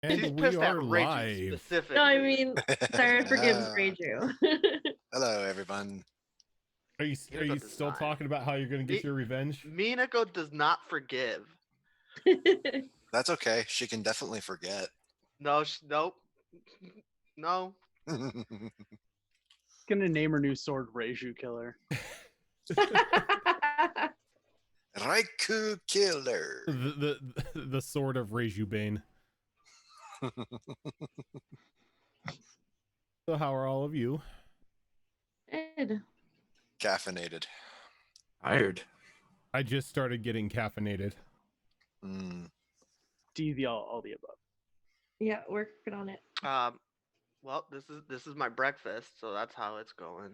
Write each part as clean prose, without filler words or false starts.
And She's we pissed at are Raju live. specifically. No, I mean, Sarah forgives Reiju. Hello, everyone. Are you Minako does still not. talking about how you're gonna get your revenge? Minako does not forgive. That's okay. She can definitely forget. No, nope. No. Gonna name her new sword Reiju Killer. Raikou Killer. The sword of Reiju Bane. So how are all of you? Good. Caffeinated. Tired. I just started getting caffeinated. D, all the above. Yeah, working on it. Well, this is my breakfast, so that's how it's going.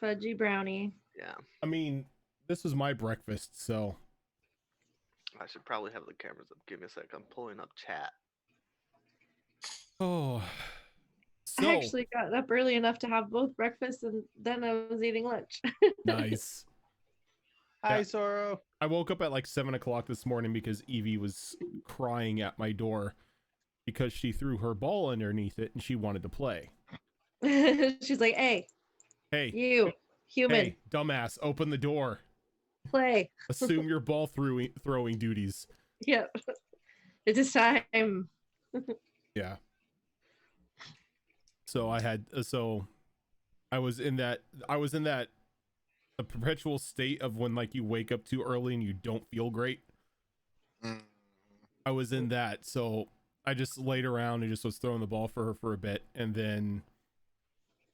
Fudgy brownie. Yeah. I mean, this was my breakfast, so I should probably have the cameras up. Give me a sec. I'm pulling up chat. oh. So I actually got up early enough to have both breakfast and then I was eating lunch. nice. Hi, Yeah. Sorrow. I woke up at like 7 o'clock this morning because Evie was crying at my door because she threw her ball underneath it and she wanted to play. She's like, hey, you, human, hey, dumbass, open the door. play. Assume your ball throwing duties. Yep. It is time. Yeah. So I was in that a perpetual state of when like you wake up too early and you don't feel great. I was in that, so I just laid around and just was throwing the ball for her for a bit, and then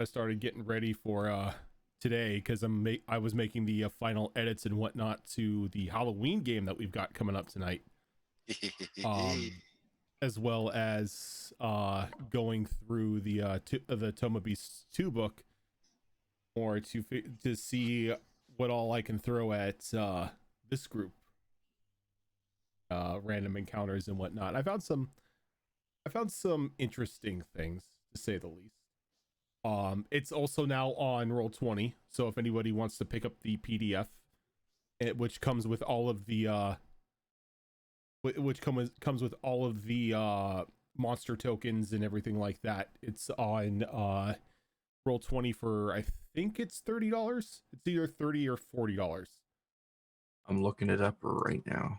I started getting ready for today because I was making the final edits and whatnot to the Halloween game that we've got coming up tonight, as well as going through the Toma Beast 2 book, or to see what all I can throw at this group, random encounters and whatnot. I found some interesting things, to say the least. It's also now on Roll20, so if anybody wants to pick up the PDF, which comes with all of the comes with all of the monster tokens and everything like that, it's on Roll20 for, I think it's $30. It's either $30 or $40. I'm looking it up right now.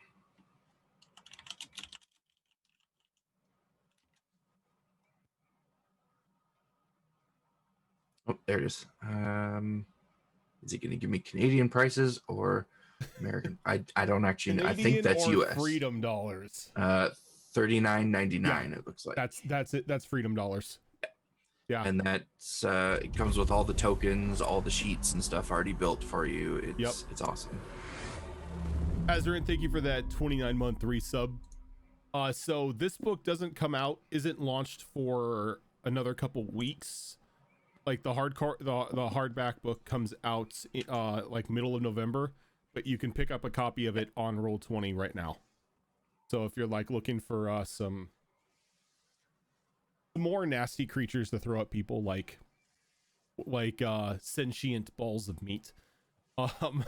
Oh, there it is. Is he going to give me Canadian prices or American? I don't actually know. I think that's US. Freedom dollars. $39.99. Yeah, it looks like. That's it. That's freedom dollars. Yeah. And that's it comes with all the tokens, all the sheets and stuff already built for you. It's awesome. Azrin, thank you for that 29-month resub. So this book isn't launched for another couple weeks. Like the hardback book comes out like middle of November, but you can pick up a copy of it on Roll20 right now. So if you're like looking for some more nasty creatures to throw at people, like sentient balls of meat, Toma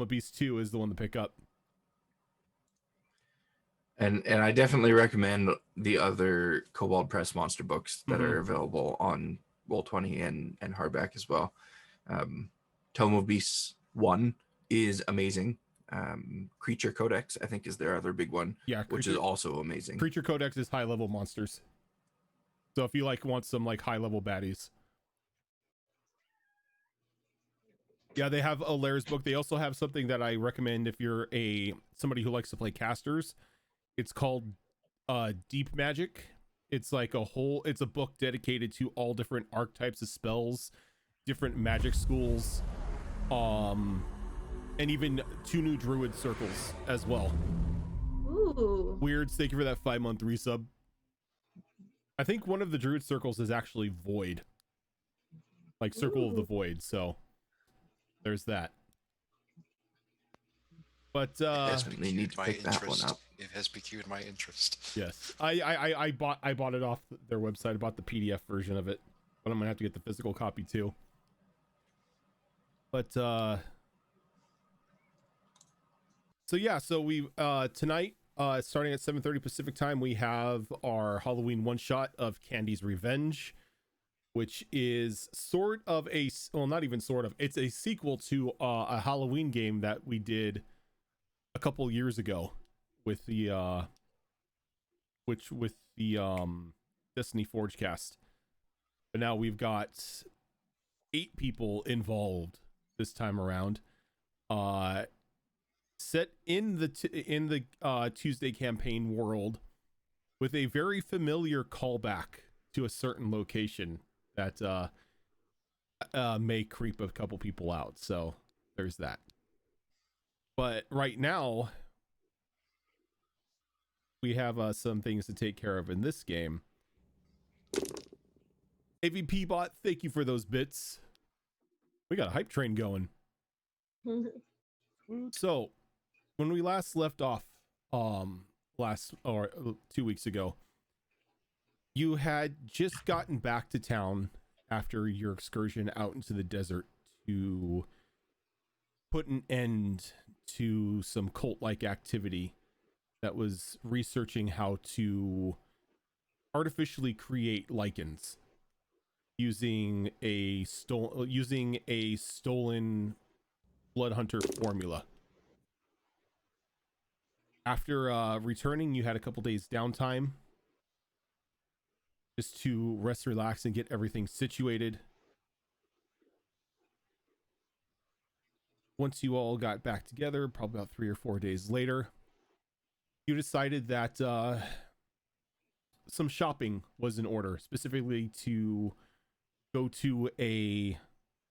Beast 2 is the one to pick up. And I definitely recommend the other Kobold Press monster books that are available on Roll20 and hardback as well. Tome of Beasts 1 is amazing. Creature Codex, I think, is their other big one, which is also amazing. Creature Codex is high-level monsters. So if you want some high-level baddies. Yeah, they have a Lairs book. They also have something that I recommend if you're somebody who likes to play casters. It's called Deep Magic. It's it's a book dedicated to all different archetypes of spells, different magic schools, and even 2 new druid circles as well. Ooh. Weird, thank you for that 5-month resub. I think one of the druid circles is actually void, like Circle of the Void, so there's that. But definitely need to pick that one up. It has piqued my interest. Yes, I bought it off their website. I bought the PDF version of it, but I'm gonna have to get the physical copy too. But so yeah, so we tonight starting at 7:30 Pacific time, we have our Halloween one shot of Candy's Revenge, which is sort of a, well, not even sort of, it's a sequel to a Halloween game that we did a couple years ago with the Destiny Forge cast. But now we've got 8 people involved this time around. Set in the Tuesday campaign world with a very familiar callback to a certain location that may creep a couple people out. So there's that. But right now we have some things to take care of in this game. AVP bot, thank you for those bits. We got a hype train going. So when we last left off 2 weeks ago, you had just gotten back to town after your excursion out into the desert to put an end to some cult-like activity that was researching how to artificially create lichens using a stolen blood hunter formula. After returning, you had a couple days downtime just to rest, relax, and get everything situated. Once you all got back together, probably about 3 or 4 days later, you decided that some shopping was in order, specifically to go to a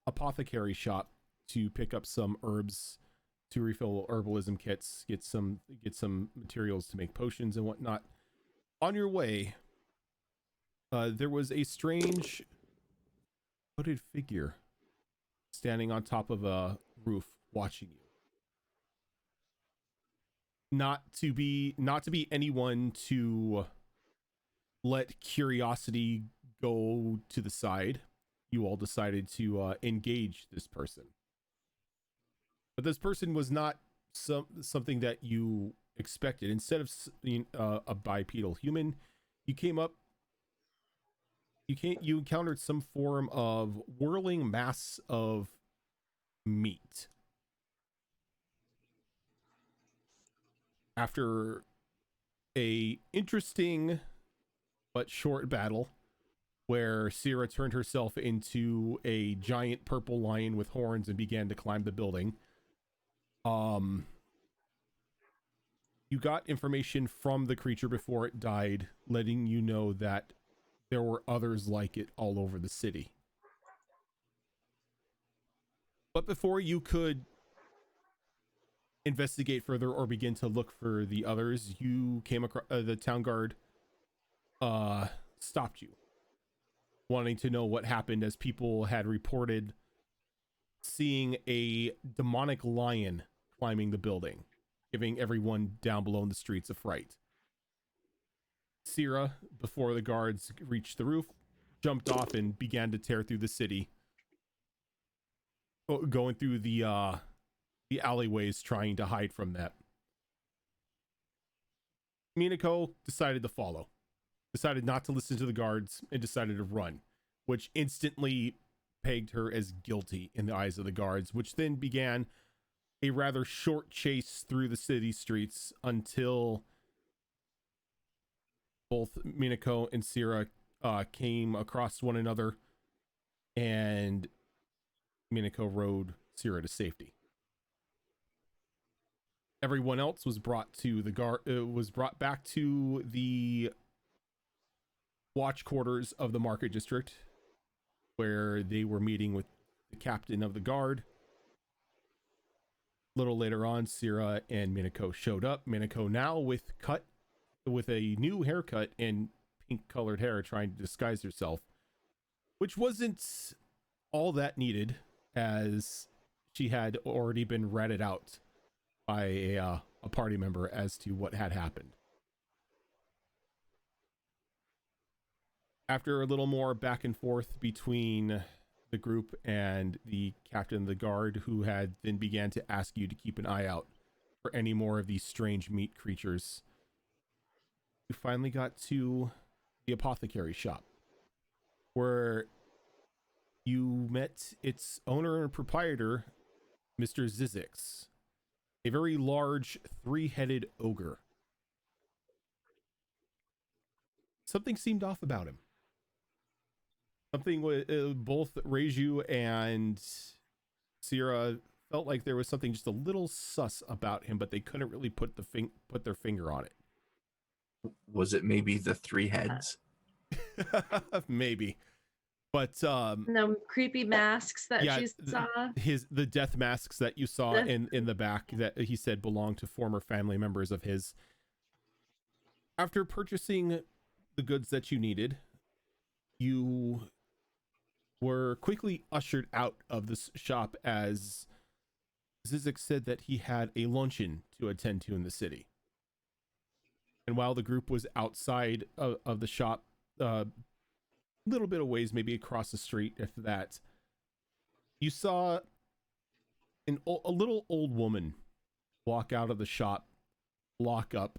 apothecary shop to pick up some herbs to refill herbalism kits, get some materials to make potions and whatnot. On your way, there was a strange hooded figure standing on top of a roof watching you. Not to be anyone to let curiosity go to the side. You all decided to engage this person. But this person was not something that you expected. Instead of a bipedal human, you encountered some form of whirling mass of meat. After a interesting but short battle where Sierra turned herself into a giant purple lion with horns and began to climb the building, you got information from the creature before it died, letting you know that there were others like it all over the city. But before you could investigate further or begin to look for the others, you came across the town guard stopped you, wanting to know what happened, as people had reported seeing a demonic lion climbing the building, giving everyone down below in the streets a fright. Sierra, before the guards reached the roof, jumped off and began to tear through the city, going through the alleyways trying to hide from that. Minako decided to follow, decided not to listen to the guards, and decided to run, which instantly pegged her as guilty in the eyes of the guards, which then began a rather short chase through the city streets until both Minako and Sierra came across one another, and Minako rode Sierra to safety. Everyone else was brought back to the watch quarters of the market district, where they were meeting with the captain of the guard. A little later on, Sierra and Minako showed up. Minako now with a new haircut and pink colored hair, trying to disguise herself, which wasn't all that needed, as she had already been ratted out by a party member as to what had happened. After a little more back and forth between the group and the captain of the guard, who had then began to ask you to keep an eye out for any more of these strange meat creatures you finally got to the apothecary shop, where you met its owner and proprietor, Mr. Zizix, a very large three-headed ogre. Something seemed off about him. Something with both Reiju and Sierra felt like there was something just a little sus about him, but they couldn't really put their finger on it. Was it maybe the three heads? Maybe, but No creepy masks that yeah, she saw. the death masks that you saw in the back that he said belonged to former family members of his. After purchasing the goods that you needed, you were quickly ushered out of this shop as Zizek said that he had a luncheon to attend to in the city. And while the group was outside of the shop, a little bit of ways, maybe across the street, if that, you saw a little old woman walk out of the shop, lock up,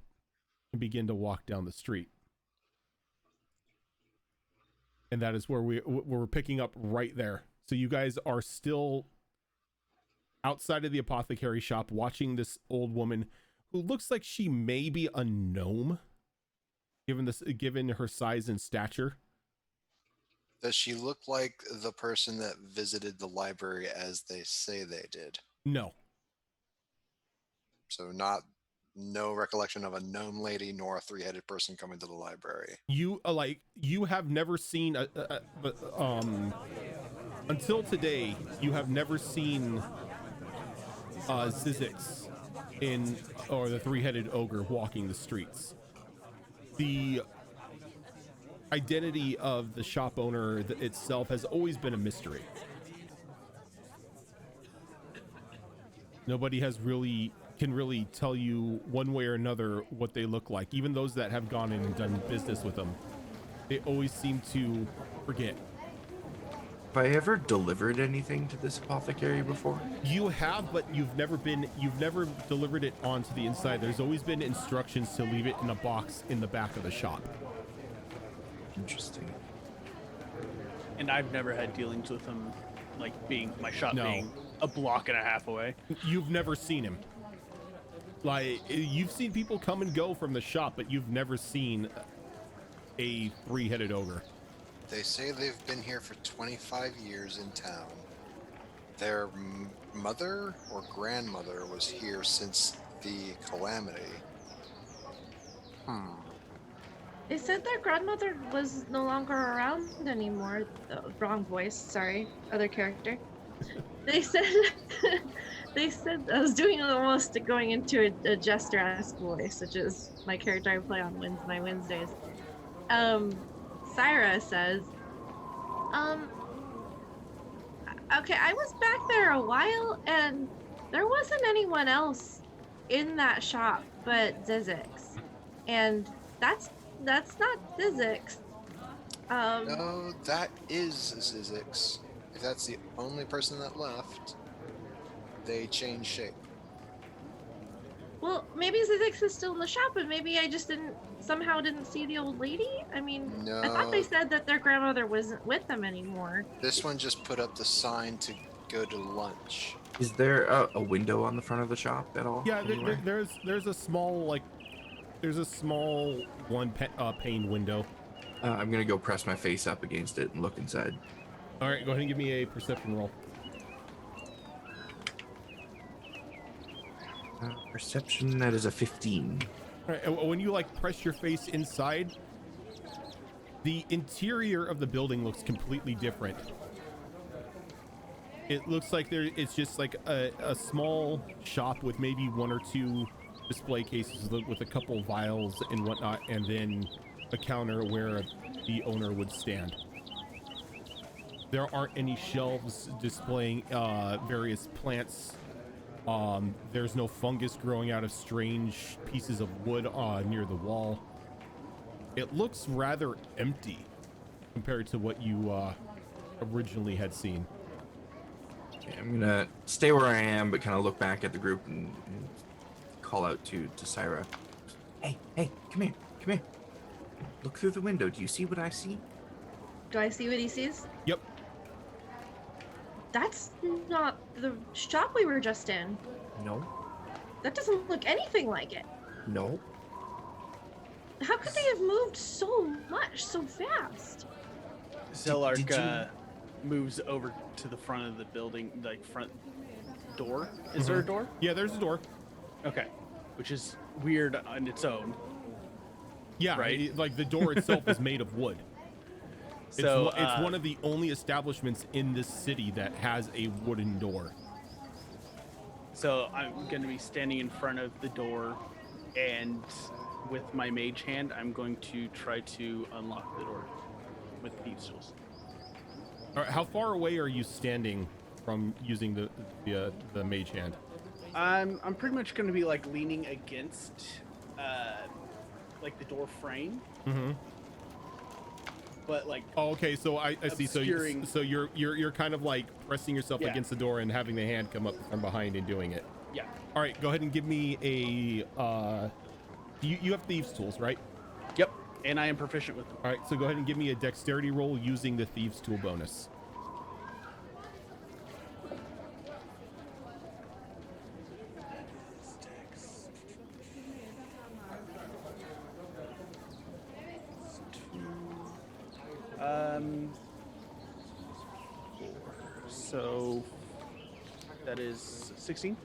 and begin to walk down the street. And that is where we're picking up right there. So you guys are still outside of the apothecary shop watching this old woman who looks like she may be a gnome, given her size and stature. Does she look like the person that visited the library as they say they did? No. So no recollection of a gnome lady nor a three-headed person coming to the library. You have never seen until today, you have never seen Zizix or the three-headed ogre walking the streets. The identity of the shop owner itself has always been a mystery. Nobody can really tell you one way or another what they look like. Even those that have gone in and done business with them, they always seem to forget. Have I ever delivered anything to this apothecary before? You have, but you've never delivered it onto the inside. There's always been instructions to leave it in a box in the back of the shop. Interesting. And I've never had dealings with him, like my shop No. being a block and a half away. You've never seen him. Like, you've seen people come and go from the shop, but you've never seen a three-headed ogre. They say they've been here for 25 years in town. Their mother or grandmother was here since the calamity. They said their grandmother was no longer around anymore. Wrong voice, sorry. Other character. They said I was doing almost going into a jester-esque voice, which is my character I play on my Wednesdays. Syra says, okay, I was back there a while and there wasn't anyone else in that shop but Zizix. And that's not Zizix. No, that is Zizix. If that's the only person that left, they changed shape. Well, maybe Zizix is still in the shop, but maybe I just somehow didn't see the old lady. I mean, No. I thought they said that their grandmother wasn't with them anymore. This one just put up the sign to go to lunch. Is there a window on the front of the shop at all? Yeah, anywhere? there's a small one pane window. I'm gonna go press my face up against it and look inside. All right, go ahead and give me a perception roll. Perception, that is a 15. All right, and when you press your face inside, the interior of the building looks completely different. It looks like it's just like a small shop with maybe one or two display cases with a couple vials and whatnot, and then a counter where the owner would stand. There aren't any shelves displaying various plants. There's no fungus growing out of strange pieces of wood near the wall. It looks rather empty compared to what you originally had seen. Okay, I'm gonna stay where I am, but kind of look back at the group and call out to Syra. Hey, come Come here. Look through the window. Do you see what I see? Do I see what he sees? Yep. That's not the shop we were just in. No. That doesn't look anything like it. No. How could they have moved so much so fast? Zelark did you- moves over to the front of the building, like front door. Is there a door? Yeah, there's a door. Okay, which is weird on its own. Yeah, Right. like the door itself is made of wood. So It's one of the only establishments in this city that has a wooden door. So I'm going to be standing in front of the door, and with my mage hand, I'm going to try to unlock the door with thieves' tools. All right, how far away are you standing from using the mage hand? I'm pretty much going to be like leaning against, like the door frame, Mm-hmm. but like Oh, okay. So I see. Obscuring- So you're kind of like pressing yourself Yeah. against the door and having the hand come up from behind and doing it. yeah. All right, go ahead and give me a. You have thieves' tools, right? Yep, and I am proficient with them. All right, so go ahead and give me a dexterity roll using the thieves' tool bonus. So that is 16.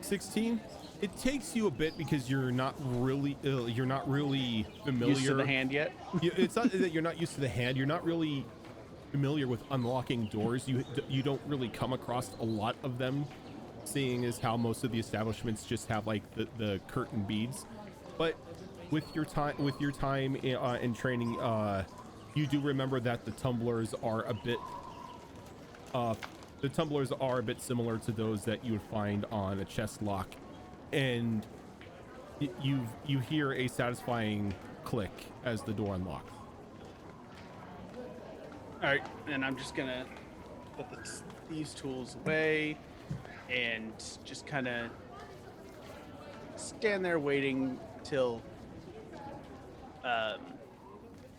16. It takes you a bit because you're not really familiar. Used to the hand yet? It's not that you're not used to the hand. You're not really familiar with unlocking doors. You don't really come across a lot of them, seeing as how most of the establishments just have like the curtain beads. But with your time in training, you do remember that the tumblers are a bit similar to those that you would find on a chest lock, and you hear a satisfying click as the door unlocks. All right, and I'm just gonna put these tools away and just kind of stand there waiting till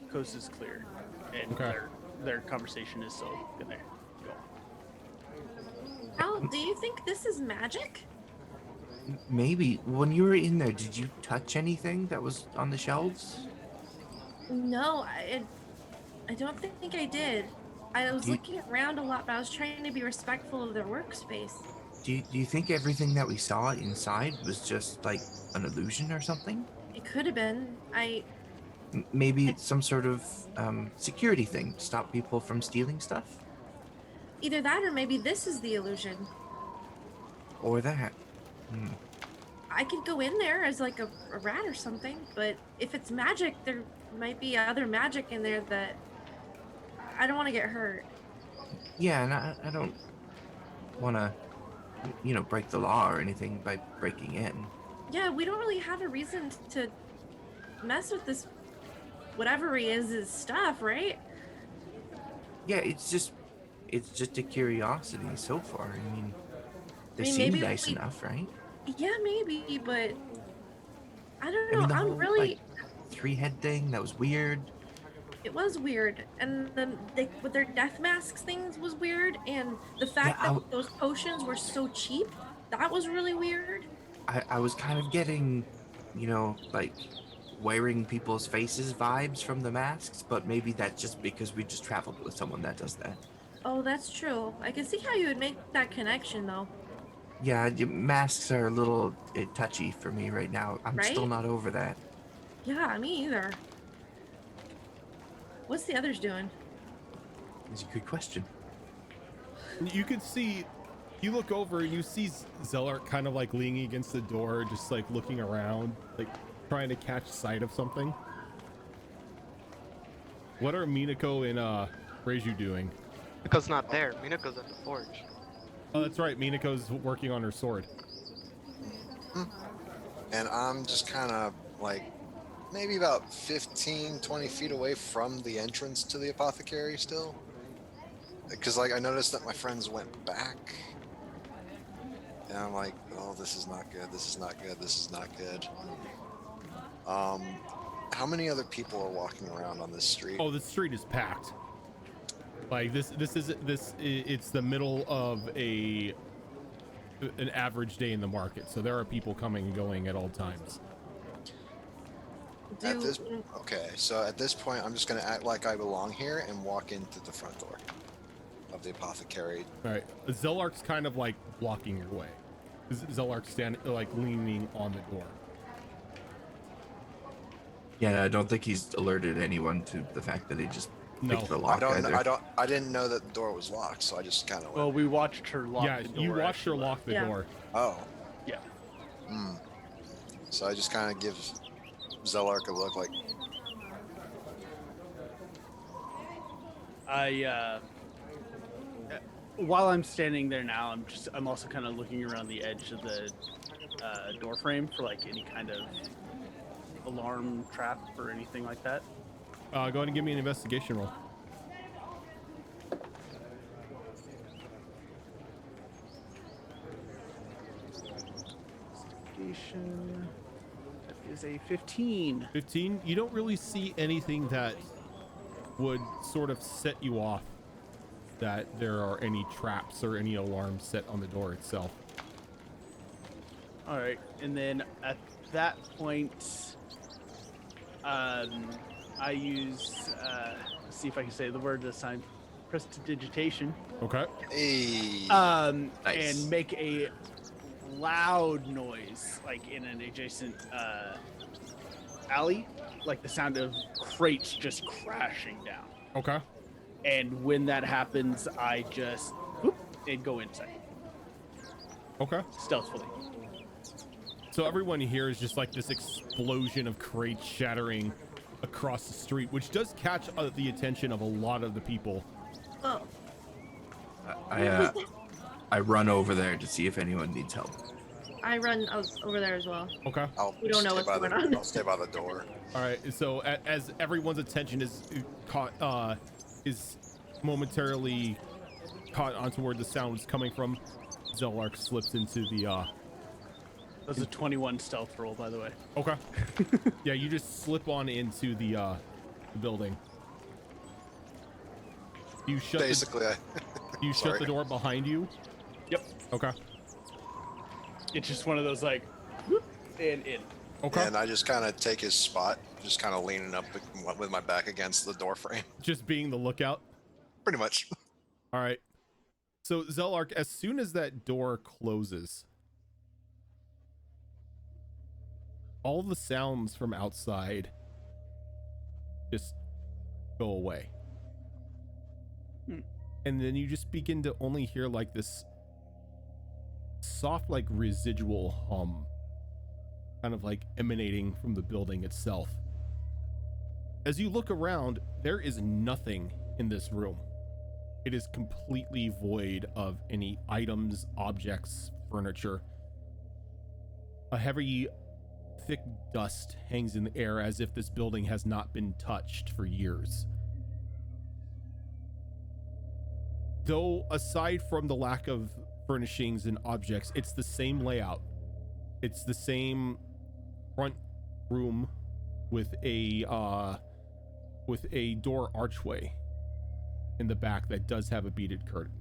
coast is clear and Okay. their conversation is still gonna go. Al, do you think this is magic? Maybe. When you were in there, did you touch anything that was on the shelves? No, I don't think I did. I was Do you- looking around a lot, but I was trying to be respectful of their workspace. Do you think everything that we saw inside was just like an illusion or something? It could have been. Maybe it's some sort of security thing to stop people from stealing stuff? Either that or maybe this is the illusion. Or that. I could go in there as like a rat or something, but if it's magic, there might be other magic in there that I don't want to get hurt. Yeah, and I don't want to, break the law or anything by breaking in. Yeah, we don't really have a reason to mess with this, whatever he is stuff, right? Yeah, it's just a curiosity so far. I mean, they mean, seem maybe nice we- enough, right? Yeah, maybe, but I don't I know. mean, the I'm whole really. like, three-head thing, that was weird. It was weird, and then with their death masks things was weird, and the fact Yeah, that those potions were so cheap, that was really weird. I was kind of getting, like wearing people's faces vibes from the masks, but maybe that's just because we just traveled with someone that does that. Oh, that's true. I can see how you would make that connection, though. Yeah, masks are a little touchy for me right now. I'm still Right? not over that. Yeah, me either. What's the others doing? It's a good question. You could see, you look over and you see Zelark kind of like leaning against the door, just like looking around, like trying to catch sight of something. What are Minako and Reiju doing? Minako's not there. Minako's at the forge. Oh, that's right. Minako's working on her sword. And I'm just kind of like maybe about 15, 20 feet away from the entrance to the apothecary still. Because like I noticed that my friends went back. And I'm like, oh, this is not good. This is not good. This is not good. How many other people are walking around on this street? Oh, the street is packed. Like it's the middle of an average day in the market, so there are people coming and going at all times. Okay, so at this point, I'm just gonna act like I belong here and walk into the front door of the apothecary. All right, Zelark's kind of like blocking your way. Zelark's standing, like leaning on the door. Yeah, I don't think he's alerted anyone to the fact that he just picked the lock either. I didn't know that the door was locked, so I just kind of. Well, we watched her lock Yeah, the door. you watched her lock the door. Oh. Yeah. So I just kind of give Zelark a look like. While I'm standing there now, I'm also kind of looking around the edge of the door frame for like any kind of alarm trap or anything like that. Go ahead and give me an investigation roll. Investigation. That is a 15. 15. You don't really see anything that would sort of set you off that there are any traps or any alarms set on the door itself. All right, and then at that point, I use, let's see if I can say the word this time, prestidigitation. Okay. Hey. Nice. And make a loud noise, like in an adjacent alley, like the sound of crates just crashing down. Okay. And when that happens, I just whoop, and go inside Okay. stealthily. So everyone here is just like this explosion of crates shattering across the street, which does catch the attention of a lot of the people. Oh, I run over there to see if anyone needs help. I run over there as well. Okay. We don't know stay what's by going on. I'll stay by the door. All right. So as everyone's attention is caught, is momentarily caught onto where the sound is coming from, Zelark slips into the. That was a 21 stealth roll, by the way. Okay. Yeah, you just slip on into the building. You shut. Basically, You shut the sorry. door behind you. Yep. Okay. It's just one of those like, whoop, and in. Okay. and I just kind of take his spot, just kind of leaning up with my back against the door frame. Just being the lookout. Pretty much. All right. So Zelark, as soon as that door closes, all the sounds from outside just go away. And then you just begin to only hear like this soft, like residual hum, kind of like emanating from the building itself. As you look around, there is nothing in this room. It is completely void of any items, objects, furniture. A heavy, thick dust hangs in the air as if this building has not been touched for years. Though, aside from the lack of furnishings and objects, it's the same layout. It's the same front room with a door archway in the back that does have a beaded curtain.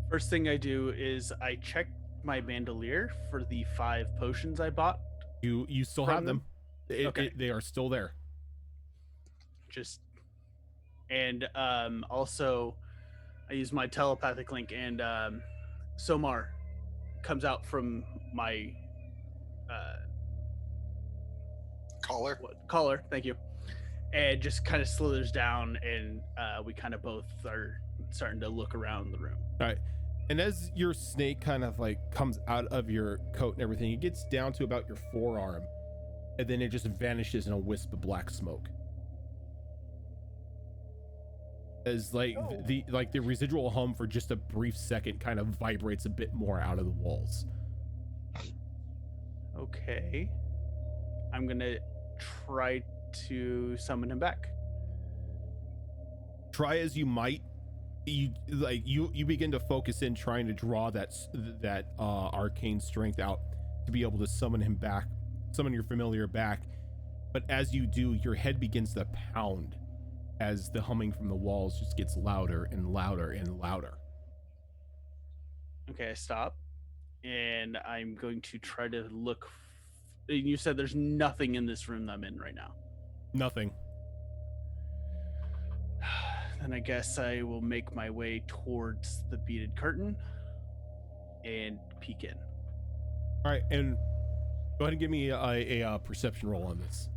First thing I do is I check my bandolier for the 5 potions I bought. You still From have them. Okay. They are still there. And also I use my telepathic link, and Somar comes out from my collar, thank you, and just kind of slithers down, and we kind of both are starting to look around the room. All right. And as your snake kind of like comes out of your coat and everything, it gets down to about your forearm, and then it just vanishes in a wisp of black smoke. As like the residual hum for just a brief second kind of vibrates a bit more out of the walls. Okay, I'm gonna try to summon him back. Try as you might, you begin to focus in trying to draw that arcane strength out to be able to summon him back summon your familiar back, but as you do, your head begins to pound as the humming from the walls just gets louder and louder and louder. Okay, I stop, and I'm going to try to look. You said there's nothing in this room that I'm in right now. Nothing. Then I guess I will make my way towards the beaded curtain and peek in. All right, and go ahead and give me a perception roll on this.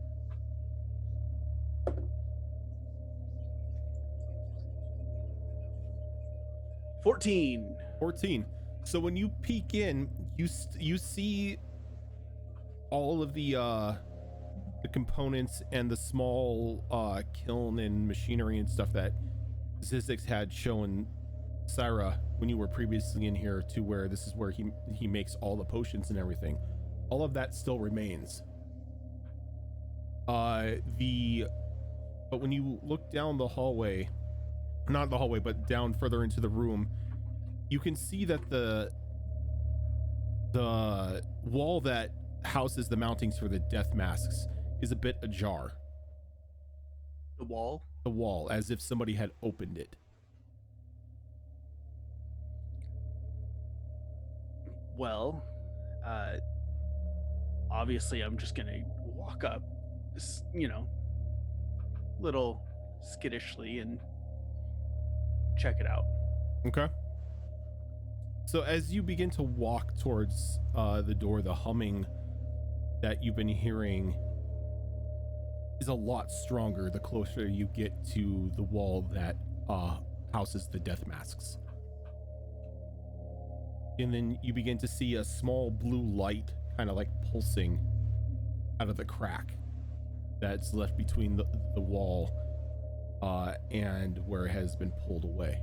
14. 14. So when you peek in, you see all of the components and the small kiln and machinery and stuff that Zizix had shown Syra when you were previously in here, to where this is where he makes all the potions and everything. All of that still remains. But when you look down the hallway, not the hallway, but down further into the room, you can see that the wall that houses the mountings for the death masks is a bit ajar. The wall? The wall, as if somebody had opened it. Well, obviously I'm just gonna walk up, little skittishly and check it out. Okay. So as you begin to walk towards the door, the humming that you've been hearing is a lot stronger the closer you get to the wall that houses the death masks. And then you begin to see a small blue light kind of like pulsing out of the crack that's left between the wall and where it has been pulled away.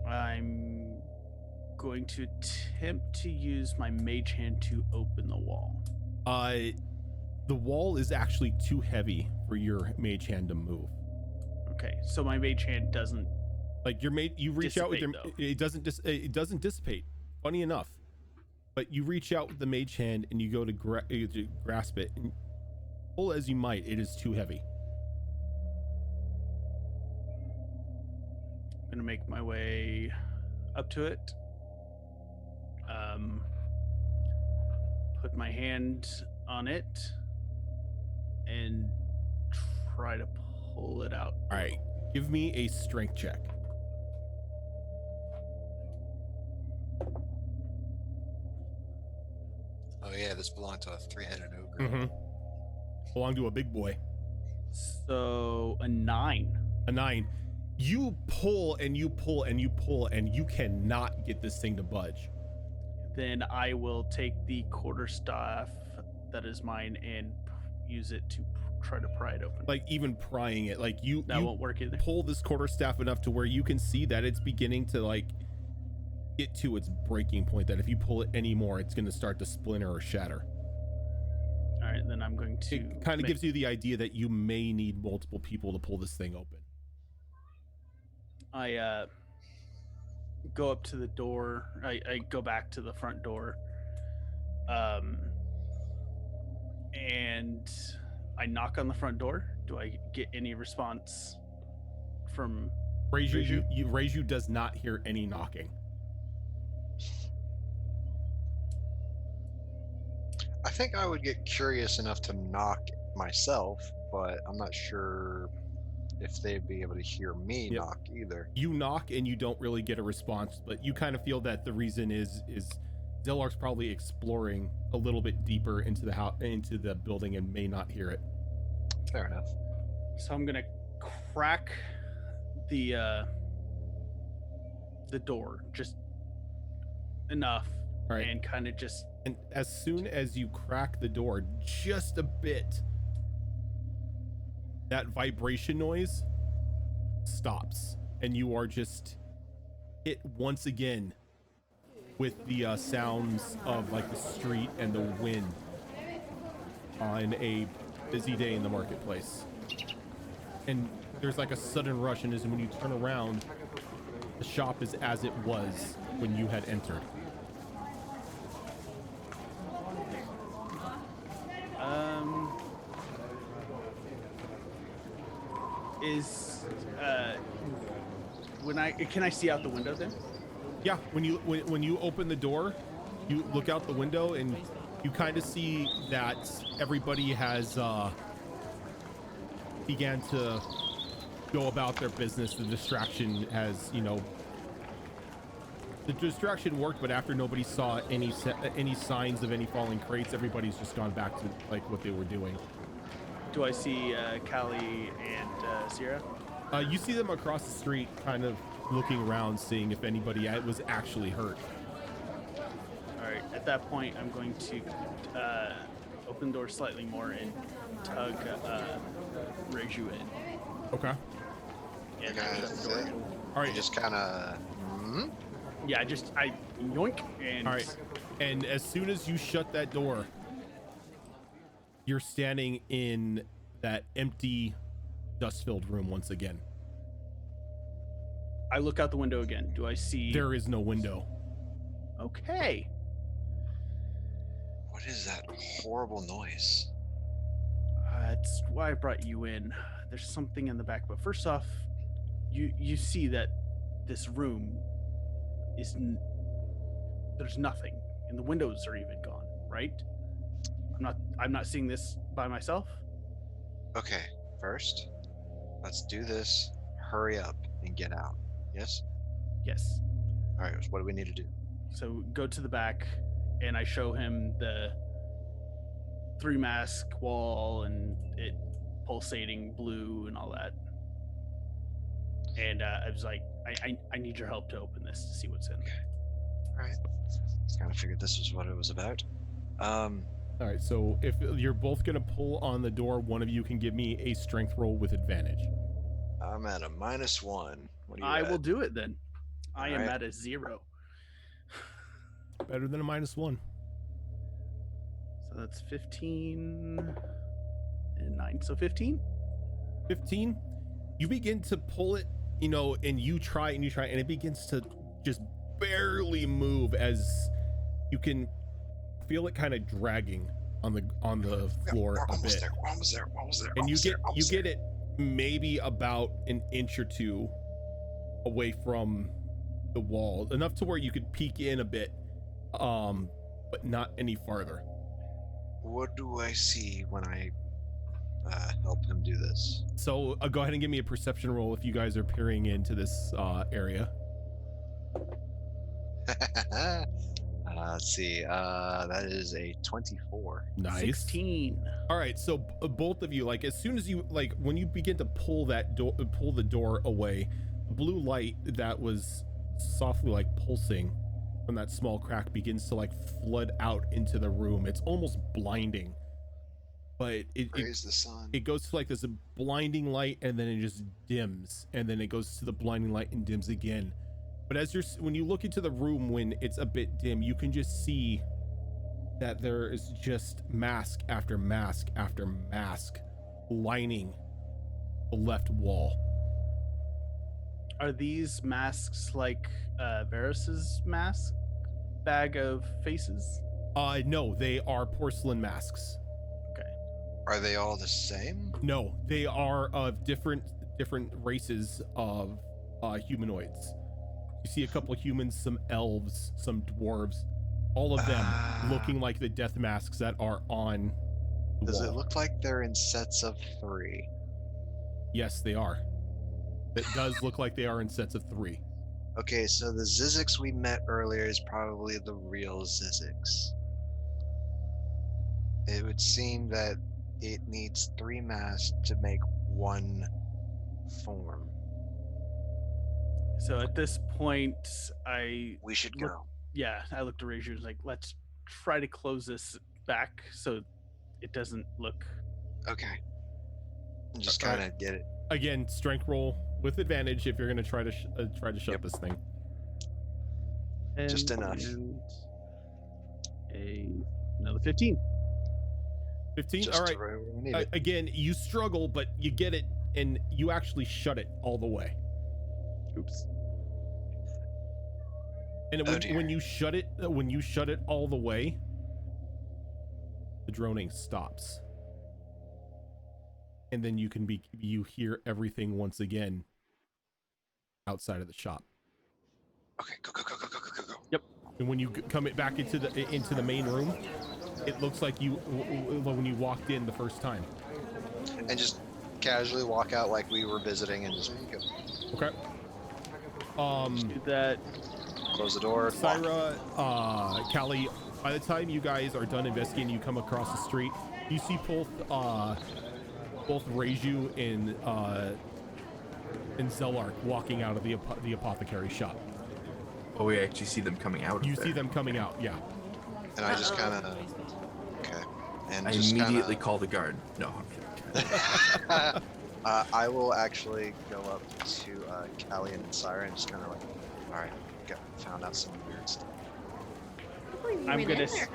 I'm going to attempt to use my mage hand to open the wall. The wall is actually too heavy for your mage hand to move. Okay, so my mage hand doesn't. Like you reach out with your, though. it doesn't dissipate. Funny enough, but you reach out with the mage hand and you go to grasp it, and pull as you might, it is too heavy. I'm gonna make my way up to it. Put my hand on it and try to pull it out. All right, give me a strength check. Oh yeah, this belonged to a three-headed ogre. Mm-hmm. Belong to a big boy. So a 9. A 9. You pull and you pull and you pull and you cannot get this thing to budge. Then I will take the quarterstaff that is mine and use it to try to pry it open. Like even prying it, like you won't work either. Pull this quarterstaff enough to where you can see that it's beginning to like get to its breaking point, that if you pull it anymore, it's going to start to splinter or shatter. All right, then I'm going to. It kind of gives you the idea that you may need multiple people to pull this thing open. I go up to the door. I go back to the front door. And I knock on the front door. Do I get any response from Reiju does not hear any knocking. I think I would get curious enough to knock myself, but I'm not sure if they'd be able to hear me knock either. You knock and you don't really get a response, but you kind of feel that the reason is Zellar's probably exploring a little bit deeper into the house, into the building, and may not hear it. Fair enough. So I'm gonna crack the door just enough, right, and kind of just. And as soon as you crack the door just a bit, that vibration noise stops, and you are just hit once again with the sounds of like the street and the wind on a busy day in the marketplace. And there's like a sudden rush, and as when you turn around, the shop is as it was when you had entered. Is can I see out the window then? Yeah, when you open the door, you look out the window and you kind of see that everybody has began to go about their business. The distraction has, the distraction worked, but after nobody saw any signs of any falling crates, everybody's just gone back to like what they were doing. Do I see Callie and Sierra? You see them across the street, kind of looking around, seeing if anybody was actually hurt. All right. At that point, I'm going to open the door slightly more and tug Reju in. Okay. And Okay, shut the door so- again. All You right. just kind of. Yeah, I yoink and. All right. And as soon as you shut that door, you're standing in that empty, dust-filled room once again. I look out the window again. Do I see? There is no window. Okay. What is that horrible noise? That's why I brought you in. There's something in the back, but first off, you see that this room is there's nothing, and the windows are even gone, right? I'm not seeing this by myself. Okay, first, let's do this. Hurry up and get out. Yes? Yes. All right, what do we need to do? So go to the back, and I show him the 3-mask wall and it pulsating blue and all that. And I was like, I need your help to open this to see what's in. All right. Kind of figured this was what it was about. All right. So if you're both gonna pull on the door, one of you can give me a strength roll with advantage. I'm at a -1. What do you I at? will do it then. I am Alright. at a 0. Better than a -1. So that's 15 and 9. So 15? 15. You begin to pull it, and you try, and it begins to just barely move as you can feel it kind of dragging on the floor We're a almost bit. there. We're almost there. And you get it maybe about an inch or two away from the wall, enough to where you could peek in a bit, but not any farther. What do I see when I help him do this? So go ahead and give me a perception roll if you guys are peering into this area. Let's see. That is a 24. Nice. 16. All right, so both of you, like, as soon as you, like, when you begin to pull the door away, the blue light that was softly like pulsing from that small crack begins to like flood out into the room. It's almost blinding, but Praise the sun. it goes to like this blinding light, and then it just dims, and then it goes to the blinding light and dims again. But when you look into the room when it's a bit dim, you can just see that there is just mask after mask after mask lining the left wall. Are these masks like Varus's mask bag of faces? No, they are porcelain masks. Okay. Are they all the same? No, they are of different races of humanoids. You see a couple of humans, some elves, some dwarves, all of them looking like the death masks that are on the Does wall. it look like they're in sets of 3? Yes, they are. It does look like they are in sets of 3. Okay, so the Zizix we met earlier is probably the real Zizix. It would seem that it needs 3 masks to make 1 form. So at this point, I We should Look- go. looked at Razor and was like, let's try to close this back so it doesn't look. Okay. Just Alright. kind of get it. Again, strength roll with advantage if you're going to try to shut Yep. this thing. Just enough. And another 15. 15. Just All right. right where we need it. Again, you struggle, but you get it, and you actually shut it all the way. Oops. And Oh, when dear. you shut it all the way, the droning stops. and then you hear everything once again outside of the shop. Okay, go, go, go, go, go, go, go, go. And when you come back into the main room, it looks like when you walked in the first time. And just casually walk out like we were visiting and just go. Okay. Do that. Close the door. lock. Syra, Callie, by the time you guys are done investigating, you come across the street. You see both Reiju and Zelark walking out of the apothecary shop. Oh, we actually see them coming out. You see them coming out, yeah. And I just kind of. Okay. And I just immediately kinda, call the guard. No, I'm kidding. I will actually go up to Callie and Syra and just kind of like, all right, found out some weird stuff. Oh, you I'm went gonna in there.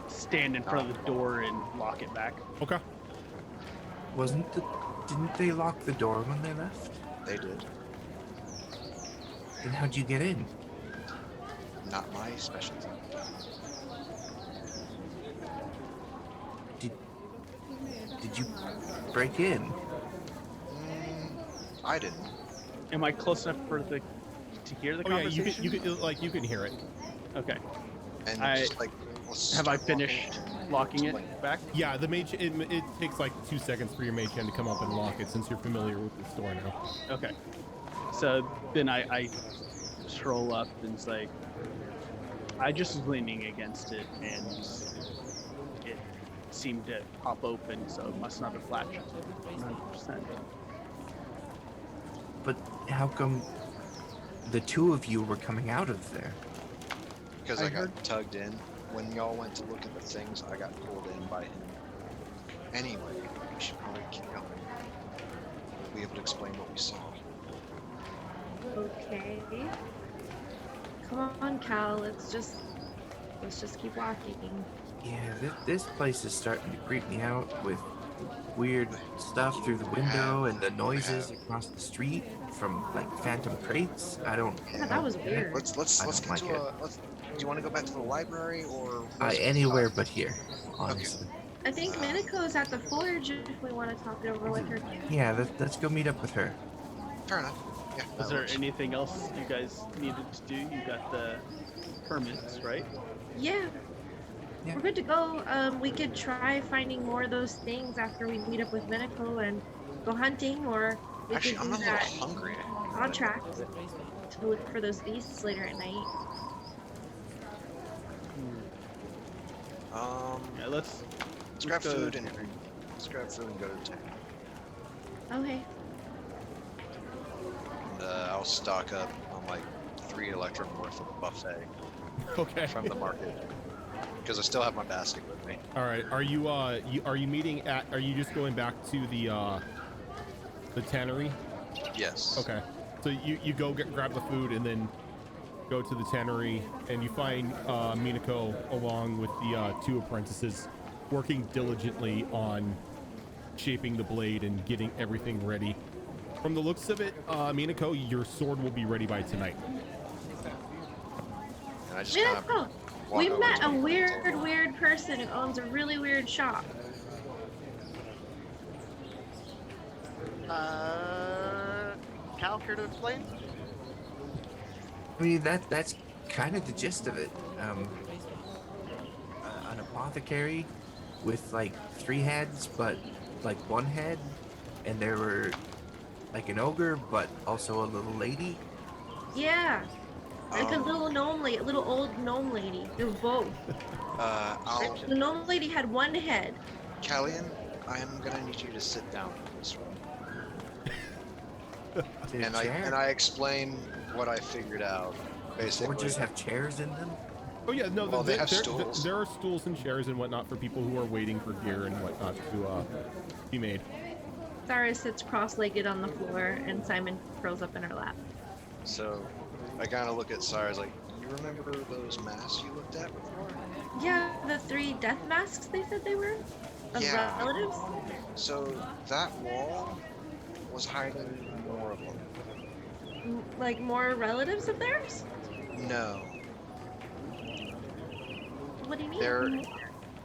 stand in front of the door and lock it back. Okay. Didn't they lock the door when they left? They did. Then how'd you get in? Not my specialty. Did you break in? I didn't. Am I close enough to hear the Oh yeah, conversation? you can hear it. Okay. And just like, let's Have I start walking. finished locking it back? Yeah, the mage. It takes like 2 seconds for your mage hand to come up and lock it, since you're familiar with the store now. Okay. So then I stroll up and it's like, I just was leaning against it and it seemed to pop open, so it must not have latched 100%. But how come the two of you were coming out of there? Because I I got heard- tugged in. When y'all went to look at the things, I got pulled in by him. Anyway, we should probably keep going. We'll be able to explain what we saw. Okay. Come on, Cal. Let's just keep walking. Yeah, this place is starting to creep me out with weird stuff through the window and the noises across the street from like phantom crates. I don't. Yeah, that was weird. Let's I get don't like to it. do you want to go back to the library or Anywhere but here, honestly. I think Minico's at the forge if we want to talk it over with her. Yeah, let's go meet up with her. Fair enough. Yeah. Was that there works. anything else you guys needed to do? You got the permits, right? Yeah. Yeah. We're good to go. We could try finding more of those things after we meet up with Minico and go hunting, or we Actually, could I'm do a little that hungry. contract to look for those beasts later at night. Yeah, let's Let's grab go- food and go to the tank. Okay. And I'll stock up on like 3 electrum worth of buffet Okay. from the market because I still have my basket with me. All right. Are you meeting at? Are you just going back to the tannery? Yes. Okay. So you go grab the food and then go to the tannery, and you find Minako along with the 2 apprentices working diligently on shaping the blade and getting everything ready. From the looks of it, Minako, your sword will be ready by tonight. And I just kind of Minico, we met a weird person who owns a really weird shop. Cal, care to explain? I mean, that's kind of the gist of it. An apothecary with like 3 heads, but like 1 head, and there were like an ogre, but also a little lady. Yeah. Like a little little old gnome lady. They were both. The gnome lady had 1 head. Callian, I am gonna need you to sit down in this room. And I explain what I figured out. Basically, Forges have chairs in them. Oh yeah, no, Well, they have stools. there are stools and chairs and whatnot for people who are waiting for gear and whatnot to be made. Sarah sits cross-legged on the floor, and Simon curls up in her lap. So I kind of look at Cyrus like, you remember those masks you looked at before? Yeah, the 3 death masks they said they were? Of Yeah. relatives? So that wall was hiding more of them. Like more relatives of theirs? No, What do you mean?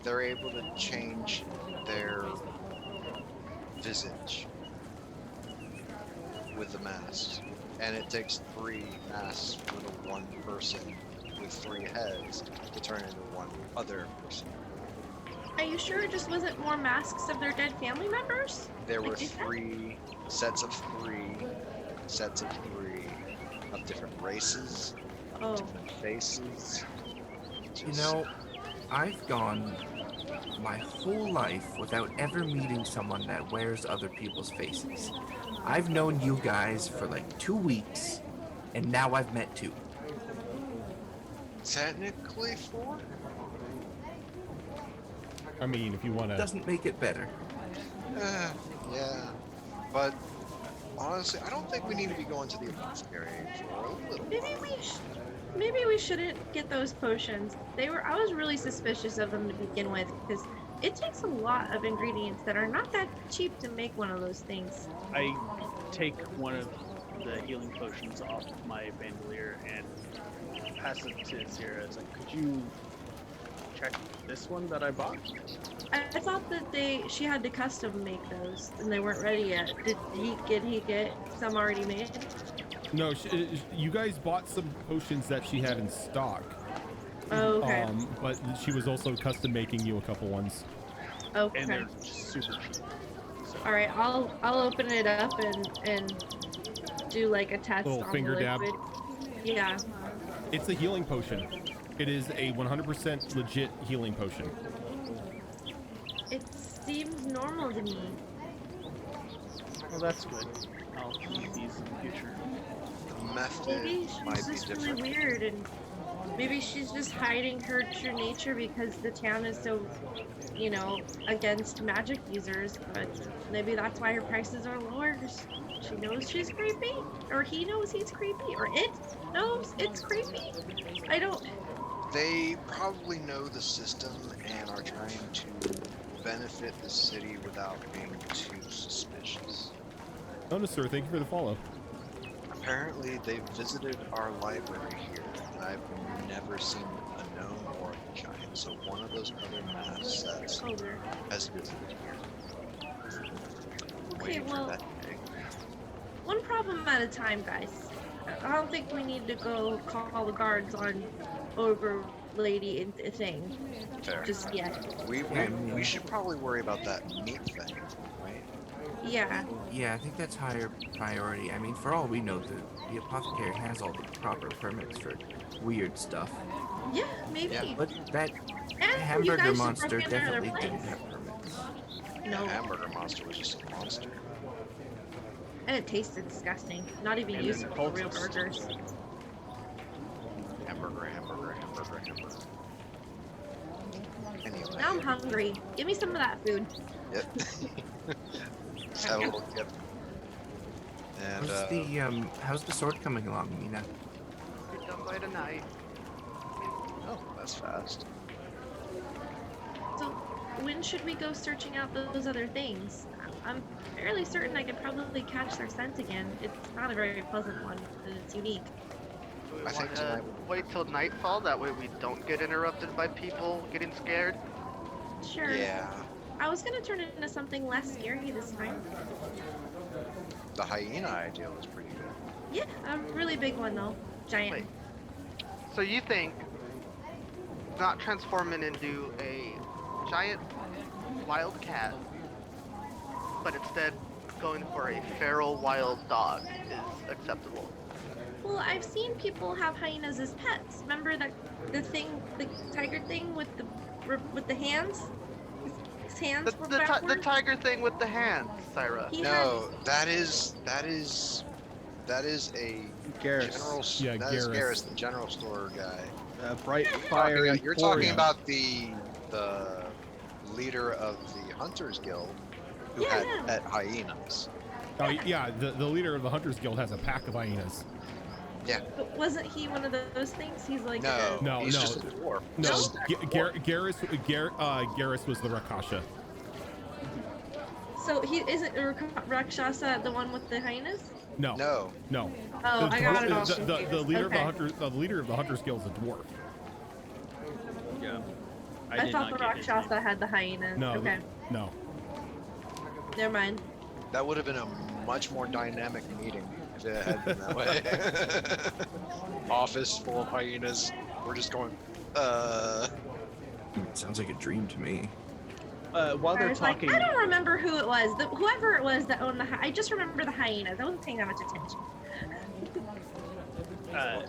they're able to change their visage with the masks, and it takes 3 masks for the one person with 3 heads to turn into one other person. Are you sure it just wasn't more masks of their dead family members? There were Like you said? 3 sets of 3 sets of 3 of different races, Oh, different faces. You know, I've gone my whole life without ever meeting someone that wears other people's faces. I've known you guys for like 2 weeks, and now I've met 2. Technically 4? I mean, if you want to. Doesn't make it better. Yeah, but honestly, I don't think we need to be going to the apothecary for a little while. maybe we shouldn't get those potions. I was really suspicious of them to begin with because it takes a lot of ingredients that are not that cheap to make one of those things. I take one of the healing potions off my bandolier and pass it to Sierra. It's like, could you check this one that I bought? I thought that she had to custom make those and they weren't ready yet. Did he get some already made? No, you guys bought some potions that she had in stock. Oh, okay. But she was also custom making you a couple ones. Okay. And they're super cheap. So, All right, I'll open it up and do like a test Little on finger the dab. liquid. Yeah. It's a healing potion. It is a 100% legit healing potion. It seems normal to me. well, that's good. I'll use these in the future. The method Maybe might she's be just really different. weird and maybe she's just hiding her true nature because the town is so, against magic users, but maybe that's why her prices are lower 'cause she knows she's creepy, or he knows he's creepy, or it knows it's creepy. I don't... They probably know the system and are trying to benefit the city without being too suspicious. Oh, no, sir. Thank you for the follow. Apparently, they've visited our library here, and I've never seen a gnome or a giant, so one of those other math sets Oh, weird. has visited here. Okay, Waiting for well, that day. one problem at a time, guys. I don't think we need to go call the guards on over lady thing Fair. just yet. We should probably worry about that meat thing, right? Yeah. Yeah, I think that's higher priority. I mean, for all we know, the apothecary has all the proper permits for weird stuff. Yeah, maybe. Yeah. But that And you hamburger guys should monster break into their definitely didn't place. have permits. No. The hamburger monster was just a monster. And it tasted disgusting. Not even And then useful for real cultists. burgers. Hamburger. Anyway. Now I'm hungry. Give me some of that food. Yep. Let's have a little dip. And How's the sword coming along, Mina? Be done by tonight. oh, that's fast. So, when should we go searching out those other things? I'm fairly certain I could probably catch their scent again. It's not a very pleasant one, and it's unique. Do we I think want to tonight- wait till nightfall? That way we don't get interrupted by people getting scared. Sure. Yeah. I was gonna turn it into something less scary this time. The hyena idea was pretty good. Yeah, a really big one though. Giant. Wait. So you think not transforming into a giant wild cat, but instead going for a feral wild dog is acceptable? Well, I've seen people have hyenas as pets. Remember the tiger thing with the hands? His hands were The backwards. tiger thing with the hands, Syra. He No, that is a Garrus, general. Yeah, that is Garrus. Garrus, the general store guy. bright fire. You're talking about the leader of the Hunters Guild who Yeah, had yeah. pet hyenas. Oh, yeah. The leader of the Hunters Guild has a pack of hyenas. But wasn't he one of those things? He's like No, No, he's no. just a dwarf. No, Just- Garrus was the Rakasha. So he isn't Rakshasa the one with the hyenas? No. No, Oh, I got it all the confused. leader Okay. of the leader of the Hunters Guild is a dwarf. Yeah. I did thought not the get his name. Rakshasa had the hyenas. No. Okay. No. Never mind. That would have been a much more dynamic meeting if it had been that way. Office full of hyenas. We're just going, It sounds like a dream to me. While I they're was talking, like, I don't remember who it was. Whoever it was that owned I just remember the hyenas. I wasn't paying that much attention.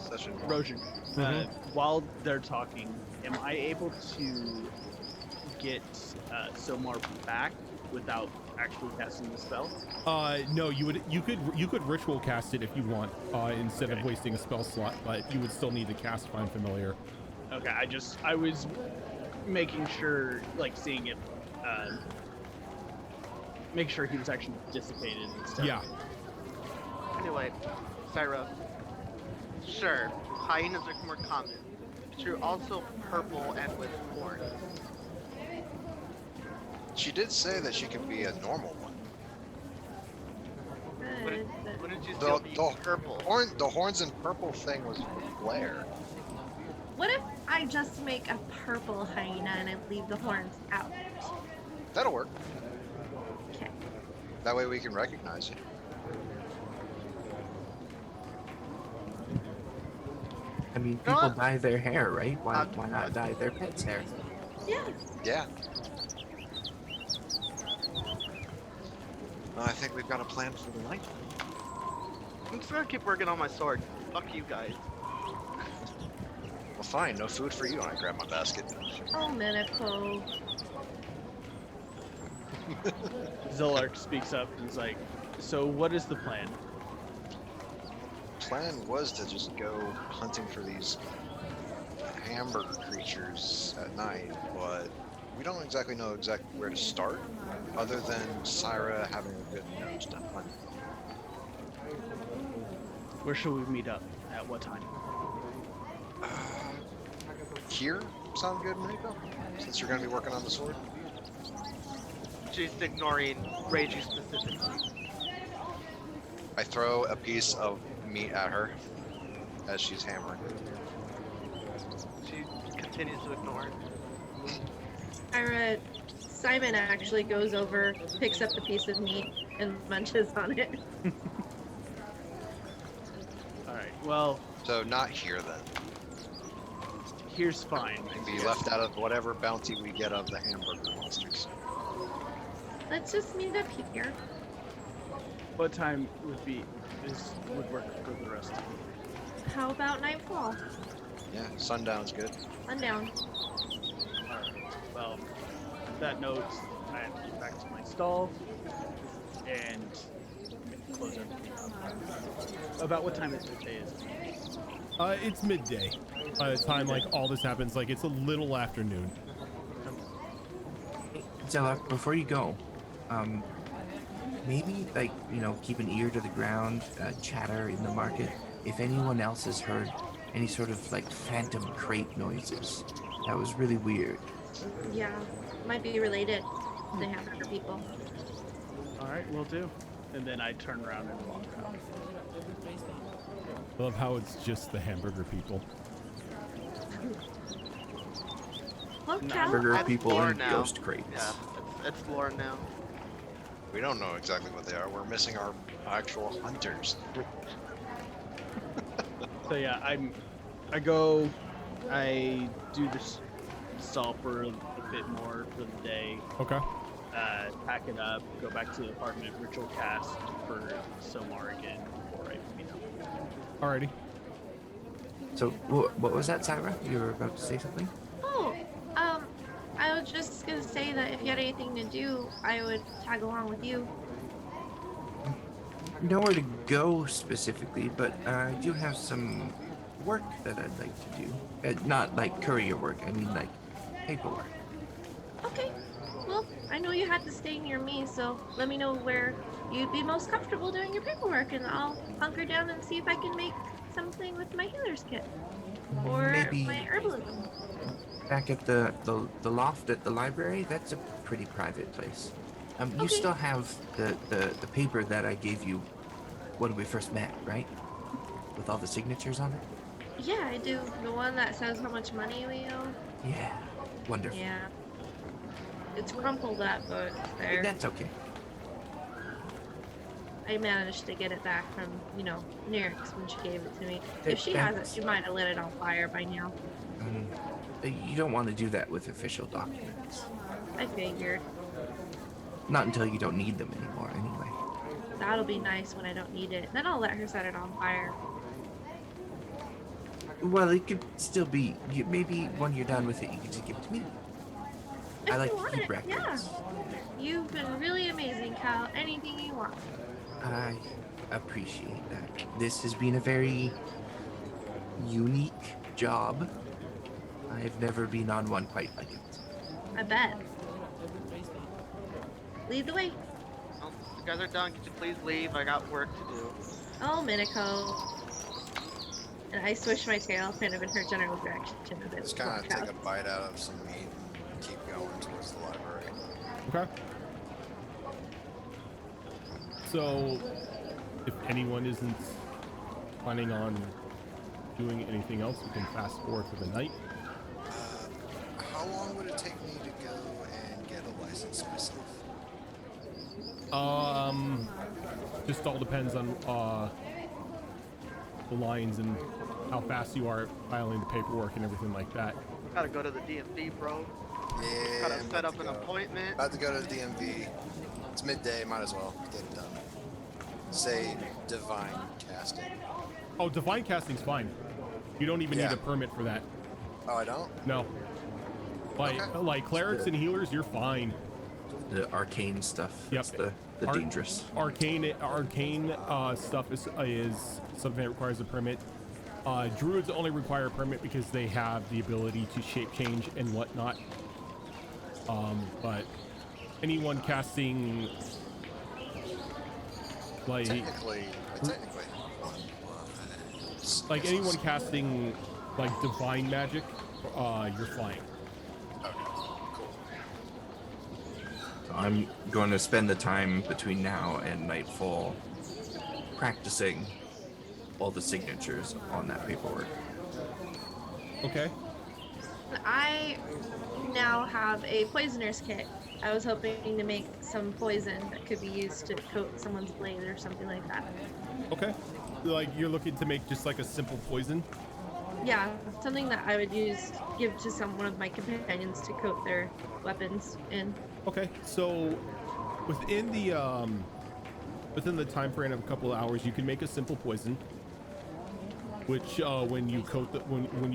session. Rosian, while they're talking, am I able to get Somar back without actually casting the spell? No, you could ritual cast it if you want, instead of wasting a spell slot, but you would still need to cast Find Familiar. Okay, I was making sure, like, seeing it, make sure he was actually dissipated and stuff. Yeah. Anyway, Syra. Sure, hyenas are more common, but you're also purple and with horns. She did say that she could be a normal one. Good, but Wouldn't you still be The purple? The horns and purple thing was Blair. what if I just make a purple hyena and I leave the horns out? That'll work. Okay. That way we can recognize you. I mean, know people what? dye their hair, right? Why not dye their pet's hair? Yeah. Yeah. Well, I think we've got a plan for the night. I'm just gonna keep working on my sword. Fuck you guys. Well, fine. No food for you. And I grab my basket. Oh, Minico. Zolark speaks up and is like, so what is the plan? Plan was to just go hunting for these hamburger creatures at night, but we don't exactly know where to start, other than Syra having a good nose to hunt. Where shall we meet up? At what time? Here sound good, Mariko? Since you're going to be working on the sword? She's ignoring Reiji specifically. I throw a piece of meat at her as she's hammering. She continues to ignore. Simon actually goes over, picks up the piece of meat, and munches on it. Alright, well, So not here then. here's fine. Be left out of whatever bounty we get of the hamburger monsters. Let's just meet up here. What time would work for the rest? How about nightfall? Yeah, sundown's good. Sundown. Alright, well, with that note, I have to get back to my stall and close everything up. About what time is it today? It's midday. By the time like all this happens, like it's a little afternoon. Zelak, before you go, maybe, like, keep an ear to the ground, chatter in the market. If anyone else has heard any sort of, like, phantom crate noises, that was really weird. Yeah, might be related. They have other people. Alright, will do. And then I turn around and walk out. I love how it's just the hamburger people. Look, No, Cal. Burger That's people lore and now. ghost crates. Yeah, it's lore now. We don't know exactly what they are. We're missing our actual hunters. So yeah, I go, I do this stall for a bit more for the day, Okay. pack it up, go back to the apartment, ritual cast for Somar again before I meet up. Alrighty. So, what was that, Syra? You were about to say something? Oh, I was just gonna say that if you had anything to do, I would tag along with you. Nowhere to go specifically, but I do have some work that I'd like to do. Not like courier work, I mean like paperwork. Okay. Well, I know you had to stay near me, so let me know where you'd be most comfortable doing your paperwork, and I'll hunker down and see if I can make something with my healer's kit or Maybe my herbalism. back at the loft at the library. That's a pretty private place. You Okay. still have the paper that I gave you when we first met, right? With all the signatures on it? Yeah, I do. The one that says how much money we owe. Yeah. Wonderful. Yeah. It's crumpled up, but it's there. That's okay. I managed to get it back from, Nyrix when she gave it to me. That- If she hasn't, that's- she might have lit it on fire by now. You don't want to do that with official documents. I figured. Not until you don't need them anymore, anyway. That'll be nice when I don't need it. Then I'll let her set it on fire. Well, it could still be. Maybe when you're done with it, you can just give it to me. If I like you to want keep it, records. yeah. You've been really amazing, Cal. Anything you want. I appreciate that. This has been a very unique job. I've never been on one quite like it. I bet. Lead the way. Well, if you guys are done, could you please leave? I got work to do. Oh, Minako. And I swish my tail kind of in her general direction a bit. Just kind of walk take out. a bite out of some meat and keep going towards the library. Okay. So, if anyone isn't planning on doing anything else, we can fast forward for the night. How long would it take me to go and get a license myself? Just all depends on the lines and how fast you are at filing the paperwork and everything like that. Gotta go to the DMV, bro. Yeah, Gotta I'm set about up to an go. appointment. About to go to the DMV. It's midday, might as well get it done. Say divine casting. Oh, divine casting's fine. You don't even Yeah. need a permit for that. Oh, I don't? No. Like Okay. like clerics and healers, you're fine. The arcane stuff. Yep. That's the Ar- dangerous. Arcane stuff is something that requires a permit. Druids only require a permit because they have the ability to shape change and whatnot. But anyone casting Technically. like anyone casting like divine magic, you're fine. Okay, cool. So I'm going to spend the time between now and nightfall practicing all the signatures on that paperwork. Okay. I now have a poisoner's kit. I was hoping to make some poison that could be used to coat someone's blade or something like that. Okay. Like you're looking to make just like a simple poison. Yeah, something that I would give to one of my companions to coat their weapons in. Okay. So within the time frame of a couple of hours, you can make a simple poison, which when you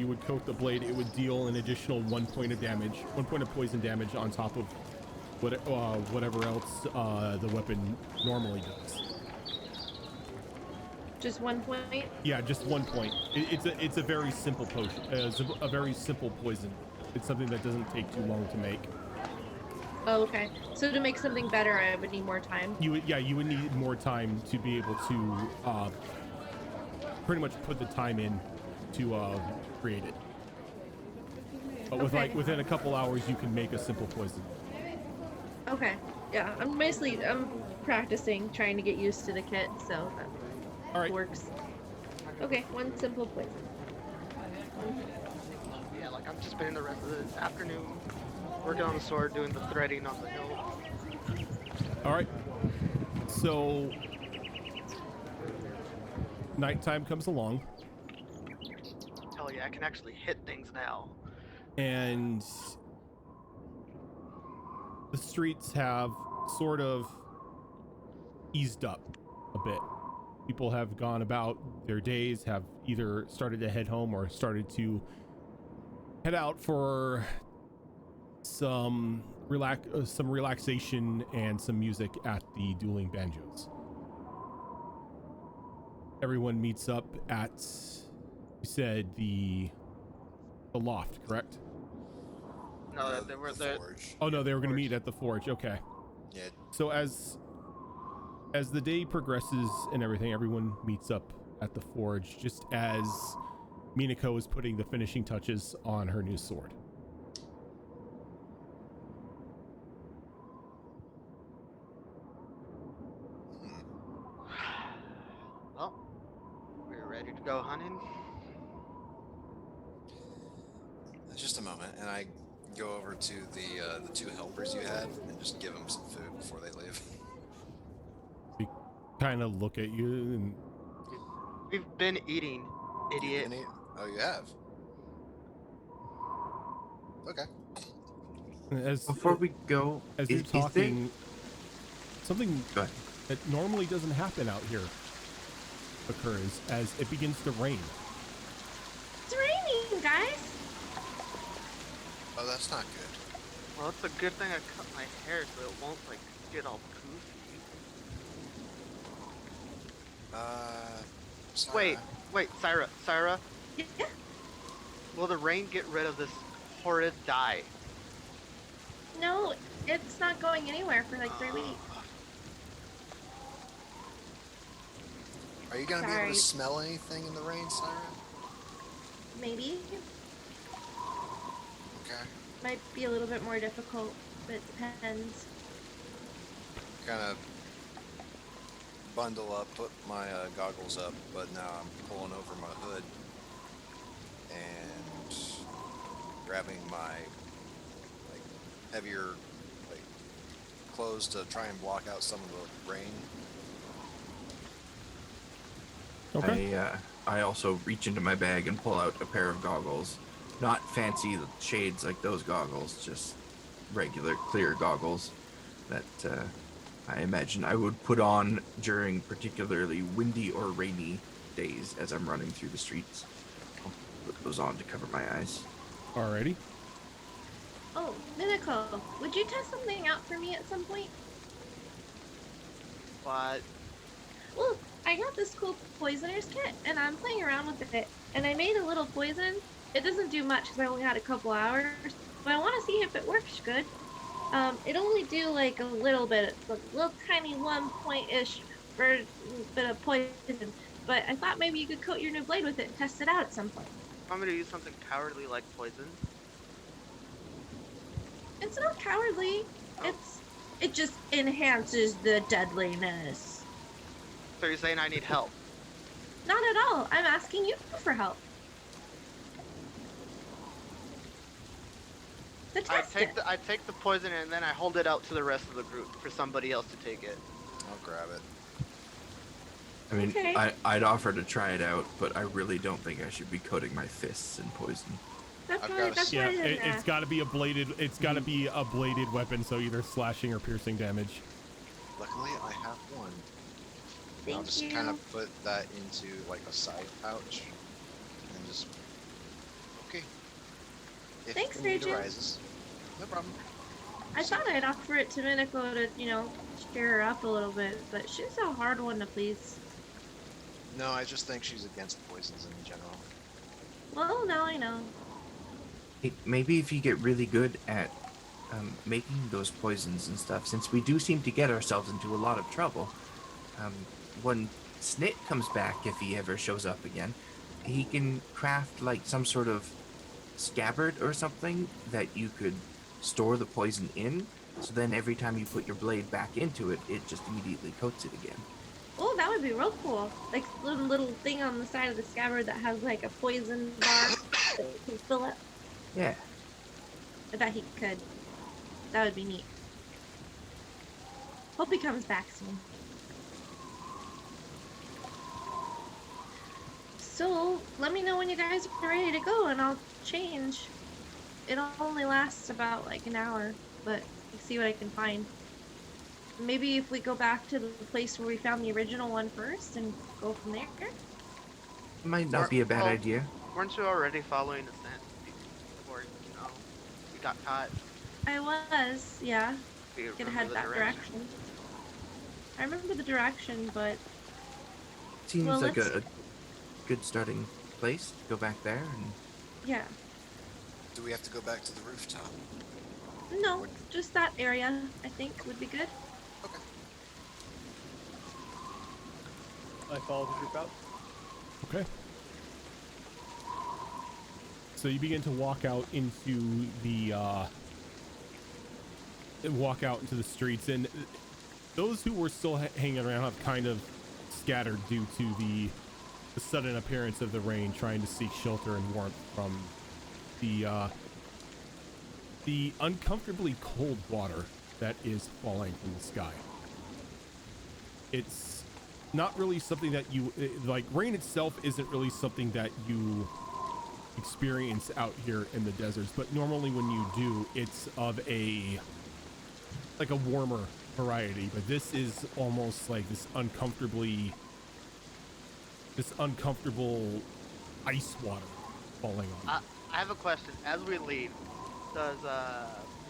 would coat the blade, it would deal an additional 1 point of damage, 1 point of poison damage on top of whatever else the weapon normally does. Just 1 point? Yeah, just 1 point. It's a very simple potion. It's a very simple poison. It's something that doesn't take too long to make. Oh, okay. So to make something better, I would need more time. You would need more time to be able to pretty much put the time in to create it. But with Okay. within a couple hours, you can make a simple poison. Okay. Yeah, I'm practicing, trying to get used to the kit, so that All right. works. Okay, one simple poison. Yeah, like I'm just spending the rest of the afternoon working on the sword, doing the threading on the hilt. All right. So nighttime comes along, Hell yeah, I can actually hit things now. and the streets have sort of eased up a bit. People have gone about their days, have either started to head home or started to head out for some relaxation and some music at the Dueling Banjos. Everyone meets up at, you said, the loft, correct? No, they were the Forge. Oh no, they were going to Forge. meet at the forge. Okay. Yeah, So as the day progresses and everything, everyone meets up at the forge just as Minako is putting the finishing touches on her new sword. well, we're ready to go hunting. just a moment, and I go over to the two helpers you had and just give them some food before they leave. kind of look at you and We've been eating, idiot. Oh, you have. Okay. as Before we go, as you're is there? talking, something Go ahead. that normally doesn't happen out here occurs as it begins to rain. It's raining, guys. Oh, that's not good. Well, it's a good thing I cut my hair so it won't like get all poofy. Sorry. Wait, Syra, Yeah. will the rain get rid of this horrid dye? No, it's not going anywhere for like 3 weeks. Are you gonna be able to Sorry. smell anything in the rain, Siren? Maybe. Okay. Might be a little bit more difficult, but it depends. Kind of bundle up, put my goggles up, but now I'm pulling over my hood and grabbing my like heavier like clothes to try and block out some of the rain. Okay. I also reach into my bag and pull out a pair of goggles. Not fancy shades like those goggles, just regular clear goggles that I imagine I would put on during particularly windy or rainy days as I'm running through the streets. I'll put those on to cover my eyes. Alrighty. Oh, Minico, would you test something out for me at some point? But Well, I got this cool poisoner's kit, and I'm playing around with it, and I made a little poison. It doesn't do much because I only had a couple hours, but I want to see if it works good. It only do like a little bit, it's a little tiny 1 point-ish bit of poison, but I thought maybe you could coat your new blade with it and test it out at some point. want me to use something cowardly like poison? It's not cowardly. It just enhances the deadliness. So you're saying I need help? Not at all. I'm asking you for help. To test it. I take the poison and then I hold it out to the rest of the group for somebody else to take it. I'll grab it. I mean, Okay. I'd offer to try it out, but I really don't think I should be coating my fists in poison. That's I've why. got a- That's Yeah, why I didn't it's ask. got to be a bladed. It's got to be a bladed weapon, so either slashing or piercing damage. Luckily, I have one. I'll Thank just you. kind of put that into like a side pouch and just okay. If Thanks, the need Rachel. arises, no problem. I thought I'd offer it to Minico to, cheer her up a little bit, but she's a hard one to please. No, I just think she's against poisons in general. Well, now I know. Maybe if you get really good at making those poisons and stuff, since we do seem to get ourselves into a lot of trouble, when Snit comes back, if he ever shows up again, he can craft like some sort of scabbard or something that you could store the poison in, so then every time you put your blade back into it, it just immediately coats it again. Oh, that would be real cool. Like little thing on the side of the scabbard that has like a poison bar that you can fill up. Yeah. I bet he could. That would be neat. Hope he comes back soon. So, let me know when you guys are ready to go and I'll change. It only lasts about like an hour, but I'll see what I can find. Maybe if we go back to the place where we found the original one first and go from there. Might not be a bad Well, idea. Weren't you already following the scent before you got caught? I was, yeah. Do you Could remember head the that direction. I remember the direction, but Seems well, like let's- a good starting place to go back there. And yeah. Do we have to go back to the rooftop? No, just that area, I think, would be good. Okay. I follow the group out. Okay. So you begin to walk out into the streets, and those who were still hanging around have kind of scattered due to the sudden appearance of the rain, trying to seek shelter and warmth from the uncomfortably cold water that is falling from the sky. It's not really something that you like. Rain itself isn't really something that you experience out here in the deserts, but normally when you do, it's of a warmer variety. But this is almost like this uncomfortable ice water falling on you. I have a question. As we leave, does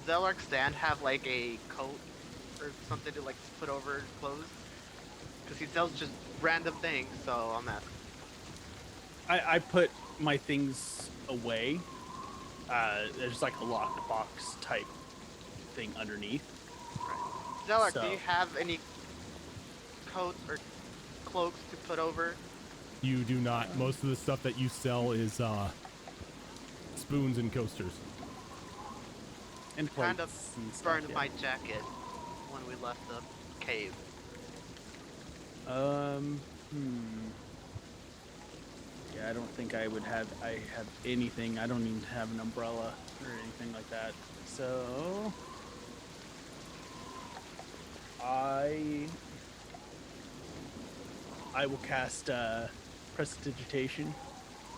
Zelark Stand have like a coat or something to like put over clothes? Because he sells just random things, so I'm asking. I put my things away. There's like a lockbox type thing underneath. Right. Zelark, do So- you have any coats or cloaks to put over? You do not. Most of the stuff that you sell is spoons and coasters. And Kind of plates and stuff, burned yeah. my jacket when we left the cave. Yeah, I don't think I have anything. I don't even have an umbrella or anything like that. So I will cast prestidigitation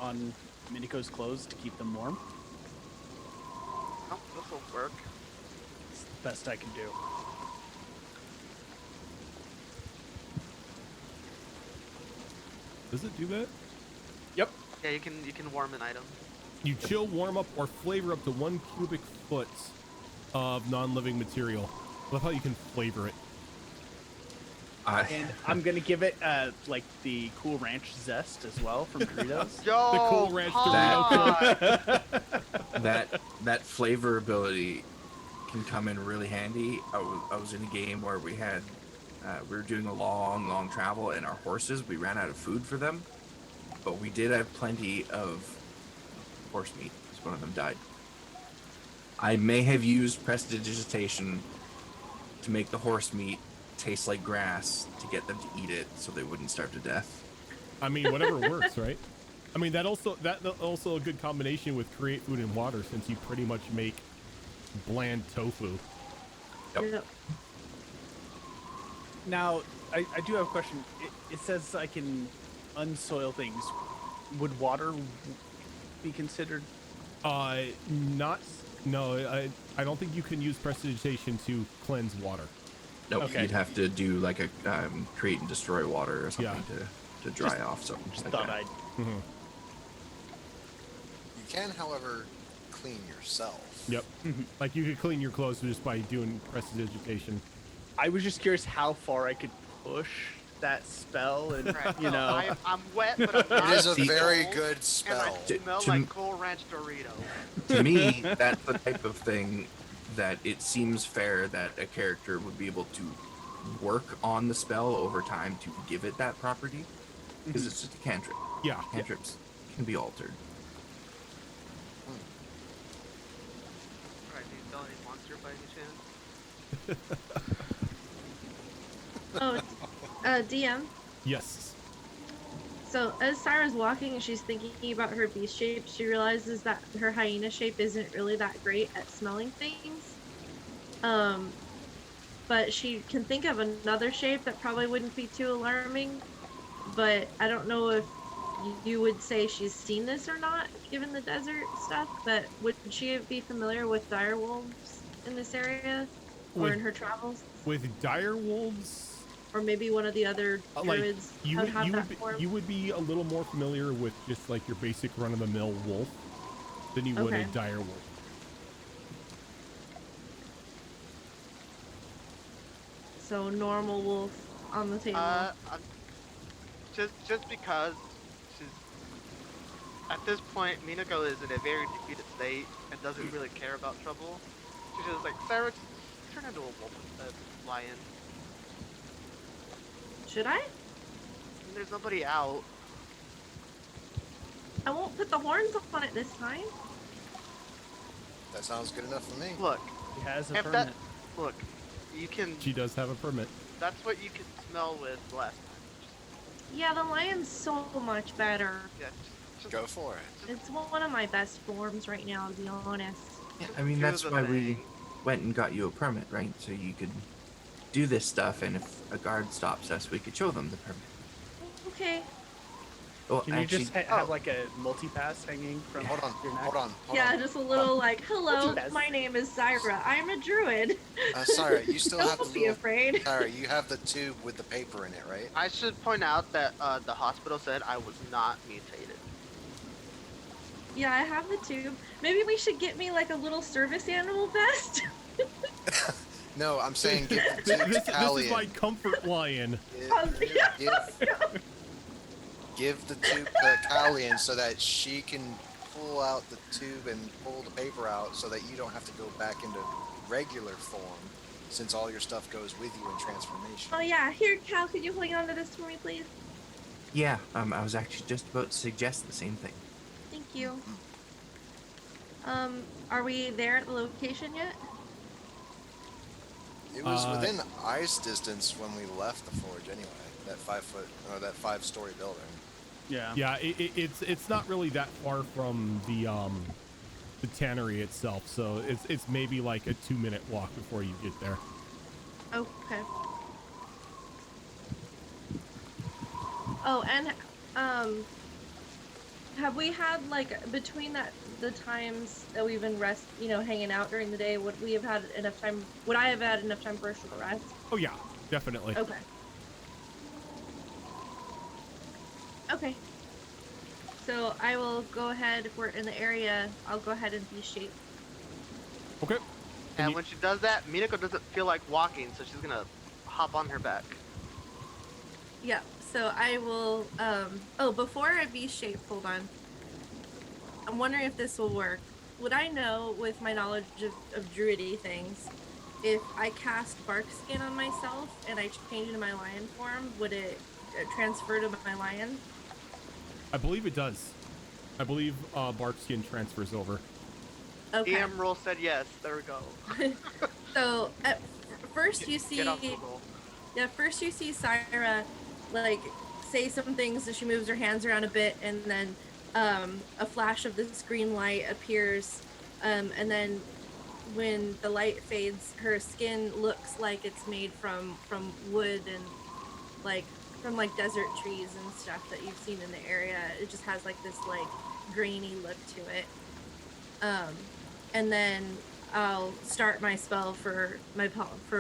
on Miniko's clothes to keep them warm. Oh, this will work. It's the best I can do. Does it do that? Yep. Yeah, you can warm an item. You chill, warm up, or flavor up to 1 cubic foot of non-living material. I love how you can flavor it. And I'm gonna give it like the Cool Ranch zest as well from Doritos. Yo, The Cool Ranch pod! that flavor ability can come in really handy. I was in a game where we were doing a long travel, and our horses, we ran out of food for them, but we did have plenty of horse meat because one of them died. I may have used prestidigitation to make the horse meat taste like grass to get them to eat it so they wouldn't starve to death. I mean, whatever works, right? I mean, that also a good combination with create food and water, since you pretty much make bland tofu. Yep. Yep. Now, I do have a question. It says I can unsoil things. Would water be considered? No, I don't think you can use prestidigitation to cleanse water. Nope, Okay. you'd have to do like a create and destroy water or something to dry Just- off something. Just like thought that. I'd. Mm-hmm. You can, however, clean yourself. Yep. Like you could clean your clothes just by doing prestidigitation. I was just curious how far I could push that spell, and Right. you know. I'm wet, but I'm not It is a See- very cold, good And spell. I smell To- like Cool Ranch Dorito. To me, that's the type of thing that it seems fair that a character would be able to work on the spell over time to give it that property, because it's just a cantrip. Yeah. Cantrips can be altered. Alright, do you sell any monster by any chance? Oh, DM. Yes. So as Sarah's walking and she's thinking about her beast shape, she realizes that her hyena shape isn't really that great at smelling things. But she can think of another shape that probably wouldn't be too alarming. But I don't know if you would say she's seen this or not, given the desert stuff. But would she be familiar with dire wolves in this area, or in her travels, With dire wolves, or maybe one of the other like druids you have would, that form? you would be a little more familiar with just like your basic run-of-the-mill wolf than you would a Okay. dire wolf. So normal wolf on the table. Just because she's at this point, Minako is in a very defeated state and doesn't really care about trouble. She's just like, Sarah, just turn into a wolf, a lion. Should I? And there's nobody out. I won't put the horns on it this time. That sounds good enough for me. Look, He has a if permit. that, look, you can. She does have a permit. That's what you could smell with last time. Yeah, the lion's so much better. Yeah, just Go for it. It's one of my best forms right now, to be honest. Yeah, Just I mean do that's the why we thing. went and got you a permit, right? So you could do this stuff, and if a guard stops us, we could show them the permit. Okay. Well, Can you actually, just have like a multi-pass hanging from Hold on, your neck? hold on, hold Yeah, on. just a little like, hello, Yes. my name is Zyra. I'm a druid. Sarah, you still have the Don't be little. afraid. Sarah, you have the tube with the paper in it, right? I should point out that the hospital said I was not mutated. Yeah, I have the tube. Maybe we should get me like a little service animal vest. No, I'm saying give the This, tube this to is Callie. my comfort lion. Give the tube to Callie so that she can pull out the tube and pull the paper out so that you don't have to go back into regular form since all your stuff goes with you in transformation. Oh yeah, here, Cal, could you hang on to this for me, please? yeah, I was actually just about to suggest the same thing. Thank you. Are we there at the location yet? It was within eyes distance when we left the forge anyway. That 5-story building. Yeah. Yeah, it's not really that far from the tannery itself, so it's maybe like a 2-minute walk before you get there. Okay. Oh, and have we had like between the times that we've been hanging out during the day, would I have had enough time for a short rest? Oh yeah, definitely. Okay. Okay. So I will go ahead, if we're in the area, I'll go ahead and be shape. Okay. And when she does that, Minako doesn't feel like walking, so she's gonna hop on her back. Yeah, so I will, before I be shape, hold on. I'm wondering if this will work. Would I know, with my knowledge of druidy things, if I cast bark skin on myself and I change into my lion form, would it transfer to my lion? I believe it does. I believe bark skin transfers over. Okay. DM roll said yes. There we go. So at first you see, Get off Google. yeah, first you see Syra like say some things as she moves her hands around a bit, and then a flash of this green light appears, and then when the light fades, her skin looks like it's made from wood and from desert trees and stuff that you've seen in the area. It just has like this like grainy look to it. And then I'll start my spell for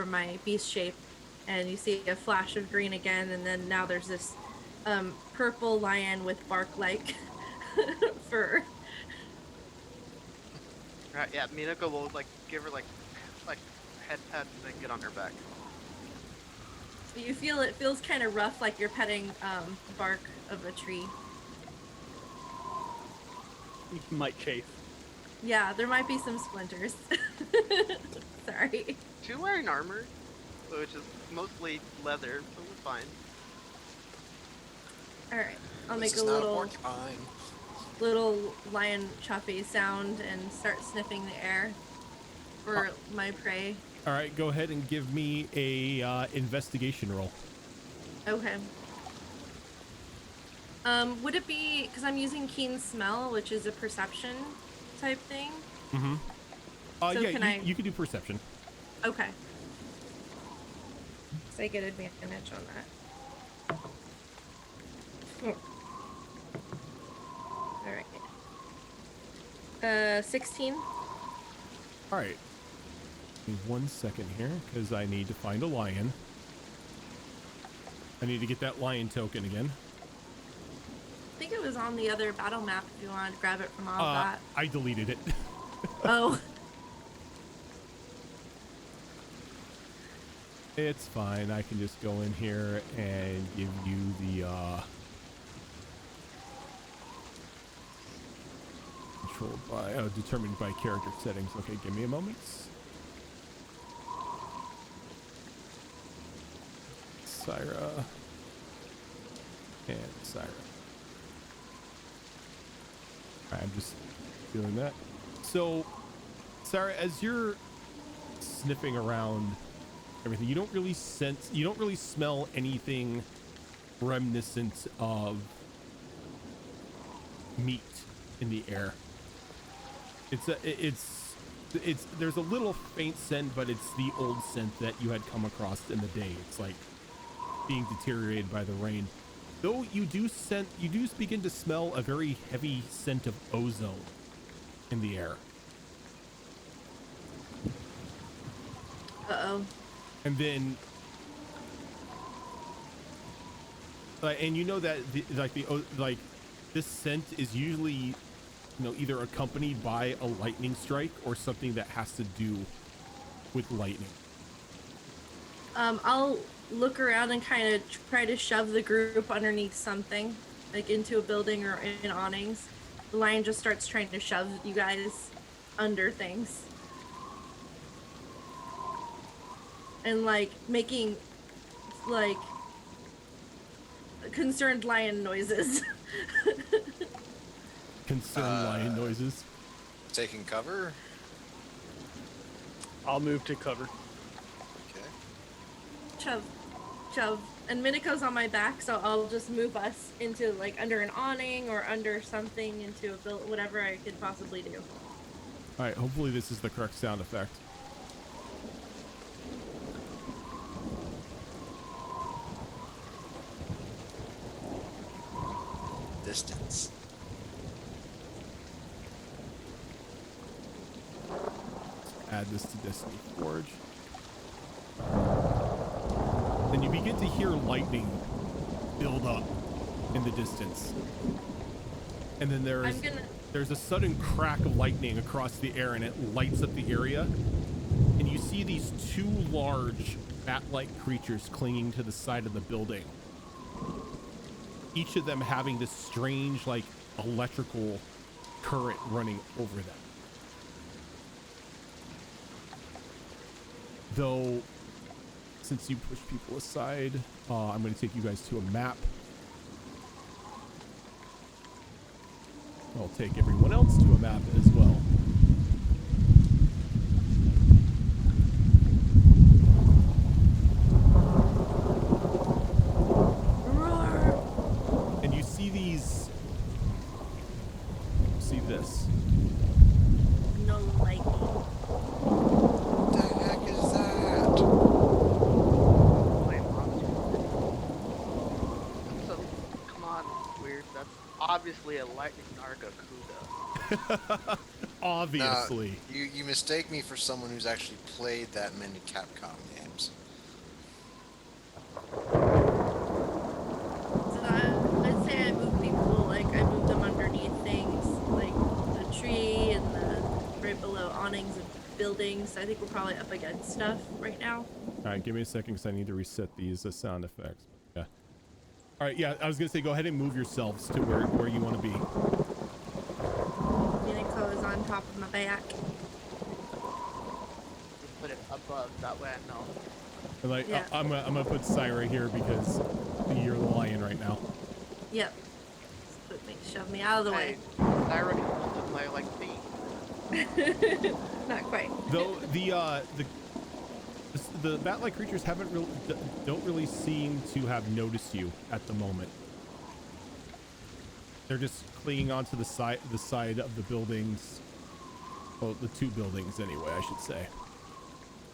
my beast shape, and you see a flash of green again, and then now there's this purple lion with bark-like fur. Right, yeah, Minako will give her like head pets and then get on her back. You feel it feels kind of rough, like you're petting bark of a tree. You might chafe. Yeah, there might be some splinters. Sorry. She's wearing armor, which is mostly leather, so we're fine. Alright, I'll This make is a not little porcupine. lion chuffy sound and start sniffing the air for my prey. All right, go ahead and give me a investigation roll. Okay. Would it be, because I'm using keen smell, which is a perception type thing? Mm-hmm. So Yeah, you can do perception. Okay. So I get advantage on that. Alright. 16. All right. Give me 1 second here, because I need to find a lion. I need to get that lion token again. I think it was on the other battle map if you wanted to grab it from all of that. I deleted it. Oh. It's fine. I can just go in here and give you the controlled by determined by character settings. Okay, give me a moment. Syra and Syra. I'm just doing that. So, Syra, as you're sniffing around everything, you don't really smell anything reminiscent of meat in the air. There's a little faint scent, but it's the old scent that you had come across in the day. It's like being deteriorated by the rain. Though you do begin to smell a very heavy scent of ozone in the air. Uh-oh. And then, and you know that this scent is usually, you know, either accompanied by a lightning strike or something that has to do with lightning. I'll look around and kind of try to shove the group underneath something, like into a building or in awnings. The lion just starts trying to shove you guys under things. And like making like concerned lion noises. Concerned lion noises. Taking cover. I'll move to cover. Okay. Shove. And Minako's on my back, so I'll just move us into like under an awning or under something into a build, whatever I could possibly do. All right, hopefully this is the correct sound effect. Distance. Add this to Destiny Forge. Then you begin to hear lightning build up in the distance. And then there's a sudden crack of lightning across the air, and it lights up the area. And you see these two large bat-like creatures clinging to the side of the building. Each of them having this strange, like, electrical current running over them. Though, since you push people aside, I'm going to take you guys to a map. I'll take everyone else to a map as well. And you see these... See this. No lightning. What the heck is that? Flame monster. So, come on, weird. That's obviously a lightning Nargacuda. Obviously. No, you mistake me for someone who's actually played that many Capcom games. So I'd say I move people, like I moved them underneath things, like the tree and the right below awnings of buildings. I think we're probably up against stuff right now. All right, give me a second because I need to reset these sound effects. Yeah. All right, yeah, I was going to say go ahead and move yourselves to where you want to be. Minako is on top of my back. Just put it above, that way I know. And like, Yeah. I'm gonna put Syra here because you're the lion right now. Yep. Shove me out of the way. Syra can hold my like feet. Not quite. Though the bat-like creatures don't really seem to have noticed you at the moment. They're just clinging onto the side of the buildings. Well, the two buildings anyway, I should say.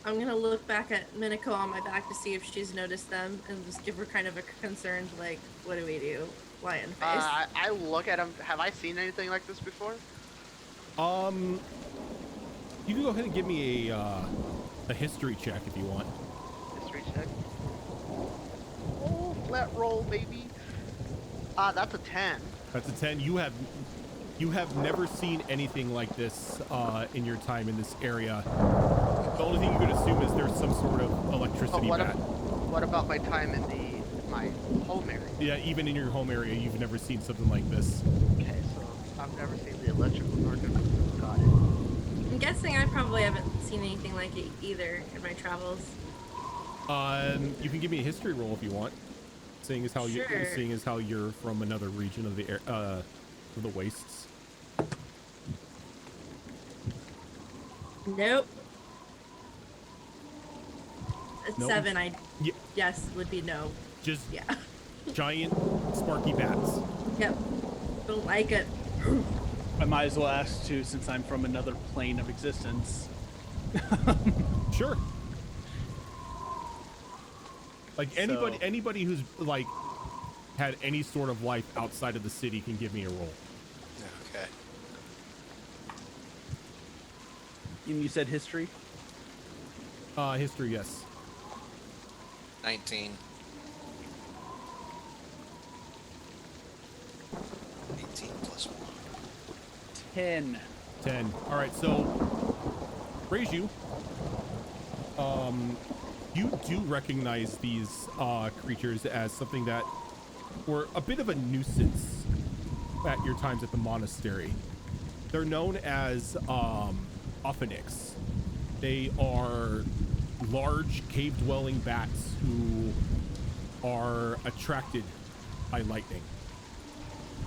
I'm gonna look back at Minako on my back to see if she's noticed them and just give her kind of a concerned, like, what do we do? Lion face. I look at him. Have I seen anything like this before? You can go ahead and give me a history check if you want. History check. Oh, flat roll, baby. That's a 10. That's a 10. You have never seen anything like this in your time in this area. The only thing you could assume is there's some sort of electricity bat. What about my time in my home area? Yeah, even in your home area, you've never seen something like this. Okay, so I've never seen the electrical Nargacuda. Got it. I'm guessing I probably haven't seen anything like it either in my travels. You can give me a history roll if you want. Seeing as how Sure. you're from another region of the air, of the wastes. Nope. At Nope. 7, Yeah, yes would be no. just Yeah. giant sparky bats. Yep. Don't like it. I might as well ask too, since I'm from another plane of existence. Sure. Like So- anybody who's like had any sort of life outside of the city can give me a roll. Okay. And you said history? History, yes. 19. 18 plus 1. 10. 10. All right, so Reiju, you do recognize these creatures as something that were a bit of a nuisance at your times at the monastery. They're known as Ophanix. They are large cave-dwelling bats who are attracted by lightning.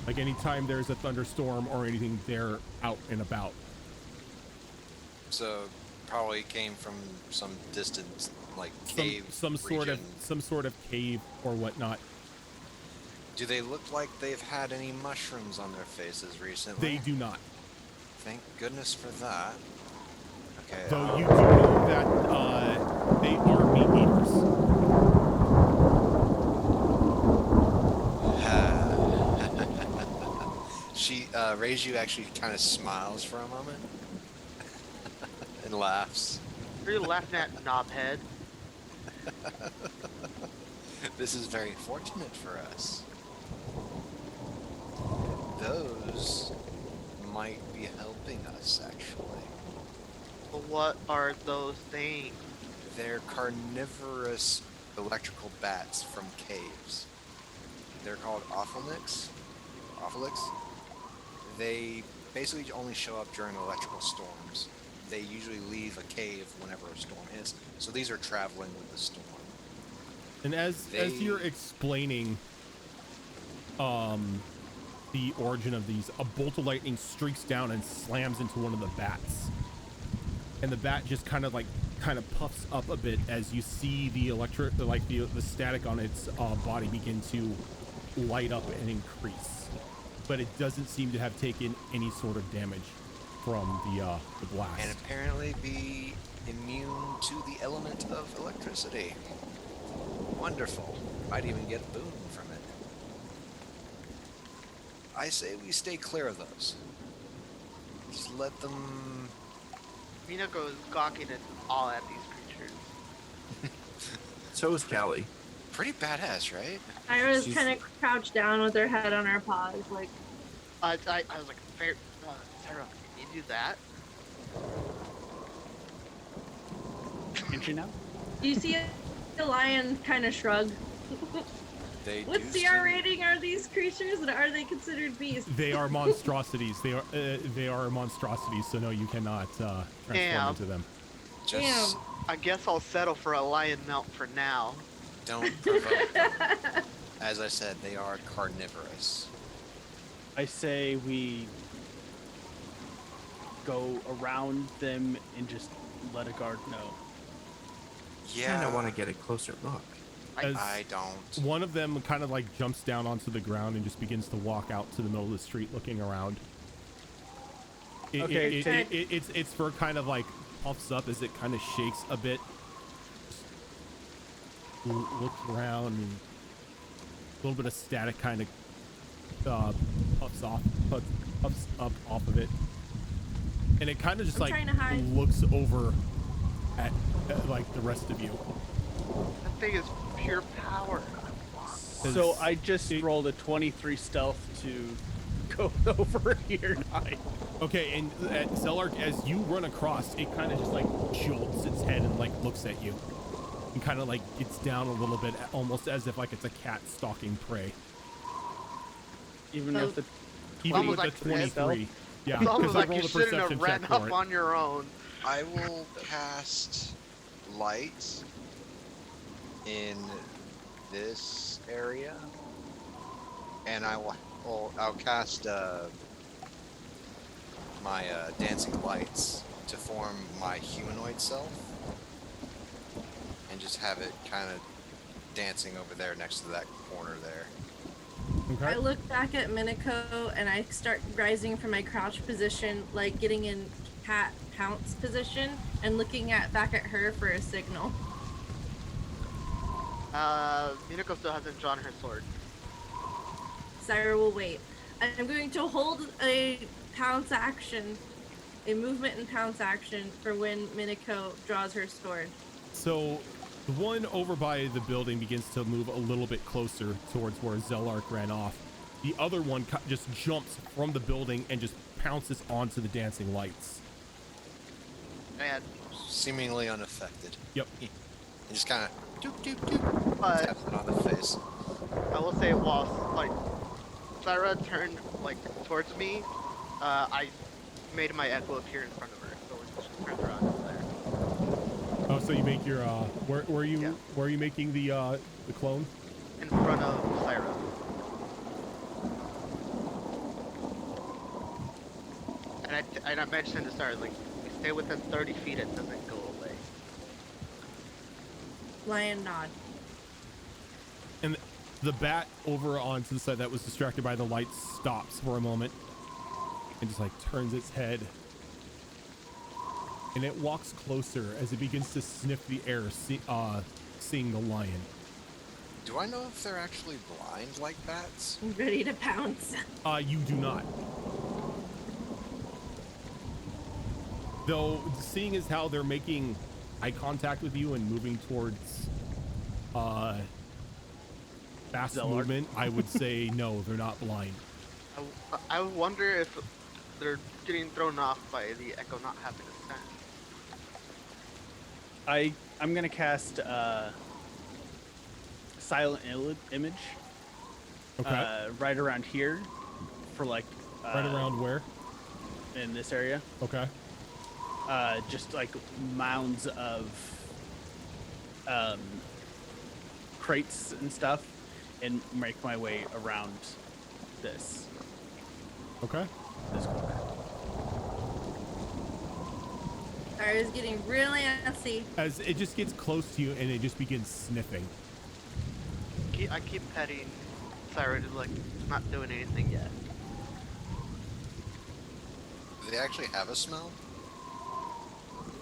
Like anytime there's a thunderstorm or anything, they're out and about. So probably came from some distant, like cave. Some sort of cave or whatnot. Do they look like they've had any mushrooms on their faces recently? They do not. Thank goodness for that. Okay. Though you do know that they are meat eaters. Reiju actually kind of smiles for a moment and laughs. Are you laughing at knobhead? This is very fortunate for us. Those might be helping us, actually. But what are those things? They're carnivorous electrical bats from caves. They're called Ophalix. They basically only show up during electrical storms. They usually leave a cave whenever a storm hits. So these are traveling with the storm. And as you're explaining the origin of these, a bolt of lightning streaks down and slams into one of the bats. And the bat just kind of puffs up a bit as you see the static on its body begin to light up and increase. But it doesn't seem to have taken any sort of damage from the blast. And apparently be immune to the element of electricity. Wonderful. Might even get a boon from it. I say we stay clear of those. Just let them... Minako is gawking at all at these creatures. So is Callie. Pretty badass, right? Ira's She's- kind of crouched down with her head on her paws, like, I was like, Sarah, can you do that? Can she now? you see the lion kind of shrug. They What do CR rating are these creatures, and are they considered beasts? They are monstrosities. They are monstrosities. So no, you cannot transform Damn. into them. Just I guess I'll settle for a lion melt for now. don't provoke them. As I said, they are carnivorous. I say we go around them and just let a guard know. Yeah, I want to get a closer look. As I don't. one of them kind of like jumps down onto the ground and just begins to walk out to the middle of the street looking around. Its fur kind of like puffs up as it kind of shakes a bit. Looks around and a little bit of static kind of puffs up off of it. And it kind of just I'm trying to hide. looks over at like the rest of you. That thing is pure power. So I just rolled a 23 stealth to go over here. Nine. Okay, and at Zellark, as you run across, it kind of just like jolts its head and like looks at you, and kind of like gets down a little bit, almost as if like it's a cat stalking prey. Even So- with the Even Almost with like the 23, stealth? yeah, It's almost because I like you rolled a shouldn't perception have ran check up for it. on your own. I will cast light in this area, and I'll cast my dancing lights to form my humanoid self, and just have it kind of dancing over there next to that corner there. I Okay. look back at Minako and I start rising from my crouch position, like getting in cat pounce position, and looking back at her for a signal. Minako still hasn't drawn her sword. Syra will wait. I'm going to hold a pounce action, a movement and pounce action for when Minako draws her sword. So the one over by the building begins to move a little bit closer towards where Zelark ran off. The other one just jumps from the building and just pounces onto the dancing lights. And Seemingly unaffected. Yep. He just kind of doop doop doop but taps it on the face. I will say, while like Syra turned like towards me, I made my echo appear in front of her, so when she turns around, it's there. Oh, so you make your where are you Yeah. where are you making the clone? In front of Syra. And I mentioned to Syra, like, if you stay within 30 feet, it doesn't go away. Lion nod. And the bat over onto the side that was distracted by the lights stops for a moment and just like turns its head. And it walks closer as it begins to sniff the air, seeing the lion. Do I know if they're actually blind like bats? Ready to pounce. You do not. Though, seeing as how they're making eye contact with you and moving towards fast Zelark. movement, I would say no, they're not blind. I wonder if they're getting thrown off by the echo not having a scent. I'm gonna cast silent image Okay. right around here for like Right around where? in this area. Okay. Just like mounds of crates and stuff, and make my way around this Okay. corner. Syra's getting really antsy. As it just gets close to you and it just begins sniffing. I keep petting Syra, just like, not doing anything yet. Do they actually have a smell?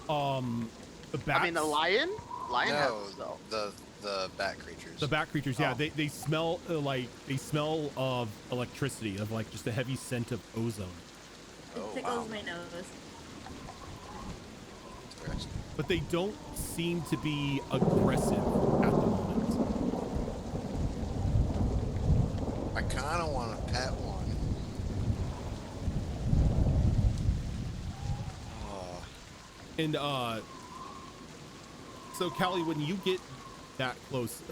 The bats. I mean, the lion? Lion has No, a smell. the bat creatures. The bat creatures, yeah, Oh. they smell they smell of electricity, of like just a heavy scent of ozone. It Oh, tickles wow. my nose. Interesting. But they don't seem to be aggressive at the moment. I kind of want to pet one. Oh, And so Callie, when you get that close,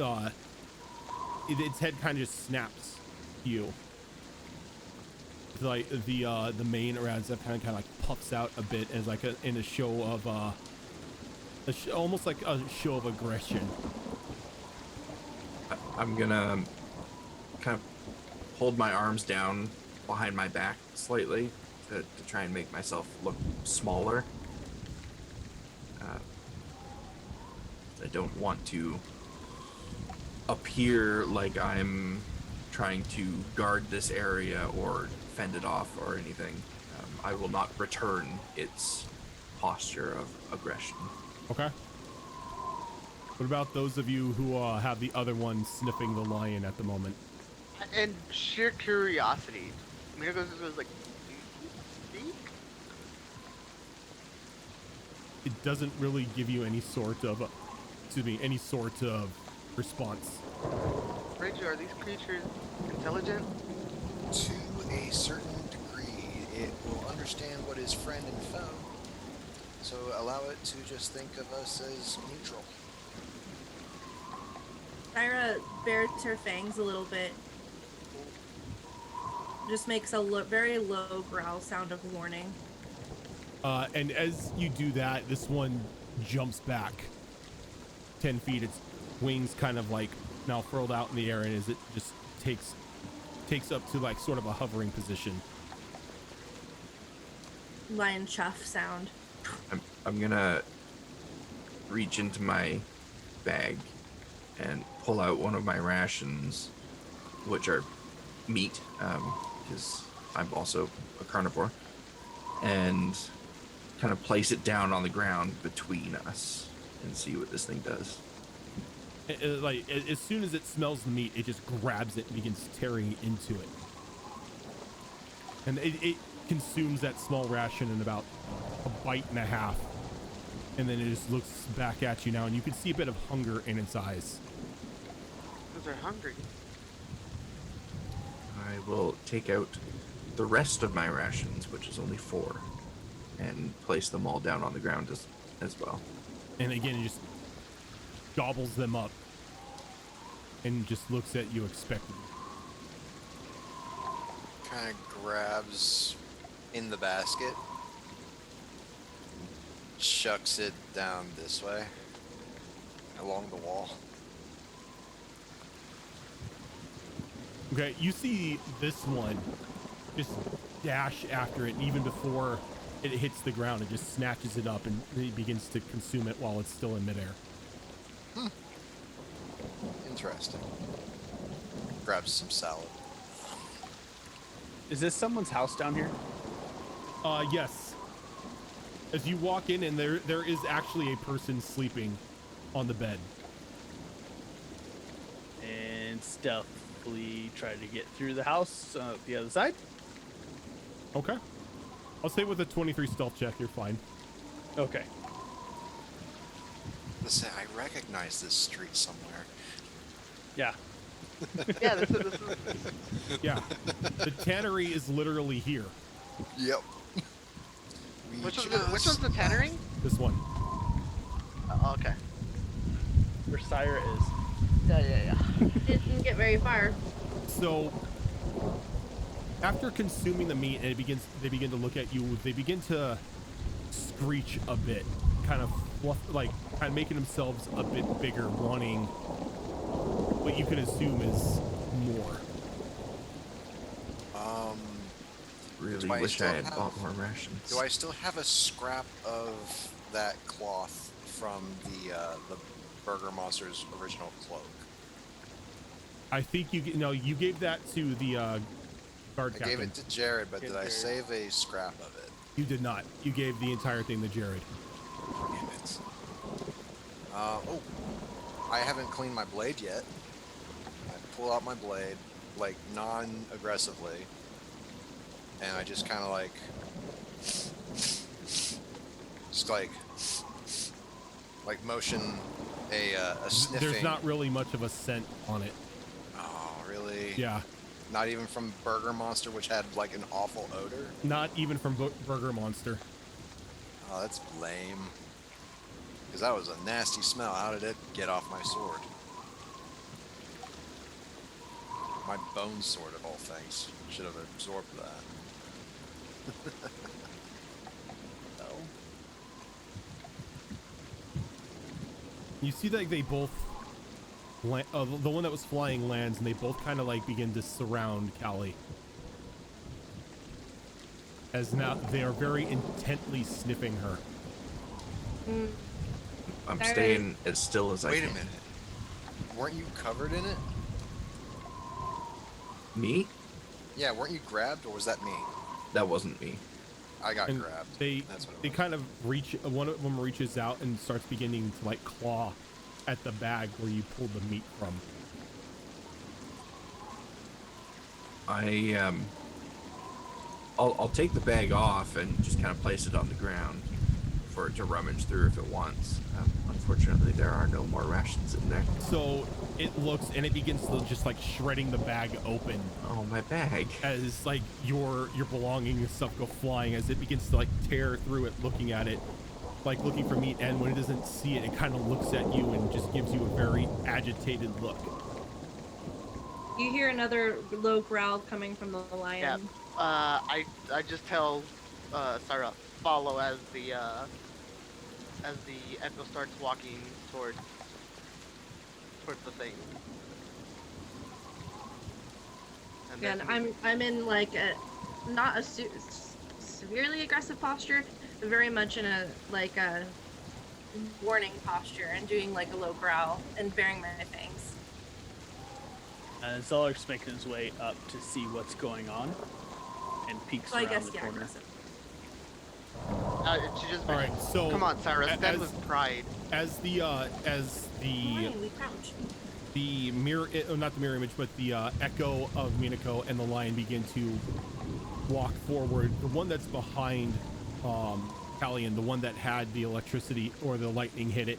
its head kind of just snaps to you. Like the mane around its kind of like puffs out a bit as like in a show of almost like a show of aggression. I'm gonna kind of hold my arms down behind my back slightly to try and make myself look smaller. I don't want to appear like I'm trying to guard this area or fend it off or anything. I will not return its posture of aggression. Okay. What about those of you who have the other one sniffing the lion at the moment? And sheer curiosity. Minako was like, do you speak? It doesn't really give you any sort of, any sort of response. Rachel, are these creatures intelligent? to a certain degree, it will understand what is friend and foe. So allow it to just think of us as neutral. Syra bares her fangs a little bit. Just makes a very low growl sound of warning. And as you do that, this one jumps back 10 feet. Its wings kind of like now furled out in the air, and as it just takes up to like sort of a hovering position. Lion chuff sound. I'm gonna reach into my bag and pull out one of my rations, which are meat, because I'm also a carnivore, and kind of place it down on the ground between us and see what this thing does. Like as soon as it smells the meat, it just grabs it and begins tearing into it. and it consumes that small ration in about a bite and a half, and then it just looks back at you now, and you can see a bit of hunger in its eyes. Because they're hungry. I will take out the rest of my rations, which is only 4, and place them all down on the ground as well. And again, it just gobbles them up and just looks at you expectantly. Kind of grabs in the basket, chucks it down this way along the wall. Okay, you see this one just dash after it, and even before it hits the ground, it just snatches it up and it begins to consume it while it's still in midair. Interesting. Grabs some salad. Is this someone's house down here? Yes. As you walk in, and there is actually a person sleeping on the bed. And stealthily try to get through the house the other side. Okay. I'll say with a 23 stealth check, you're fine. Okay. Listen, I recognize this street somewhere. Yeah. Yeah, this is Yeah. The tannery is literally here. Yep. which one's the tannery? This one. Oh, okay. Where Syra is. Yeah. Didn't get very far. So after consuming the meat, and they begin to look at you, they begin to screech a bit, kind of making themselves a bit bigger, wanting what you can assume is more. Really Do I wish still I had have- bought more rations. Do I still have a scrap of that cloth from the Burger Monster's original cloak? I think you gave that to the guard I captain. gave it to Jared, but did I Jared. save a scrap of it? You did not. You gave the entire thing to Jared. Damn it. Oh, I haven't cleaned my blade yet. I pull out my blade, like non-aggressively, and I just kind of like, motion a sniffing. There's not really much of a scent on it. Oh, really? Yeah. Not even from Burger Monster, which had like an awful odor. Not even from Burger Monster. Oh, that's lame. Because that was a nasty smell. How did it get off my sword? My bone sword, of all things, should have absorbed that. So. You see that they both, the one that was flying lands, and they both kind of like begin to surround Callie. As now they are very intently sniffing her. I'm Alright. staying as still as I Wait a can. minute. Weren't you covered in it? Me? Yeah, weren't you grabbed, or was that me? That wasn't me. I got And grabbed. they That's what it they was. kind of reach. One of them reaches out and starts beginning to like claw at the bag where you pulled the meat from. I'll take the bag off and just kind of place it on the ground for it to rummage through if it wants. Unfortunately, there are no more rations in there. So it looks, and it begins to just like shredding the bag open Oh, my bag. as like your belongings and stuff go flying, as it begins to like tear through it, looking at it, like looking for meat. And when it doesn't see it, it kind of looks at you and just gives you a very agitated look. You hear another low growl coming from the Yeah. lion. I just tell Sarah follow as the echo starts walking towards the thing. And then I'm in like a not a severely aggressive posture, but very much in a like a warning posture and doing like a low growl and baring my fangs. And Zolark's making his way up to see what's going on and peeks So I around guess the yeah, corner. aggressive. she just All right, so come on, Sarah, stand as- with pride. as the Fine, we crouch. the mirror, not the mirror image, but the echo of Minako and the lion begin to walk forward. The one that's behind Callian, the one that had the electricity or the lightning hit it,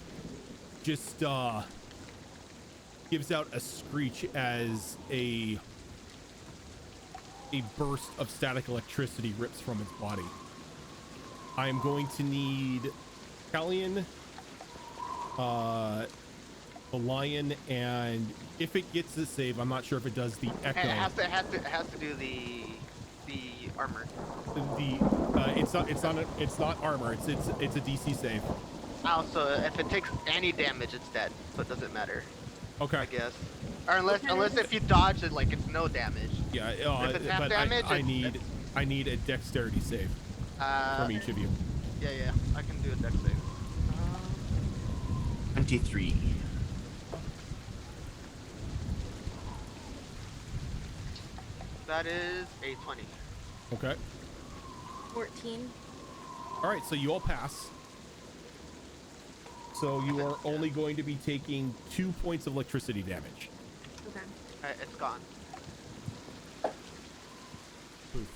just gives out a screech as a burst of static electricity rips from its body. I am going to need Callian, the lion, and if it gets the save, I'm not sure if it does the echo. And it has to do the armor. It's not armor. It's a DC save. Oh, so if it takes any damage, it's dead. So it doesn't matter. Okay. I guess. Or unless if you dodge it, like it's no damage. Yeah. If it's half But damage, I need a dexterity save from each of you. Yeah. I can do a dex save. 23. That is a 20. Okay. 14. All right. So you all pass. So you are only going to be taking 2 points of electricity damage. Okay. It's gone. Poof.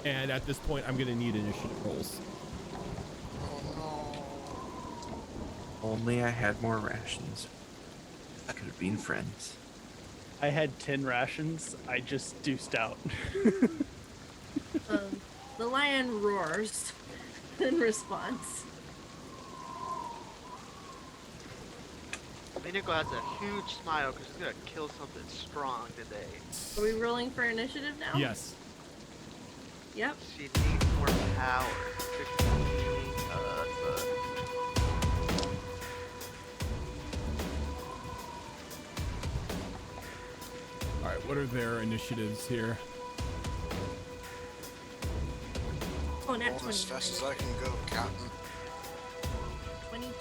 And at this point, I'm going to need initiative rolls. Only I had more rations. I could have been friends. I had 10 rations. I just deuced out. The lion roars in response. Miniko has a huge smile because she's gonna kill something strong today. Are we rolling for initiative now? Yes. Yep. She needs more power. 16, All right. What are their initiatives here? Oh, not Going 20. as fast as I can go, Captain. 22.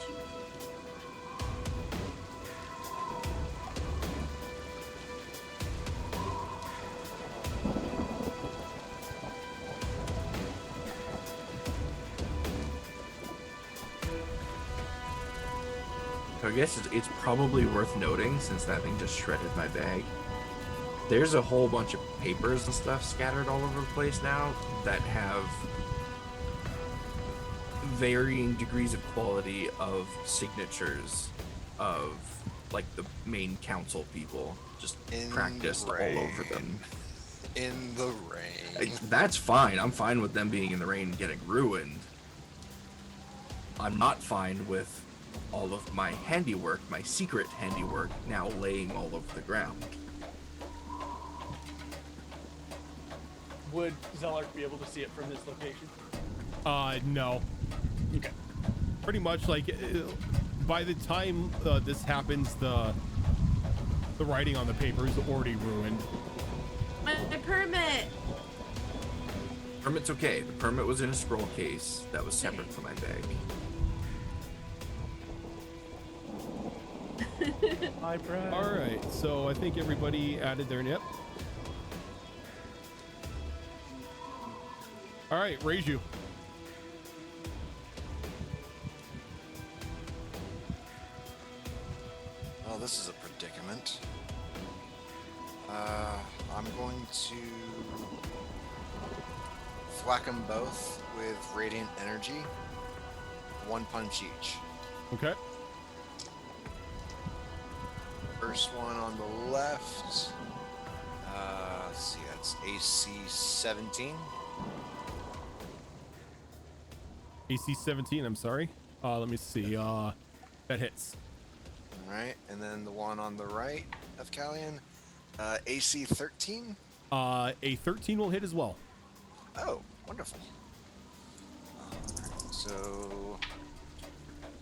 So I guess it's probably worth noting, since that thing just shredded my bag. There's a whole bunch of papers and stuff scattered all over the place now that have varying degrees of quality of signatures of like the main council people just In practiced the all over them. In the rain. That's fine. I'm fine with them being in the rain and getting ruined. I'm not fine with all of my handiwork, my secret handiwork, now laying all over the ground. Would Zellark be able to see it from this location? No. Okay. Pretty much like by the time this happens, the writing on the paper is already ruined. My permit! Permit's okay. The permit was in a scroll case that was separate from my bag. Hi, Brad. All right, so I think everybody added their nip. All right, raise you. Oh, this is a predicament. I'm going to whack them both with radiant energy. 1 punch each. Okay. First one on the left. Let's see, that's AC 17. AC 17. I'm sorry. Let me see. That hits. All right, and then the one on the right of Callian, AC 13. A 13 will hit as well. Oh, wonderful. So,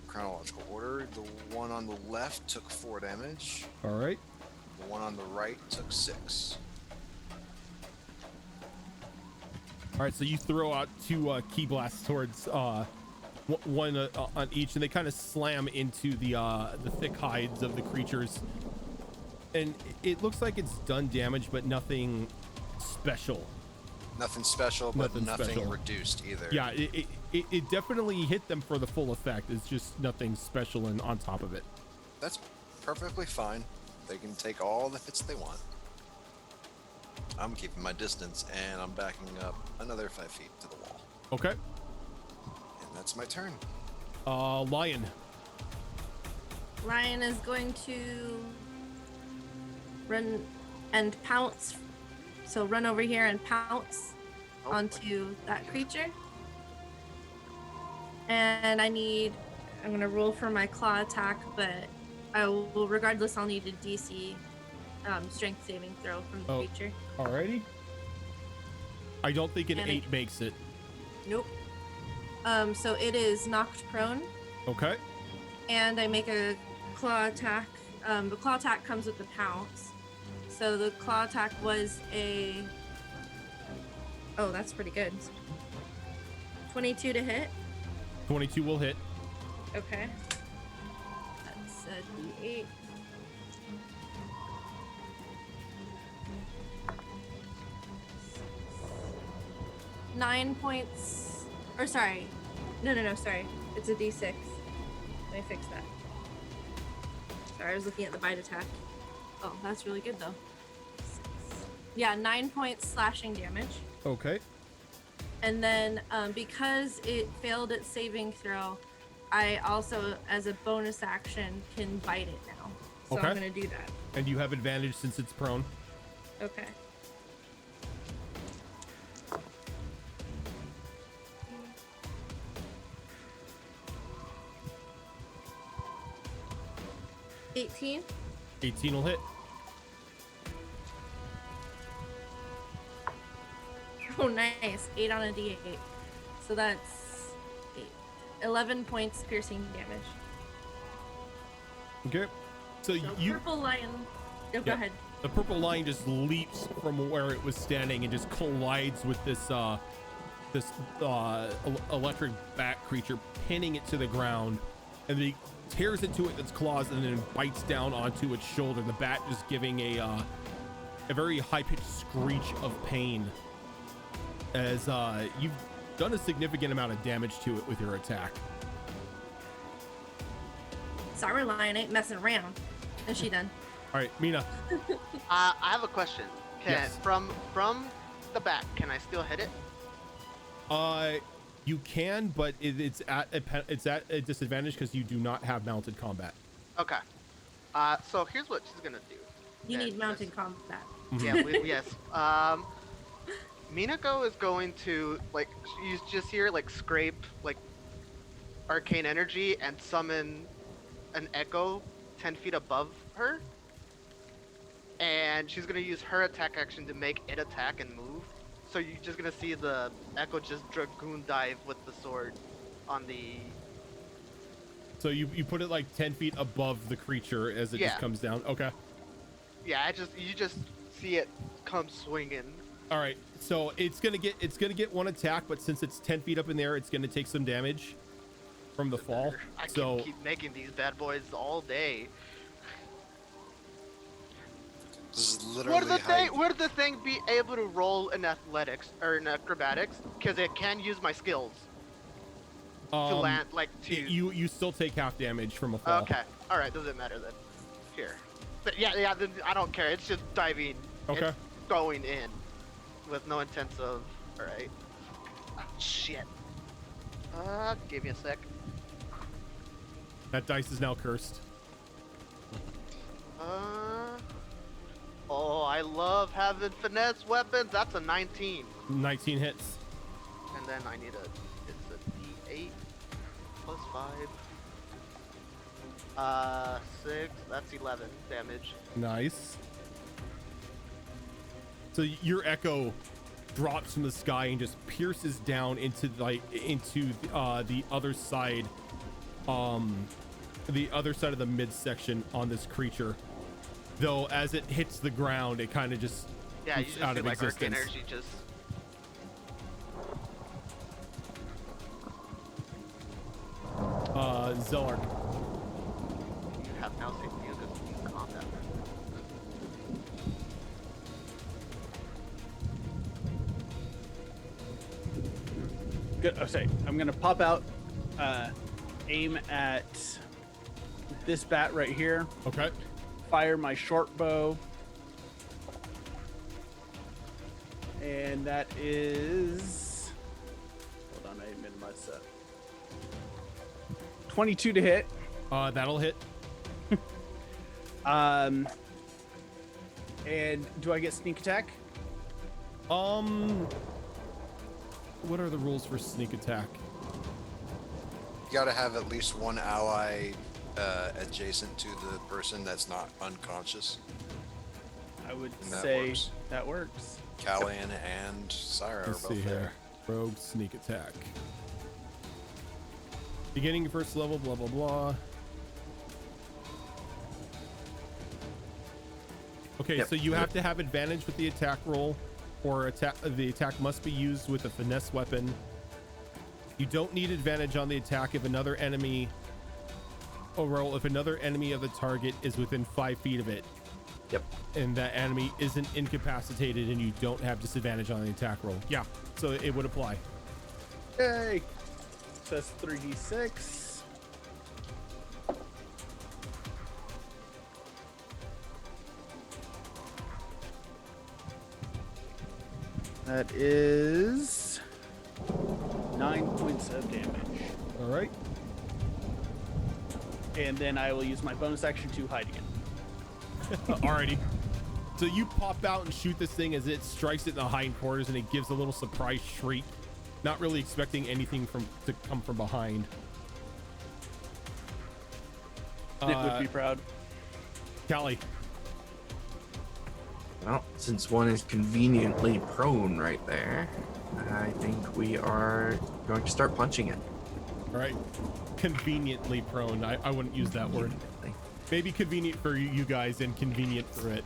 chronological order. The one on the left took 4 damage. All right. The one on the right took 6. All right. So you throw out 2 key blasts towards one on each, and they kind of slam into the thick hides of the creatures. And it looks like it's done damage, but nothing special. Nothing special, but Nothing nothing special. reduced either. Yeah, it definitely hit them for the full effect. It's just nothing special and on top of it. That's perfectly fine. They can take all the hits they want. I'm keeping my distance, and I'm backing up another 5 feet to the wall. Okay. And that's my turn. Lion. Lion is going to run and pounce. So run over here and pounce onto that creature. And I'm going to roll for my claw attack, but I will, regardless, I'll need a DC strength saving throw from the creature. Alrighty. I don't think an 8 makes it. Nope. So it is knocked prone. Okay. And I make a claw attack. The claw attack comes with the pounce. So the claw attack was a... Oh, that's pretty good. 22 to hit. 22 will hit. Okay. That's a D8. Nine points. Or sorry. No, sorry. It's a D6. Let me fix that. Sorry, I was looking at the bite attack. Oh, that's really good though. 6. Yeah, 9 points slashing damage. Okay. And then because it failed its saving throw, I also, as a bonus action, can bite it now. So Okay. I'm going to do that. And you have advantage since it's prone. Okay. $18. 18 will hit. Oh, nice. 8 on a D8. So that's 8. 11 points piercing damage. Okay. So So you... purple lion. Oh, go Yeah. ahead. The purple line just leaps from where it was standing and just collides with this electric bat creature, pinning it to the ground, and then he tears into its claws and then bites down onto its shoulder. The bat just giving a very high-pitched screech of pain as you've done a significant amount of damage to it with your attack. Sorry, lion ain't messing around. Is she done? All right, Mina. I have a question. Yes. From the back, can I still hit it? You can, but it's at a disadvantage because you do not have mounted combat. Okay. So here's what she's gonna do. You And need mounted this- combat. Yeah. Yes. Minako is going to you just hear scrape arcane energy and summon an echo 10 feet above her. And she's gonna use her attack action to make it attack and move. So you're just gonna see the echo just dragoon dive with the sword on the. So you put it 10 feet above the creature as it just comes down. Okay. Yeah, you just see it come swinging. All right. So it's gonna get one attack, but since it's 10 feet up in there, it's gonna take some damage from the fall. I So can keep making these bad boys all day. This is literally Would the thing be able to roll in athletics or in acrobatics? Because it can use my skills to land you still take half damage from a fall. Okay. All right. Doesn't matter then. Here. But yeah. Then I don't care. It's just diving. Okay. It's going in with no intent of. All right. Oh, shit. Give me a sec. That dice is now cursed. Oh, I love having finesse weapons. That's a 19. 19 hits. And then I need it's a D8 plus 5. 6, that's 11 damage. Nice. So your echo drops from the sky and just pierces down into the other side, the other side of the midsection on this creature. Though as it hits the ground, it kind of just Yeah, you poops just out see of arcane existence. energy just. Zellark. You have now seen Mucus in combat. Good. Oh, sorry. I'm gonna pop out, aim at this bat right here. Okay. Fire my short bow. And that is. Hold on, I minimized that. 22 to hit. That'll hit. And do I get sneak attack? What are the rules for sneak attack? You gotta have at least one ally adjacent to the person that's not unconscious. I would And that say works. that works. Callian and Syra are Let's both see there. here. Rogue sneak attack. Beginning first level, blah blah blah. Okay, Yep. so you have to have advantage with the attack roll, or the attack must be used with a finesse weapon. You don't need advantage on the attack if another enemy of the target is within 5 feet of it. Yep. And that enemy isn't incapacitated and you don't have disadvantage on the attack roll. Yeah, so it would apply. Yay! So that's 3d6. That is 9 points of damage. All right. And then I will use my bonus action to hide again. Alrighty. So you pop out and shoot this thing as it strikes it in the hindquarters, and it gives a little surprise shriek, not really expecting anything to come from behind. Nick would be proud. Callie. Well, since one is conveniently prone right there, I think we are going to start punching it. All right. Conveniently prone. I wouldn't use that word. Conveniently. Maybe convenient for you guys and convenient for it.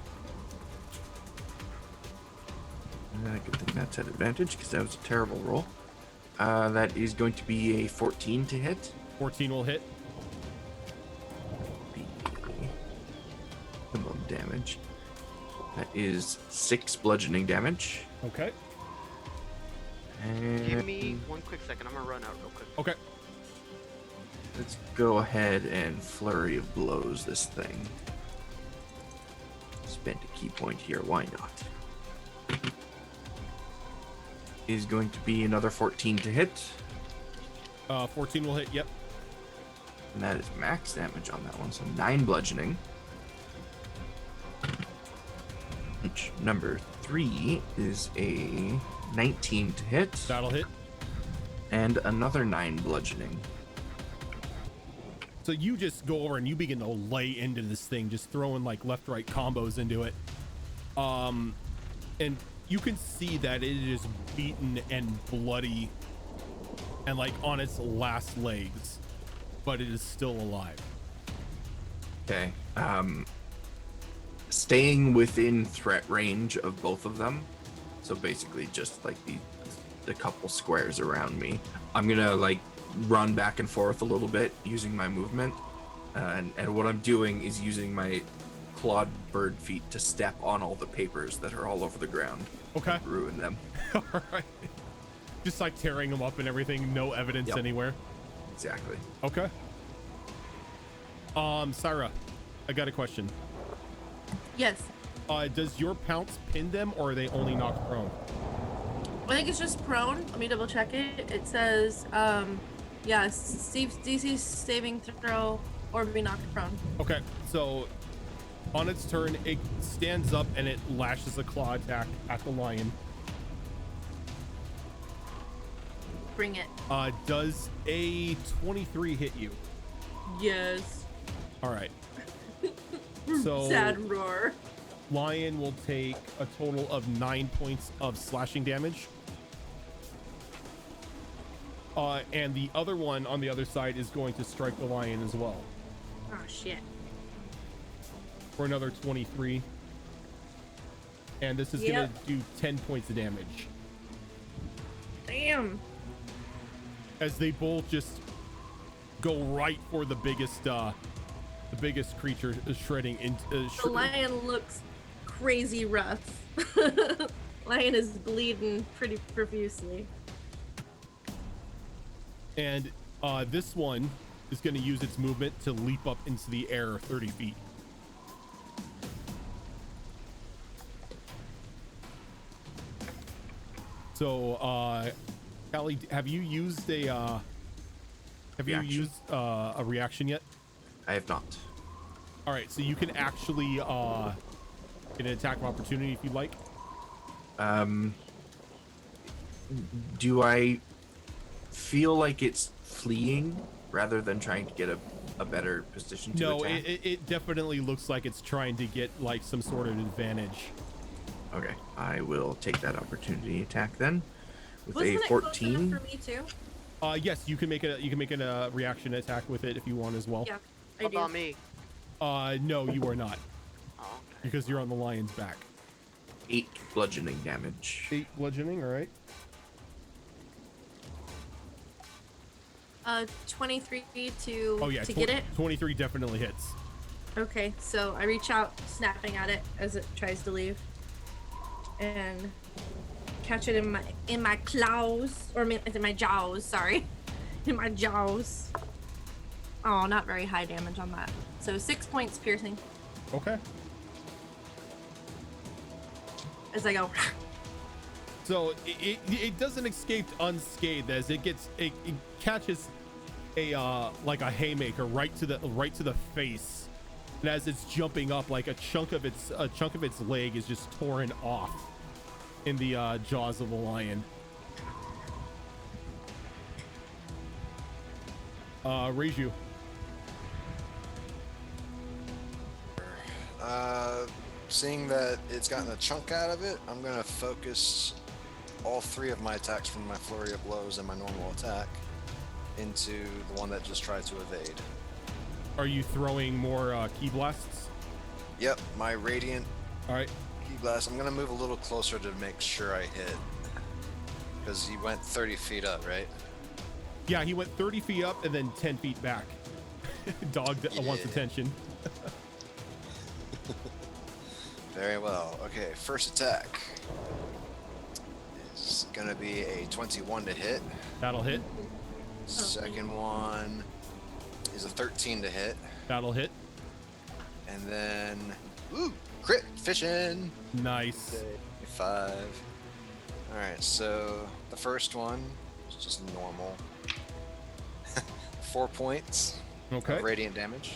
Good thing that's at advantage because that was a terrible roll. That is going to be a 14 to hit. 14 will hit. Minimum damage. That is 6 bludgeoning damage. Okay. And Give me 1 quick second. I'm gonna run out real quick. Okay. let's go ahead and flurry of blows this thing. Spend a key point here, why not? Is going to be another 14 to hit. 14 will hit, yep. And that is max damage on that one, so 9 bludgeoning. Which number 3 is a 19 to hit. That'll hit. And another 9 bludgeoning. So you just go over and you begin to lay into this thing, just throwing like left-right combos into it. And you can see that it is beaten and bloody and like on its last legs, but it is still alive. Okay. Staying within threat range of both of them. So basically just like the couple squares around me. I'm gonna like run back and forth a little bit using my movement. And what I'm doing is using my clawed bird feet to step on all the papers that are all over the ground. Okay. And ruin them. All right. Just like tearing them up and everything, no evidence Yep. anywhere. Exactly. Okay. Syra, I got a question. Yes. Does your pounce pin them or are they only knocked prone? I think it's just prone. Let me double check it. It says, yeah, DC saving throw or be knocked prone. Okay, so on its turn, it stands up and it lashes a claw attack at the lion. Bring it. Does a 23 hit you? Yes. All right. So Sad roar. lion will take a total of 9 points of slashing damage. And the other one on the other side is going to strike the lion as well Oh shit. for another 23. And this is going to do 10 points of damage. Damn. As they both just go right for the biggest creature, shredding into. The lion looks crazy rough. Lion is bleeding pretty profusely. And this one is going to use its movement to leap up into the air 30 feet. So, Callie, have you used a Reaction? a reaction yet? I have not. All right, so you can actually get an attack of opportunity if you like. Do I feel like it's fleeing rather than trying to get a better position to No, attack? it definitely looks like it's trying to get like some sort of advantage. Okay, I will take that opportunity attack then with Wasn't a it close 14. enough for me too? Yes, you can make a reaction attack with it if you want as well. Yeah, I How do. about me? No, you are not Oh, okay. because you're on the lion's back. 8 bludgeoning damage. 8 bludgeoning, all right. 23 to Oh yeah, to get it. 23 definitely hits. Okay, so I reach out, snapping at it as it tries to leave, and catch it in my claws, or in my jaws. Sorry, in my jaws. Oh, not very high damage on that. So 6 points piercing Okay. as I go. So it doesn't escape unscathed as it catches a like a haymaker right to the face, and as it's jumping up, like a chunk of its leg is just torn off in the jaws of the lion. Reiju. Seeing that it's gotten a chunk out of it, I'm gonna focus all 3 of my attacks from my flurry of blows and my normal attack into the one that just tried to evade. Are you throwing more key blasts? Yep, my radiant All right. key blast. I'm gonna move a little closer to make sure I hit, because he went 30 feet up, right? Yeah, he went 30 feet up and then 10 feet back. Dog wants Yeah. attention. Very well. Okay, first attack is gonna be a 21 to hit. That'll hit. Second one is a 13 to hit. That'll hit. And then, ooh, crit fishing. Nice. 5. Alright, so the first one is just normal. 4 points Okay. of radiant damage.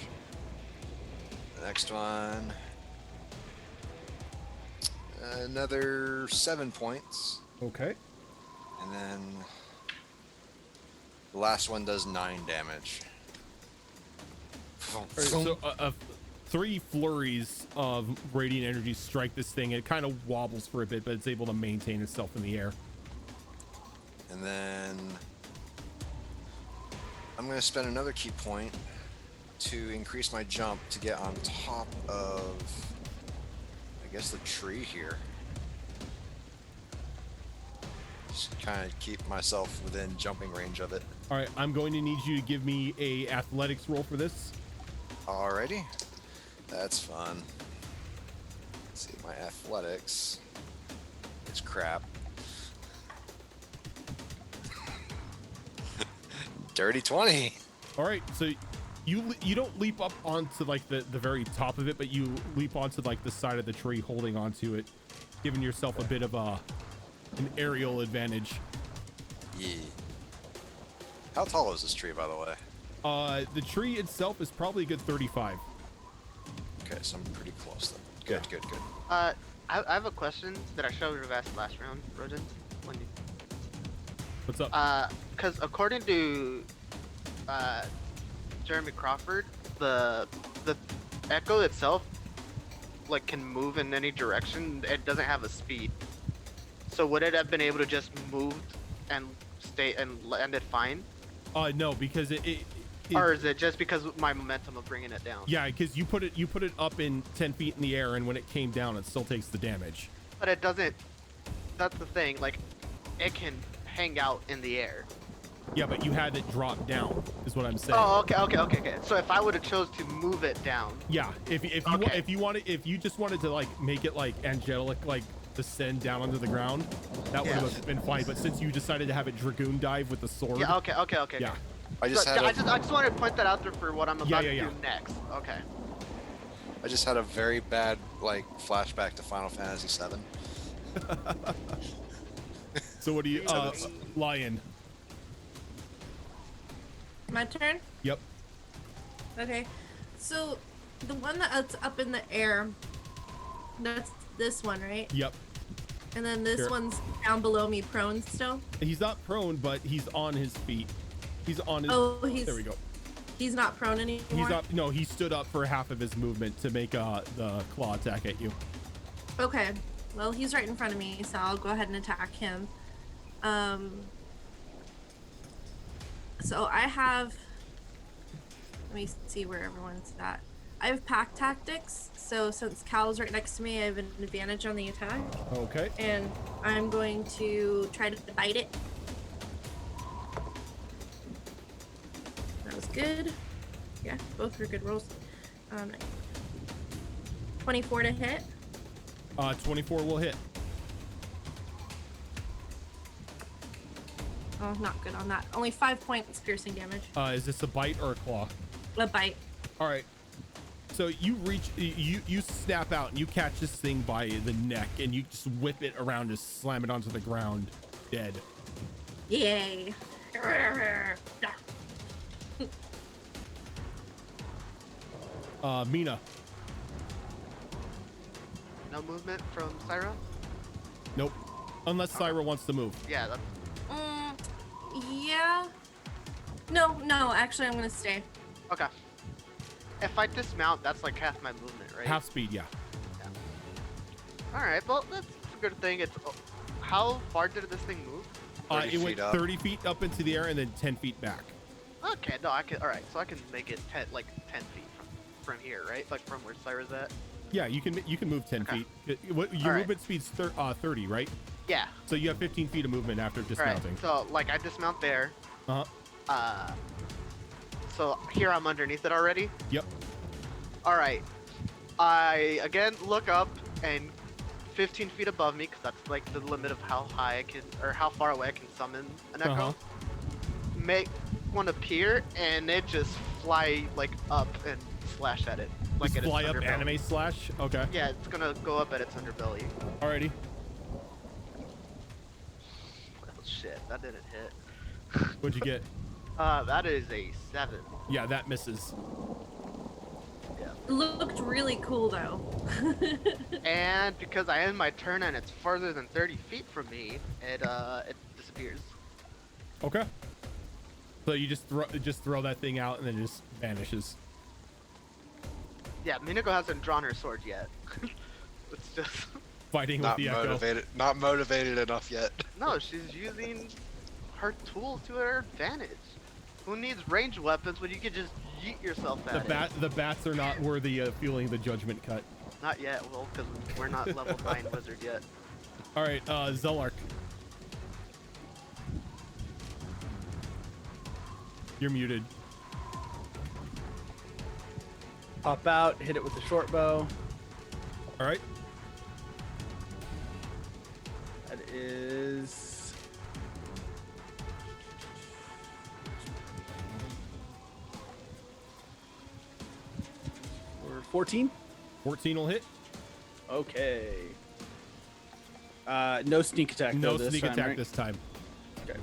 The next one, another 7 points. Okay. And then the last one does 9 damage. All right, so 3 flurries of radiant energy strike this thing. It kind of wobbles for a bit, but it's able to maintain itself in the air. And then I'm going to spend another key point to increase my jump to get on top of, I guess, the tree here. Just kind of keep myself within jumping range of it. All right, I'm going to need you to give me a athletics roll for this. Alrighty. That's fun. Let's see, my athletics is crap. Dirty 20. All right, so you don't leap up onto like the very top of it, but you leap onto like the side of the tree, holding onto it, giving yourself a bit of an aerial advantage. Yeah. How tall is this tree, by the way? The tree itself is probably a good 35. Okay, so I'm pretty close then. Good, good, good. I have a question that I should have asked last round, Rodent. When you, What's up? because according to Jeremy Crawford, the echo itself like can move in any direction. It doesn't have a speed. So would it have been able to just move and stay and land it fine? No, because it Or is it just because of my momentum of bringing it down? yeah, because you put it up in 10 feet in the air, and when it came down, it still takes the damage. But it doesn't. That's the thing. Like, it can hang out in the air. Yeah, but you had it drop down, is what I'm saying. Oh, okay. So if I would have chose to move it down, Yeah, if you just wanted to like make it like angelic, like descend down onto the ground, that would Yeah. have been fine. But since you decided to have it dragoon dive with the sword, yeah, okay. yeah, I just So, had I a, just wanted to point that out there for what I'm about to yeah. do next. Okay. I just had a very bad like flashback to Final Fantasy VII. So what do you, Lion? My turn? Yep. Okay. So the one that's up in the air, that's this one, right? Yep. And then this Here. one's down below me, prone still. He's not prone, but he's on his feet. He's on his. Oh, There we go. He's not prone anymore. He's up. No, he stood up for half of his movement to make the claw attack at you. Okay. Well, he's right in front of me, so I'll go ahead and attack him. So I have. Let me see where everyone's at. I have pack tactics, so since Cal's right next to me, I have an advantage on the attack. Okay. And I'm going to try to bite it. That was good. Yeah, both were good rolls. 24 to hit. 24 will hit. Oh, not good on that. Only 5 points piercing damage. Is this a bite or a claw? A bite. All right. So you reach, you snap out and you catch this thing by the neck and you just whip it around, just slam it onto the ground, dead. Yay. Mina. No movement from Syra? Nope. Unless Syra wants to move. Yeah, that's Yeah. No, actually, I'm gonna stay. okay. If I dismount, that's like half my movement, right? Half speed, yeah. Alright, well, that's a good thing. It's how far did this thing move? 30 It went feet up. 30 feet up into the air and then 10 feet back. Okay, no, I can. Alright, so I can make it 10 feet from here, right? Like from where Syra's at? Yeah, you can move 10 Okay. feet. Your Alright. movement speed's 30, right? Yeah. So you have 15 feet of movement after Alright, dismounting. so like I dismount there. Uh-huh. So here I'm underneath it already. Yep. Alright. I again look up and 15 feet above me, because that's like the limit of how high I can, or how far away I can summon an echo. Uh-huh. Make one appear and it just fly like up and slash at it. Like Just at its fly up underbelly. anime slash? Okay. Yeah, it's gonna go up at its underbelly. Alrighty. Oh shit, that didn't hit. What'd you get? That is a 7. Yeah, that misses. Yeah. It looked really cool, though. And because I end my turn and it's farther than 30 feet from me, it disappears. Okay. So you just throw that thing out and then it just vanishes. Yeah, Minako hasn't drawn her sword yet. It's just Fighting Not with the echo. not motivated enough yet. no, she's using her tools to her advantage. Who needs ranged weapons when you can just yeet yourself at it? The bats are not worthy of feeling the judgment cut. Not yet, well, because we're not level 9 wizard yet. All right, Zelark. You're muted. Pop out, hit it with the short bow. All right. That is for 14. 14 will hit. Okay. No sneak attack. No though, this sneak time, attack right? this time. Okay.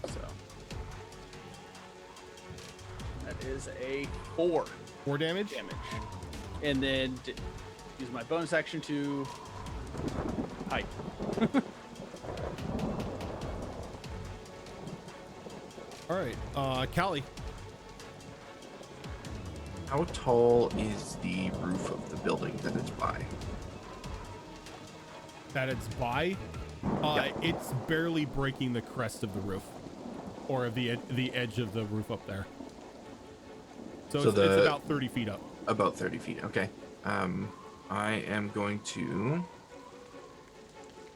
So that is a 4 4 damage. damage, and then use my bonus action to hide. All right, Callie. How tall is the roof of the building that it's by? That it's by. It's barely breaking the crest of the roof, or of the edge of the roof up there. So, it's about 30 feet up. About 30 feet. Okay. I am going to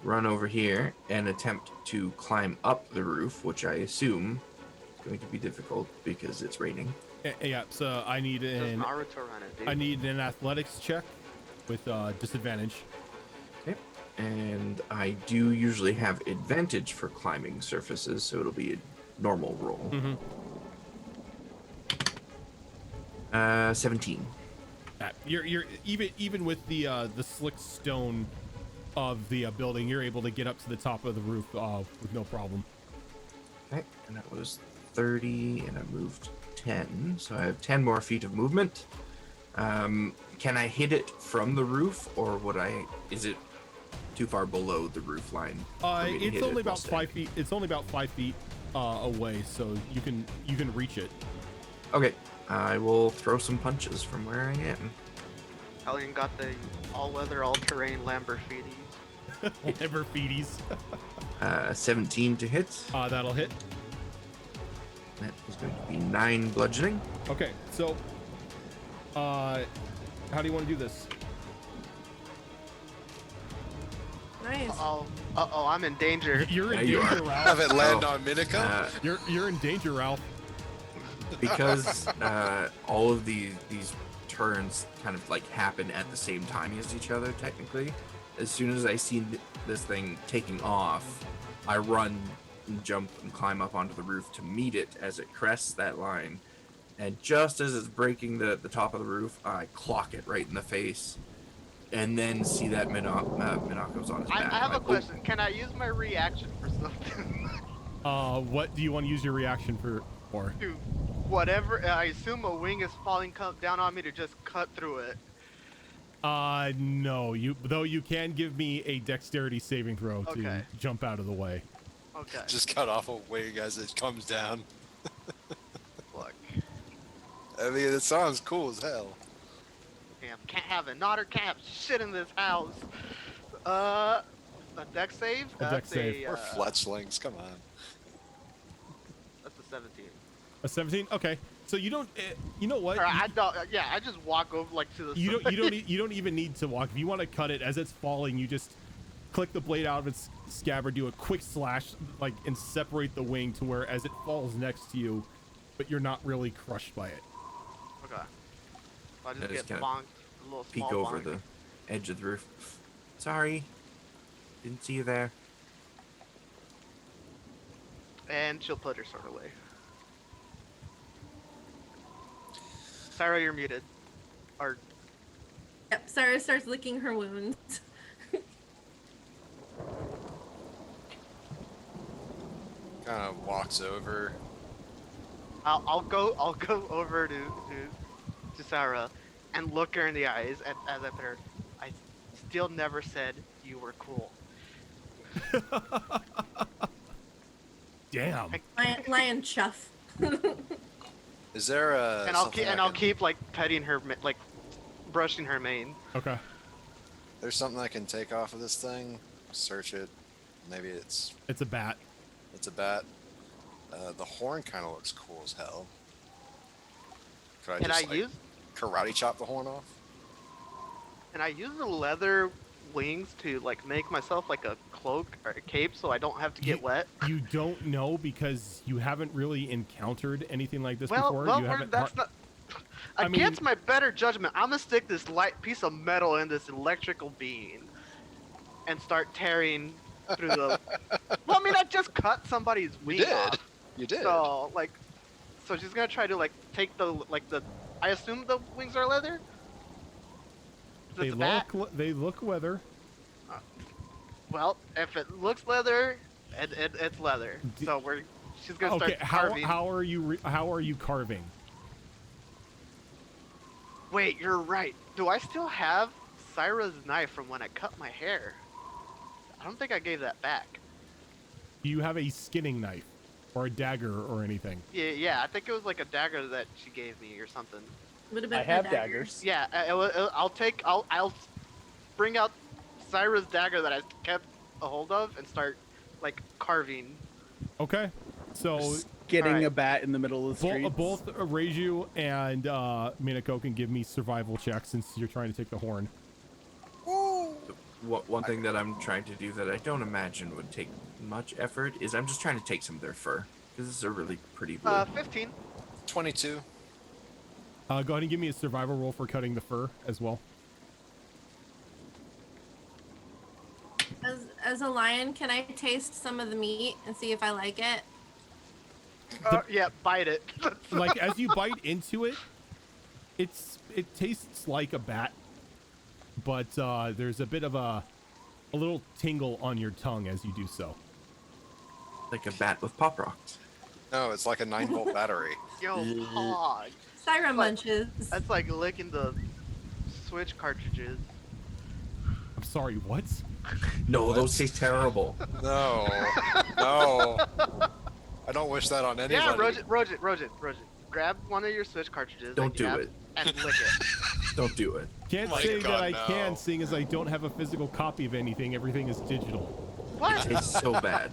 run over here and attempt to climb up the roof, which I assume is going to be difficult because it's raining. Yeah. So I need Just an Naruto run it, dude. I need an athletics check with disadvantage. Okay. And I do usually have advantage for climbing surfaces, so it'll be a normal roll. Mm-hmm. 17. You're even with the slick stone of the building, you're able to get up to the top of the roof with no problem. Okay, and that was 30, and I moved 10, so I have 10 more feet of movement. Can I hit it from the roof, or is it too far below the roof line? It's only about 5 feet. It's only about 5 feet away, so you can reach it. Okay, I will throw some punches from where I am. Hellion got the all-weather, all-terrain Lamborghini. Lamborghinis. 17 to hit. That'll hit. That is going to be 9 bludgeoning. Okay, so how do you want to do this? Nice. Uh-oh, I'm in danger. You're in Yeah, you danger, are. Ralph. Have it land on Miniko? You're in danger, Ralph. Because all of these turns kind of like happen at the same time as each other, technically. As soon as I see this thing taking off, I run and jump and climb up onto the roof to meet it as it crests that line. And just as it's breaking the top of the roof, I clock it right in the face. And then see that Minako's on his back. I have I'm a question. Can I use my reaction for something? What do you want to use your reaction for? Dude, whatever. I assume a wing is falling down on me to just cut through it. No. You can give me a dexterity saving throw to jump out of the way. Okay. Just cut off a wing as it comes down. Look. I mean, it sounds cool as hell. Damn, can't have an otter, can't have shit in this house. A dex save? A dex save. Or fletchlings, come on. That's a 17. A 17. Okay. So you don't. You know what? Or I don't. Yeah, I just walk over like to the. You don't even need to walk. If you want to cut it as it's falling, you just click the blade out of its scabbard, do a quick slash, like, and separate the wing to where as it falls next to you, but you're not really crushed by it. Okay. So I I just just get kinda bonked. A little peek small over bonk. the edge of the roof. Sorry, didn't see you there. And she'll put her sword away. Sarah, you're muted. Or Yep, Sarah starts licking her wounds. Kind of walks over. I'll go over to Sarah and look her in the eyes as I put her. I still never said you were cool. Damn. Lion chuff. Is there a? And I'll keep like petting her, like brushing her mane. Okay. There's something I can take off of this thing. Search it. Maybe it's It's a bat. a bat. The horn kind of looks cool as hell. Could Can just, I like, use? karate chop the horn off? Can I use the leather wings to like make myself like a cloak or a cape so I don't have to get wet? You don't know because you haven't really encountered anything like this Well, before. You haven't that's not. I mean- Against my better judgment, I'm gonna stick this light piece of metal in this electrical beam and start tearing through the. Well, I mean, I just cut somebody's wing did. off. You did. So so she's gonna try to like take the. I assume the wings are leather. Is They it the bat? they look weather. Well, if it looks leather, it's leather. So she's gonna Okay, start carving. how are you carving? Wait, you're right. Do I still have Syra's knife from when I cut my hair? I don't think I gave that back. Do you have a skinning knife or a dagger or anything? Yeah, I think it was like a dagger that she gave me or something. Would have been I her have dagger. daggers. Yeah, I'll bring out Syra's dagger that I kept a hold of and start like carving. Okay. So Just getting Alright. a bat in the middle of the street. both Reiju and Minako can give me survival checks since you're trying to take the horn. One thing that I'm trying to do that I don't imagine would take much effort is I'm just trying to take some of their fur because this is a really pretty wood. 15. 22. Go ahead and give me a survival roll for cutting the fur as well. As a lion, can I taste some of the meat and see if I like it? Yeah, bite it. Like as you bite into it, it tastes like a bat, but there's a bit of a a little tingle on your tongue as you do so. Like a bat with pop rocks. No, it's like a 9-volt battery. Yo, hog. Siren Like- munches. That's like licking the Switch cartridges. I'm sorry, what? No, What? those taste terrible. No, no. I don't wish that on anybody. Yeah, Roget. Grab one of your Switch cartridges. Don't that you do have it. And lick it. Don't do it. Can't My say that God, I no. can, seeing as I don't have a physical copy of anything. Everything is digital. What? It tastes so bad.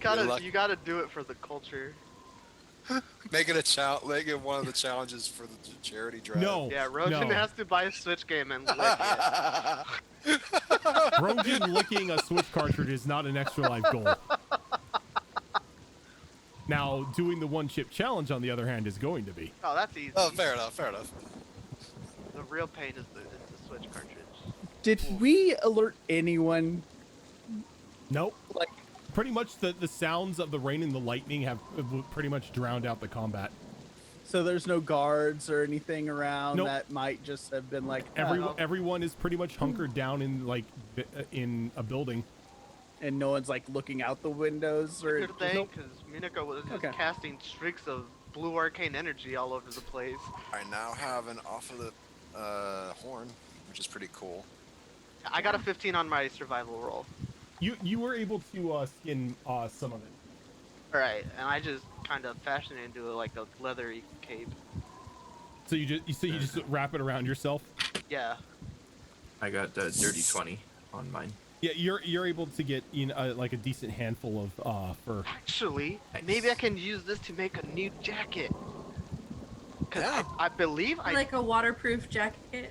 lucky. You gotta do it for the culture. Make it make it one of the challenges for the charity drive. No. Yeah, Rogen no. has to buy a Switch game and lick it. Rogan licking a Switch cartridge is not an extra life goal. Now, doing the one chip challenge, on the other hand, is going to be. Oh, that's easy. Oh, fair enough. Fair enough. The real pain is the Switch cartridge. Did we alert anyone? Nope. Like, Pretty much the sounds of the rain and the lightning have pretty much drowned out the combat. so there's no guards or anything around Nope. that might just have been like, Everyone is pretty much hunkered down in like in a building. and no one's like looking out the windows or. Good thing, because Minako was just Okay. casting streaks of blue arcane energy all over the place. I now have an off of the horn, which is pretty cool. I got a 15 on my survival roll. You were able to skin some of it. Alright, and I just kind of fashioned it into like a leathery cape. So you just wrap it around yourself. Yeah. I got dirty 20 on mine. Yeah, you're able to get in like a decent handful of fur. Actually, Nice. maybe I can use this to make a new jacket. Cause Yeah. I believe I. Like a waterproof jacket.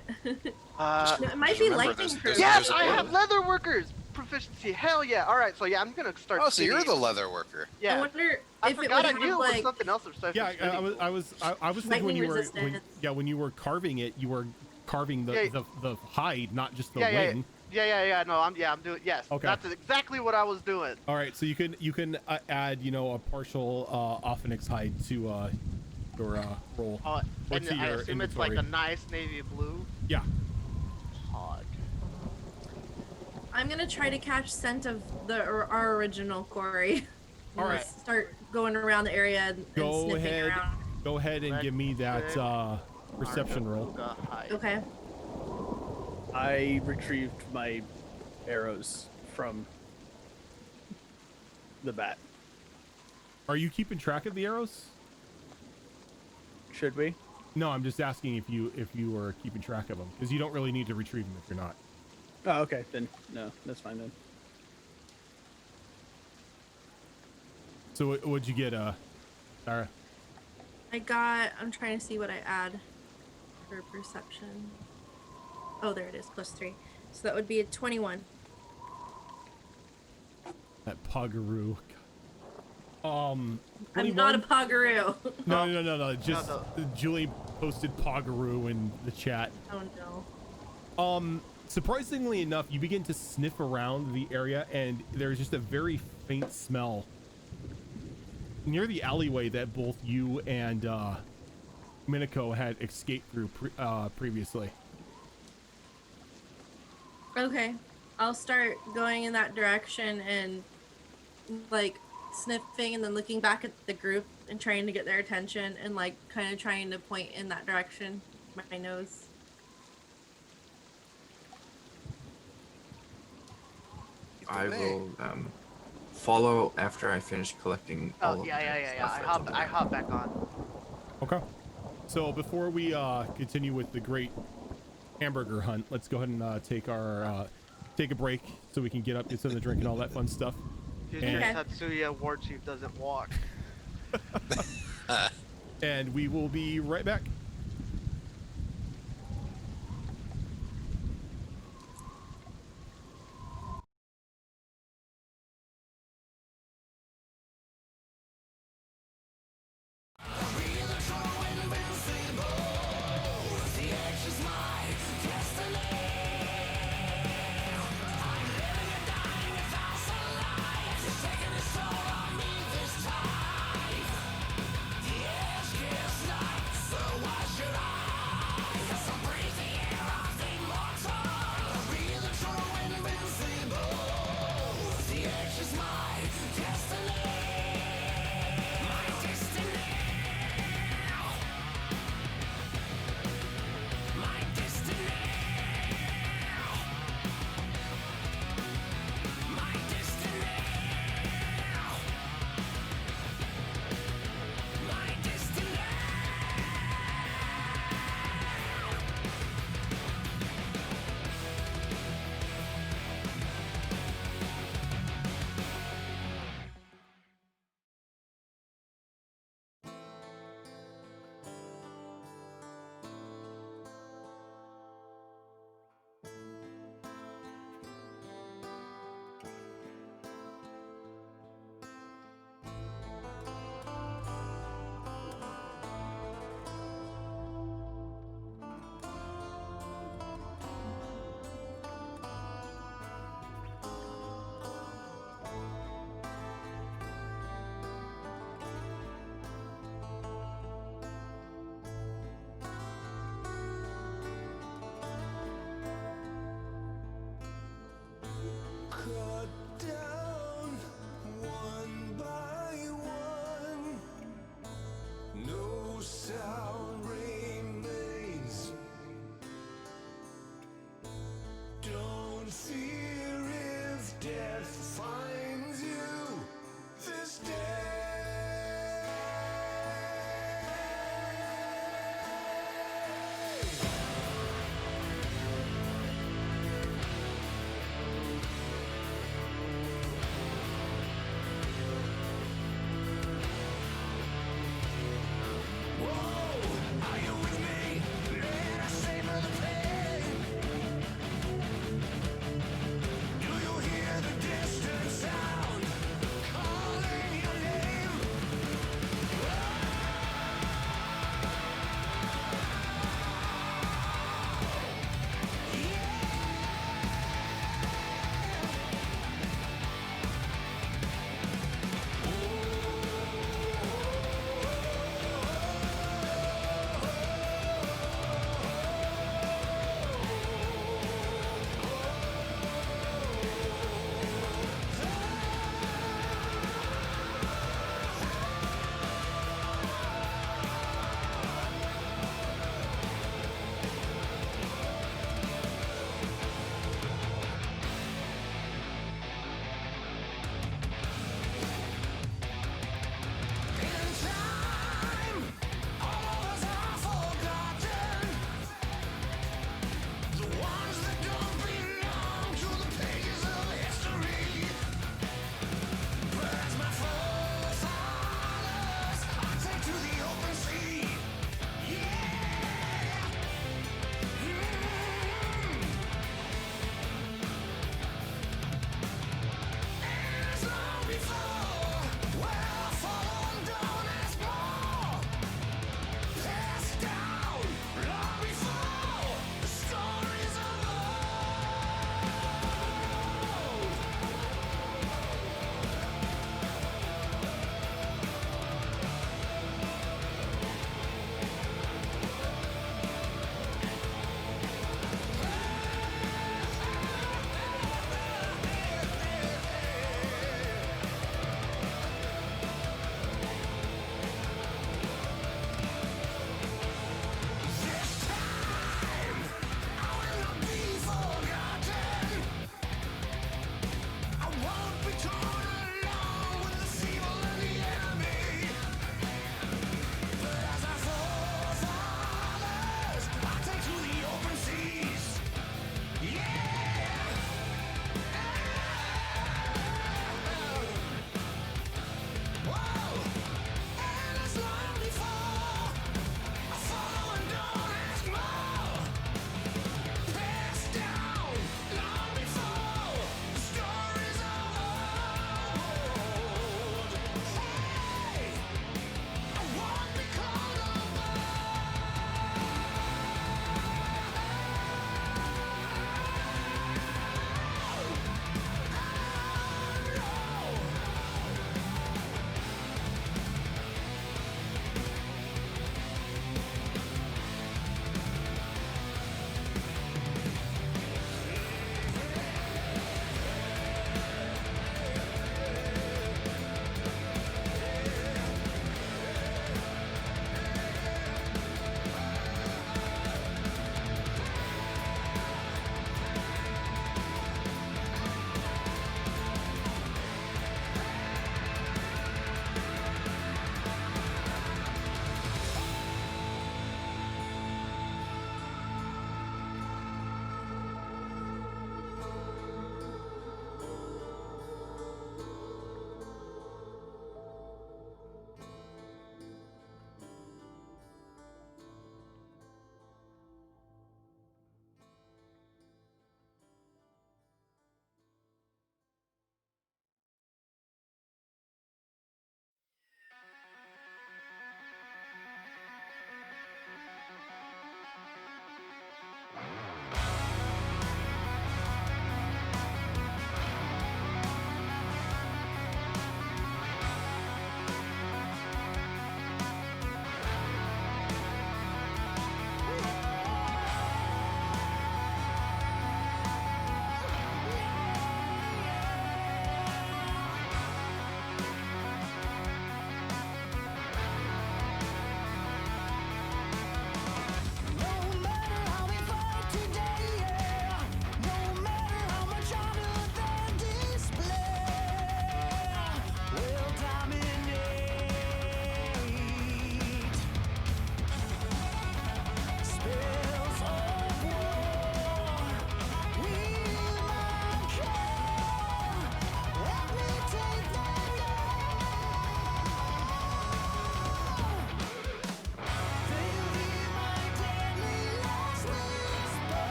Uh, No, it might Just be remember, lightning there's- proof. yes, there's a I have build. leather workers proficiency. Hell yeah! All right, so yeah, I'm gonna start. Oh, so you're spinning. the leather worker. I Yeah. wonder I if it forgot would I have knew it was like. something else. Yeah, I was thinking when Lightning you were resistant. when you were carving it, you were carving the Yeah. the hide, not just the Yeah, yeah, wing. Yeah. No, I'm doing. Yes. Okay. That's exactly what I was doing. All right, so you can add a partial Ophinix hide to your roll. Or And to I your assume it's like a inventory. nice navy blue. Yeah. Hog. I'm gonna try to catch scent of our original quarry. All right. Let's start going around the area and Go sniffing ahead. around. Go ahead and give me that perception roll. Arcanapocalypse hide. Okay. I retrieved my arrows from the bat. Are you keeping track of the arrows? Should we? No, I'm just asking if you were keeping track of them, because you don't really need to retrieve them if you're not. Oh, okay. Then no, that's fine then. So what'd you get, Sarah? I'm trying to see what I add for perception. Oh, there it is, +3. So that would be a 21. That Poggaroo. I'm not a 21? Poggaroo. No. Just No. Julie posted Poggaroo in the chat. Oh no. Surprisingly enough, you begin to sniff around the area, and there's just a very faint smell near the alleyway that both you and Minako had escaped through previously. Okay. I'll start going in that direction and like sniffing and then looking back at the group and trying to get their attention and like kind of trying to point in that direction with my nose. I will follow after I finish collecting all Oh of yeah. the stuff I that's on the map. hop back on. Okay. So before we continue with the great hamburger hunt, let's go ahead and take a break so we can get up, get something to drink, and all that fun stuff. Future And- Tatsuya War Chief doesn't walk. And we will be right back. So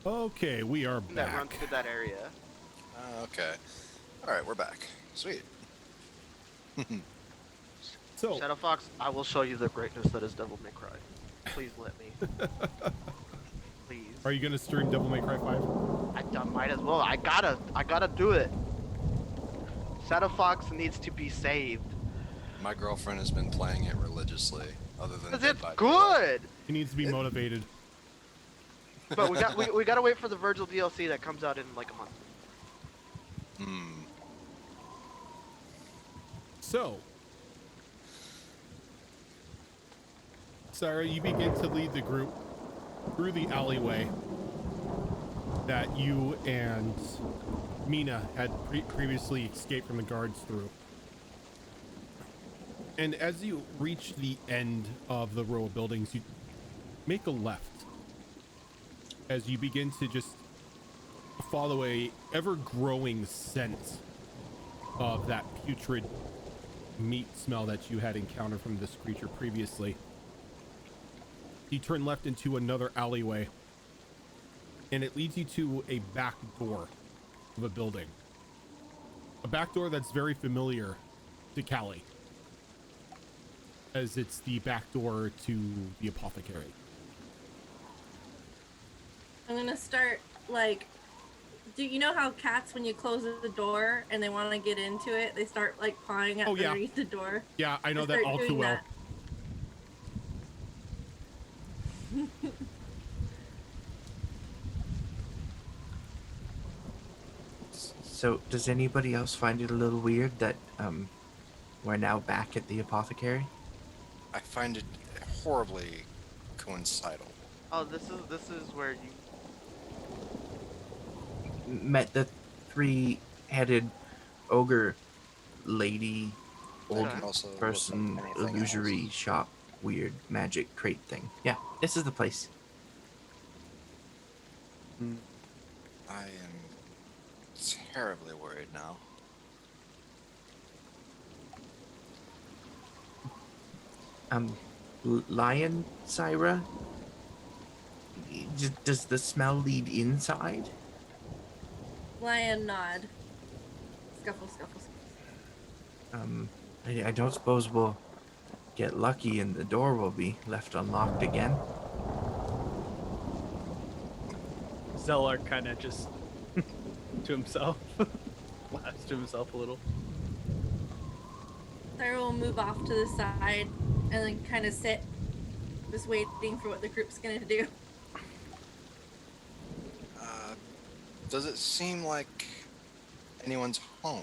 Okay, we are that runs back. through that area. Okay. All right, we're back. Sweet. So, Shadow Fox, I will show you the greatness that is Devil May Cry. Please let me. Please. are you gonna stream Devil May Cry 5? I might as well. I gotta do it. Shadow Fox needs to be saved. My girlfriend has been playing it religiously, other than Cause Dead it's by good. He needs to be motivated. But we gotta wait for the Virgil DLC that comes out in like a month. Hmm. So, Sarah, you begin to lead the group through the alleyway that you and Mina had previously escaped from the guards through. And as you reach the end of the row of buildings, you make a left as you begin to just follow a ever-growing scent of that putrid meat smell that you had encountered from this creature previously. You turn left into another alleyway, and it leads you to a back door of a building. A back door that's very familiar to Callie, as it's the back door to the apothecary. I'm gonna start like, do you know how cats, when you close the door and they want to get into it, they start like pawing at underneath the door? Yeah, I know I that start all too doing well. that. So, does anybody else find it a little weird that we're now back at the apothecary? I find it horribly coincidental. Oh, this is where you. Met the three-headed ogre lady, old Okay. Also look person, like anything illusory else. shop, weird magic crate thing. Yeah, this is the place. I am terribly worried now. Lion, Syra? Does the smell lead inside? Lion nod. Scuffle, scuffle, scuffle. I don't suppose we'll get lucky and the door will be left unlocked again. Zellar kind of just to himself, laughs to himself a little. Sarah will move off to the side and then kind of sit, just waiting for what the group's gonna do. Does it seem like anyone's home?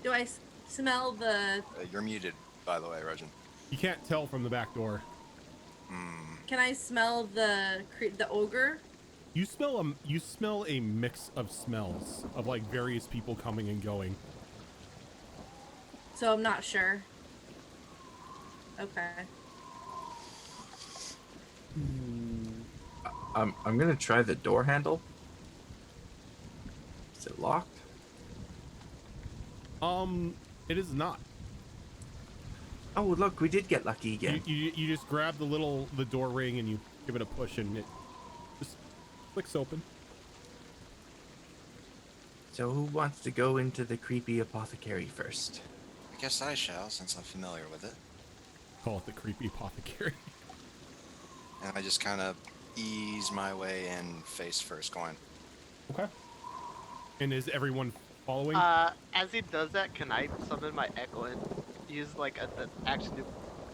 Do I smell the? You're muted, by the way, Regin. You can't tell from the back door. Can I smell the ogre? You smell a mix of smells of like various people coming and going. So I'm not sure. Okay. I'm gonna try the door handle. Is it locked? It is not. Oh, look, we did get lucky again. You just grab the door ring and you give it a push and it just clicks open. So who wants to go into the creepy apothecary first? I guess I shall, since I'm familiar with it. Call it the creepy apothecary. And I just kind of ease my way in face first, going, Okay. And is everyone following? As he does that, can I summon my echo and use like an action to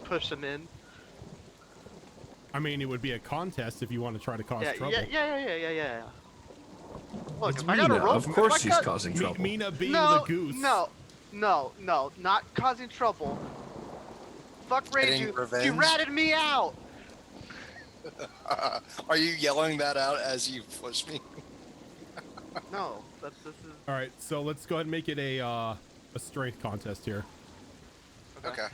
push him in? I mean, it would be a contest if you want to try to cause trouble. Yeah. Look, It's if I got a Mina, rope, of course if I she's got- causing trouble. Mina being No, the goose. no, not causing trouble. Fuck Getting Raju, he revenge? ratted me out. are you yelling that out as you push me? No, this is All right, so let's go ahead and make it a strength contest here. Okay.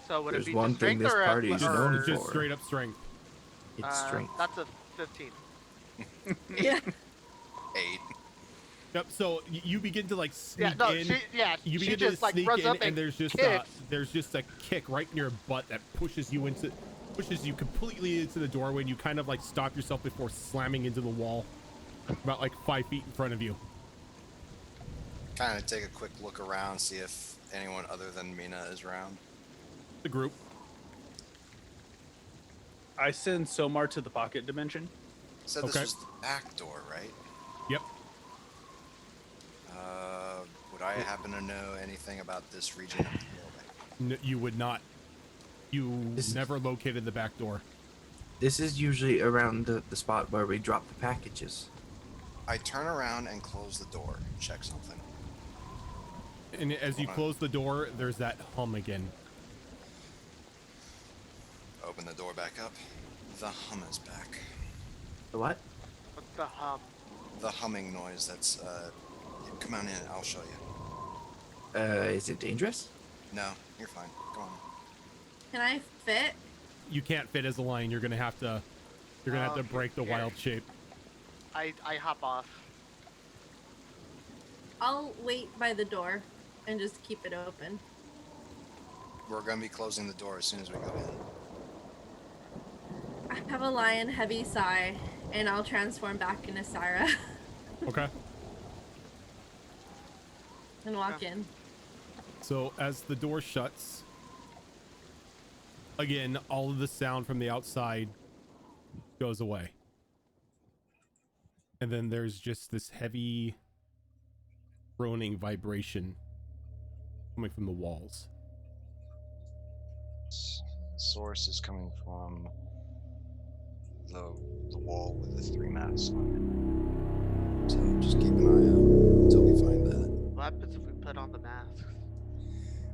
So would There's it be one just thing strength this or party is Just, known just for. straight up strength. It's strength. That's a 15. Yeah. 8. Yep. So you begin to like sneak Yeah, no, in. she You begin just to like sneak runs in, up and there's just kicks. a kick right in your butt that pushes you into pushes you completely into the doorway, and you kind of like stop yourself before slamming into the wall about like 5 feet in front of you. Kind of take a quick look around, see if anyone other than Mina is around. The group. I send Somar to the pocket dimension. Said this Okay. was the back door, right? Yep. Would I happen to know anything about this region of the building? You would not. You This- never located the back door. This is usually around the spot where we drop the packages. I turn around and close the door, check something. And as you close the door, there's that hum again. Open the door back up. The hum is back. The what? What's the hum? The humming noise that's, come on in, I'll show you. Is it dangerous? No, you're fine. Go on. Can I fit? You can't fit as a lion. You're gonna have to. You're gonna have to Okay, break the here. wild shape. I hop off. I'll wait by the door and just keep it open. We're gonna be closing the door as soon as we go in. I have a lion heavy sigh, and I'll transform back into Syra Okay. and walk in. So as the door shuts, again, all of the sound from the outside goes away. And then there's just this heavy droning vibration coming from the walls. Source is coming from the wall with the 3 masks on it. So just keep an eye out until we find that. What happens if we put on the masks?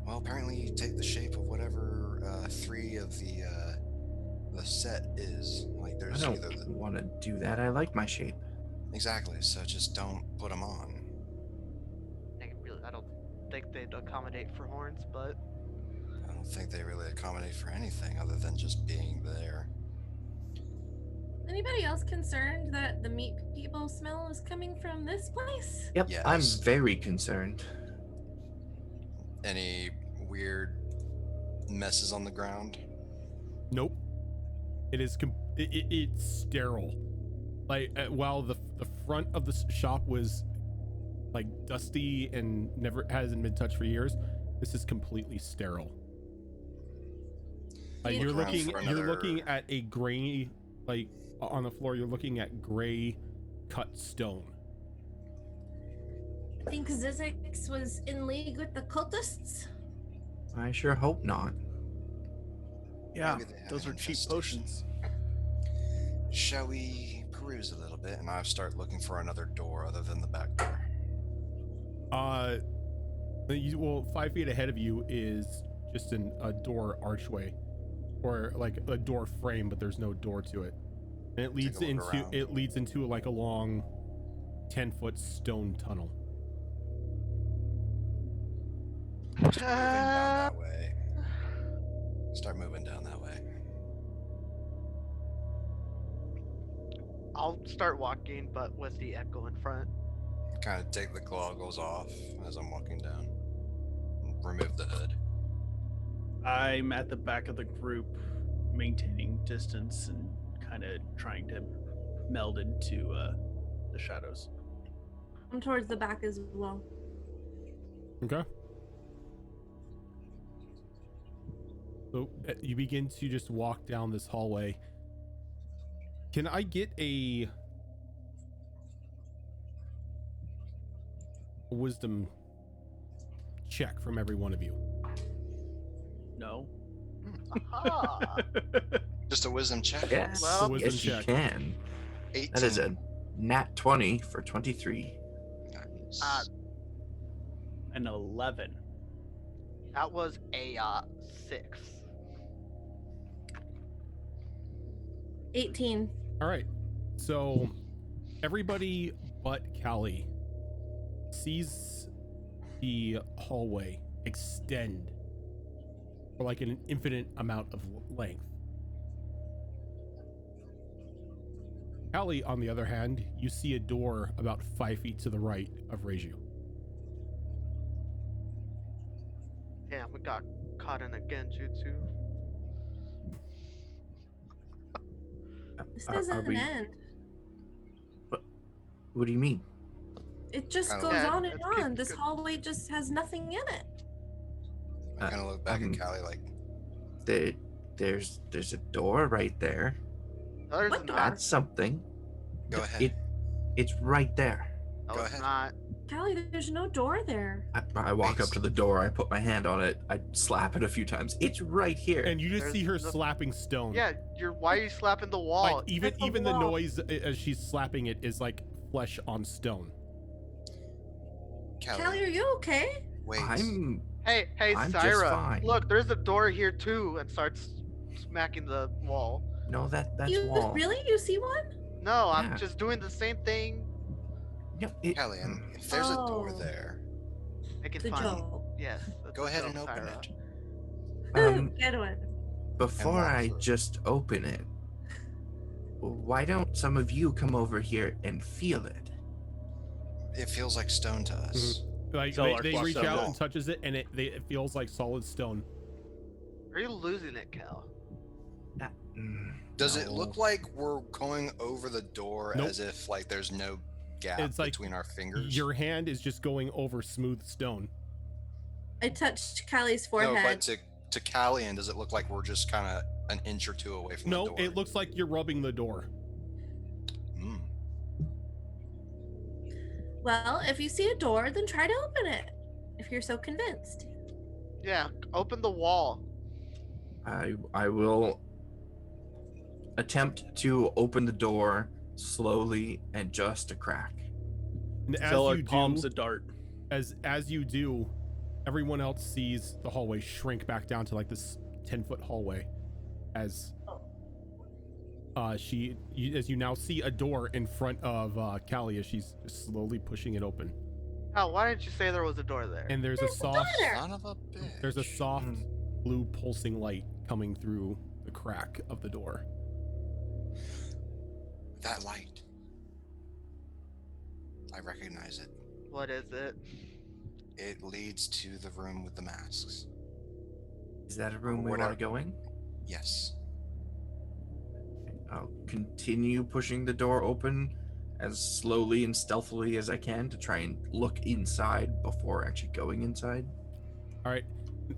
Well, apparently you take the shape of whatever 3 of the set is. Like I there's don't either the, want to do that. I like my shape. exactly. So just don't put them on. I don't think they'd accommodate for horns, but I don't think they really accommodate for anything other than just being there. Anybody else concerned that the meat people smell is coming from this place? Yep, I'm Yes. very concerned. Any weird messes on the ground? Nope. It is it's sterile. Like while the front of the shop was like dusty and never hasn't been touched for years, this is completely sterile. You're Look around looking for you're another- looking at a gray, like on the floor, you're looking at gray cut stone. I think Zizix was in league with the cultists. I sure hope not. Yeah, Maybe they have those an are cheap infestation. potions. Shall we peruse a little bit and I start looking for another door other than the back door? Well, 5 feet ahead of you is just a door archway, or like a door frame, but there's no door to it, and it leads Take a look into like a long 10-foot stone tunnel. Just moving down that way. Start moving down that way. I'll start walking, but with the echo in front. Kind of take the goggles off as I'm walking down. And remove the hood. I'm at the back of the group, maintaining distance and kind of trying to meld into the shadows. I'm towards the back as well. Okay. So you begin to just walk down this hallway. Can I get a wisdom check from every one of you? No. Aha! Just a wisdom check. Yes, Well- Wisdom yes, you check. can. 18. That is a nat 20 for 23. Nice. An 11. That was a 6. 18. All right. So everybody but Callie sees the hallway extend for like an infinite amount of length. Callie, on the other hand, you see a door about 5 feet to the right of Reiju. Damn, we got caught in a genjutsu. This Are doesn't we- end. What do you mean? It just Kinda goes Yeah, on and it on. keeps This go- hallway just has nothing in it. I kind of look back at Um, Callie like, There's a door right there. No, there's What door? not. That's something. go ahead. It's right there. No, Go it's ahead. not. Callie, there's no door there. I walk up to the door. I put my hand on it. I slap it a few times. It's right here. And you just There's see her no- slapping stone. Yeah, why are you slapping the wall? Like even It's a even the wall. noise as she's slapping it is like flesh on stone. Callie, are you okay? wait. I'm Hey, I'm just Syra, fine. look, there's a door here too, and starts smacking the wall. no that's You wall. really? You see one? No, I'm Yeah. just doing the same thing. No, Callie, and if there's a door Oh. there, I can The find. joke. Yes. that's go a ahead joke, and open Syra. it. Good one. Before walk I through. just open it, why don't some of you come over here and feel it? It feels like stone to us. Like Zellark they walks reach up. out and touches it, and it feels like solid stone. Are you losing it, Cal? Does it No. look like we're going over the door Nope. as if like there's no gap It's like between our fingers? Your hand is just going over smooth stone. I touched Callie's No, forehead. but to Callie, does it look like we're just kind of an inch or two away from the No, door? it looks like you're rubbing the door. Mm. Well, if you see a door, then try to open it. If you're so convinced. Yeah, open the wall. I will attempt to open the door slowly and just a crack. And as Zellark you palms do, a dart. as you do, everyone else sees the hallway shrink back down to like this 10-foot hallway, as as you now see a door in front of Callie as she's just slowly pushing it open. Cal, why didn't you say there was a door there? And there's a There's a door soft there. Son of a bitch. there's a soft blue pulsing light coming through the crack of the door. That light. I recognize it. What is it? It leads to the room with the masks. Is that a room we Whatever. want to go in? Yes. I'll continue pushing the door open as slowly and stealthily as I can to try and look inside before actually going inside. All right.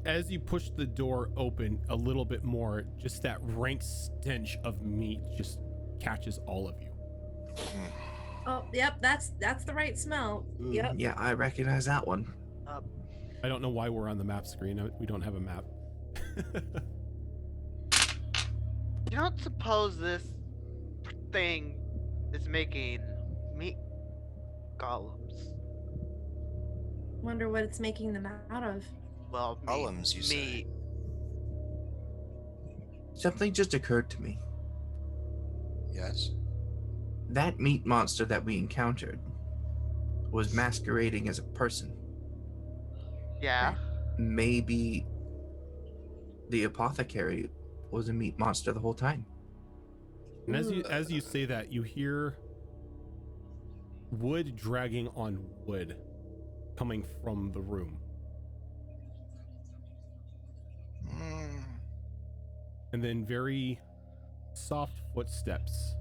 As you push the door open a little bit more, just that rank stench of meat just catches all of you. Oh, yep, that's the right smell. Yep. Yeah, I recognize that one. I don't know why we're on the map screen. We don't have a map. You don't suppose this thing is making meat golems? Wonder what it's making them out of. Well, meat. Golems, you say? meat. Something just occurred to me. Yes. That meat monster that we encountered was masquerading as a person. Yeah. Maybe the apothecary was a meat monster the whole time. And as you say that, you hear wood dragging on wood coming from the room. Mm. And then very soft footsteps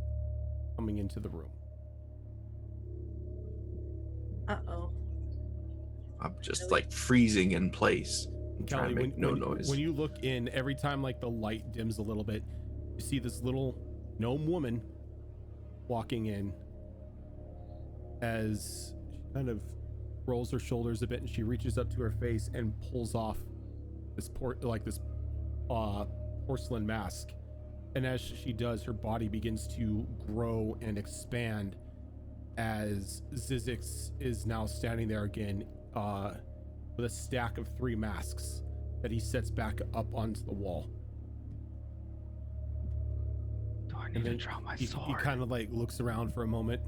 coming into the room. Uh-oh. I'm just like freezing in place, and trying Kelly, to make no noise. when you look in, every time like the light dims a little bit, you see this little gnome woman walking in as she kind of rolls her shoulders a bit and she reaches up to her face and pulls off this porcelain mask. And as she does, her body begins to grow and expand as Zizix is now standing there again with a stack of 3 masks that he sets back up onto the wall. Do I And need to then draw my he sword? kind of like looks around for a moment,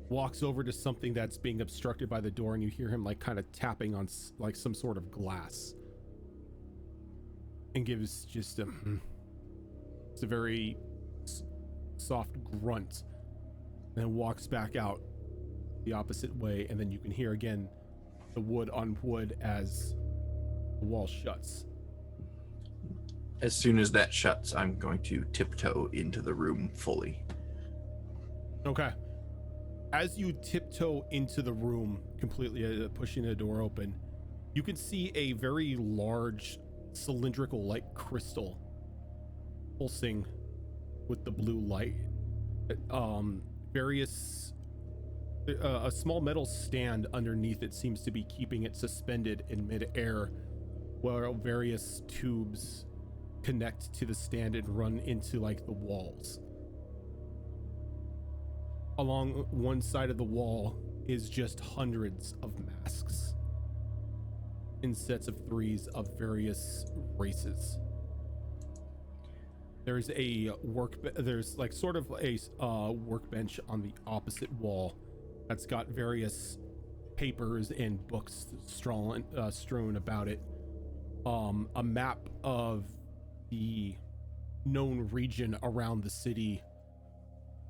walks over to something that's being obstructed by the door, and you hear him like kind of tapping on like some sort of glass, and gives just it's a very soft grunt, and then walks back out the opposite way, and then you can hear again the wood on wood as the wall shuts. As soon as that shuts, I'm going to tiptoe into the room fully. Okay. As you tiptoe into the room, completely pushing the door open, you can see a very large cylindrical like crystal pulsing with the blue light. A small metal stand underneath it seems to be keeping it suspended in midair, while various tubes connect to the stand and run into like the walls. Along one side of the wall is just hundreds of masks in sets of 3s of various races. There's like sort of a workbench on the opposite wall that's got various papers and books strewn about it. A map of the known region around the city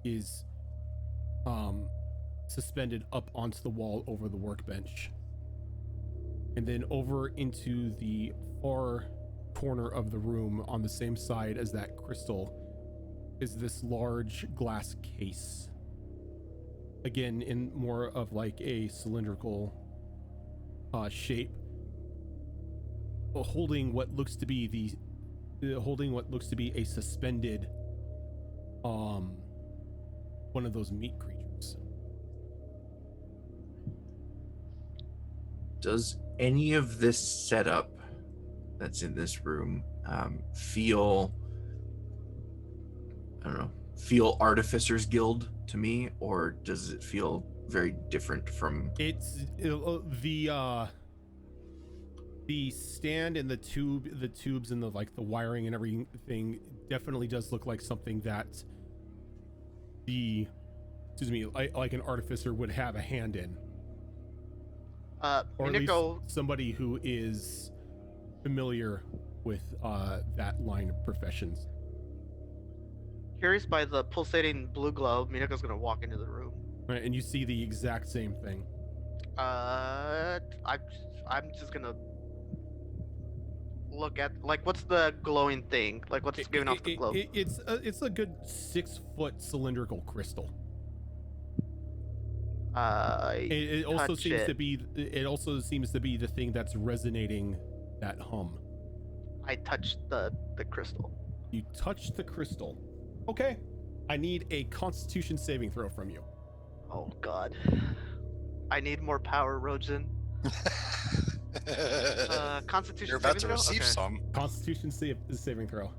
is suspended up onto the wall over the workbench. And then over into the far corner of the room on the same side as that crystal is this large glass case. Again, in more of like a cylindrical shape, holding what looks to be a suspended one of those meat creatures. Does any of this setup that's in this room feel Artificer's Guild to me, or does it feel very different from? The stand and the tubes and the wiring and everything definitely does look like something that like an artificer would have a hand in. Or at least somebody who is familiar with that line of professions. Curious by the pulsating blue glow, Minako's gonna walk into the room. Right, and you see the exact same thing. I'm just gonna look at what's the glowing thing? Like what's giving off the glow? It's a good 6-foot cylindrical crystal. It also seems to be the thing that's resonating that hum. I touched the crystal. You touched the crystal. Okay. I need a Constitution saving throw from you. Oh God. I need more power, Rojin. Constitution. You're about saving to throw? receive Okay. some. Constitution saving throw.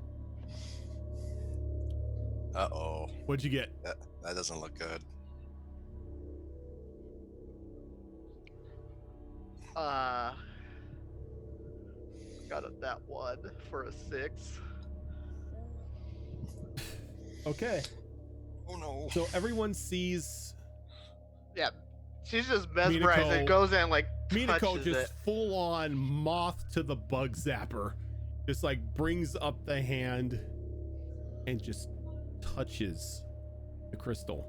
Uh-oh. What'd you get? That doesn't look good. Got that one for a 6. Okay. Oh no. So everyone sees Yeah, she's just mesmerized and goes in Minako touches just it. full on moth to the bug zapper. Just brings up the hand and just touches the crystal.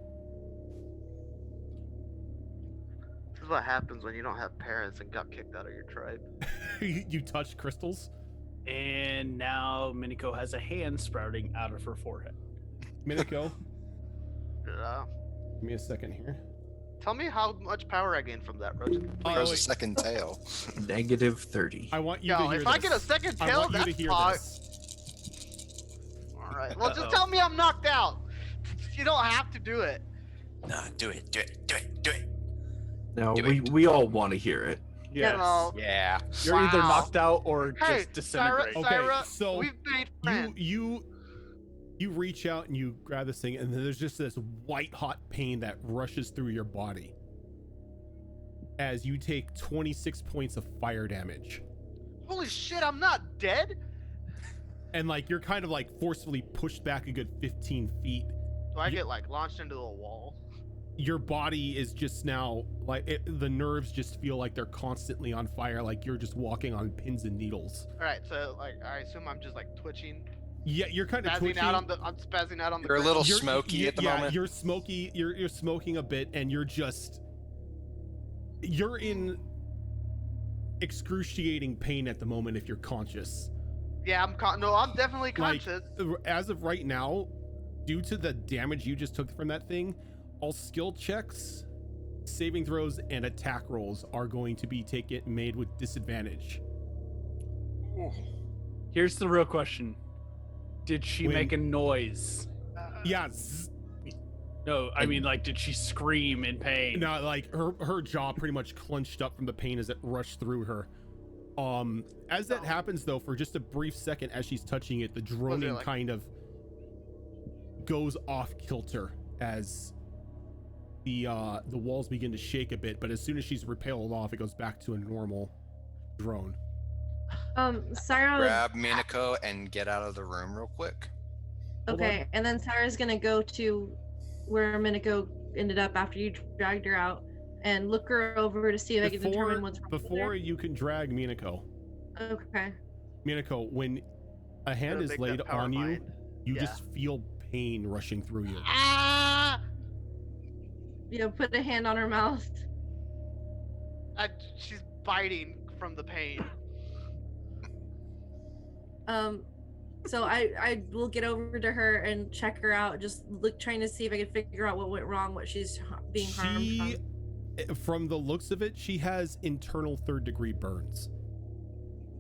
This is what happens when you don't have parents and got kicked out of your tribe. You touch crystals? And now Minako has a hand sprouting out of her forehead. Minako, Yeah. give me a second here. Tell me how much power I gained from that, Rojin. Grows a wait. second tail. Negative 30. I want you Yo, to hear if this. I get a second I tail, want you to that's hear fine. this. All right. Well, just tell me I'm knocked out. You don't have to do it. Nah, do it. No, Do we all want to hear it. Yes. No. Yeah. You're either Wow. knocked out or Hey, just disintegrate. Okay, Syra, so we've made friends. you reach out and you grab this thing, and then there's just this white hot pain that rushes through your body as you take 26 points of fire damage. Holy shit, I'm not dead? And you're kind of forcefully pushed back a good 15 feet. Do I get launched into a wall? Your body is just now the nerves just feel like they're constantly on fire, like you're just walking on pins and needles. All right, so I assume I'm just twitching, Yeah, you're kind of spazzing twitching. out on the. I'm spazzing out on the. You're a ground. little smoky at the moment. You're smoky. You're smoking a bit, and you're in excruciating pain at the moment if you're conscious. Yeah, I'm definitely Like, conscious. as of right now, due to the damage you just took from that thing, all skill checks, saving throws, and attack rolls are going to be made with disadvantage. Here's the real question: did she When- make a noise? Yeah, No, I mean, like, did she scream in pain? no, like her jaw pretty much clenched up from the pain as it rushed through her. As that happens though, for just a brief second, as she's touching it, the droning like- kind of goes off kilter as the walls begin to shake a bit. But as soon as she's repelled off, it goes back to a normal drone. Sarah. Grab Minako and get out of the room real quick. Okay, and then Sarah's gonna go to where Minako ended up after you dragged her out, and look her over to see if I can determine what's wrong with Before her. you can drag Minako, Okay. when a hand Gotta is make laid that power on you, mind. you Yeah. just feel pain rushing through you. Ah! Put a hand on her mouth. She's biting from the pain. So I will get over to her and check her out, just trying to see if I can figure out what went wrong, what she's being harmed From the looks of it, she has internal 3rd-degree burns.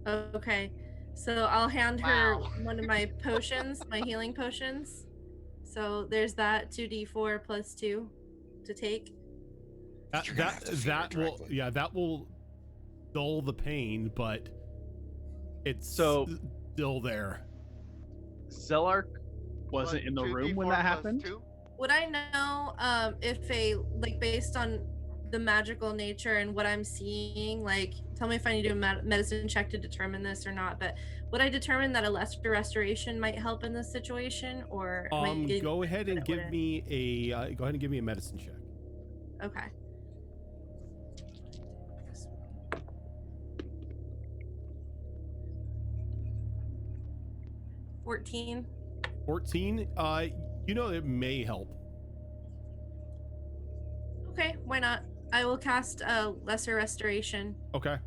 from. Okay, so I'll hand her Wow. one of my potions, my healing potions. So there's that 2d4 plus 2 to take. You're gonna have to feed her directly. That will dull the pain, but it's So- still there. Zelark wasn't in the room when 2d4 that plus happened. 2? Would I know if based on the magical nature and what I'm seeing, tell me if I need to do a medicine check to determine this or not, but would I determine that a lesser restoration might help in this situation, or am I getting Go ahead and it give wouldn't? me a medicine check. Okay. $14. 14. It may help. Okay, why not? I will cast a lesser restoration. Okay.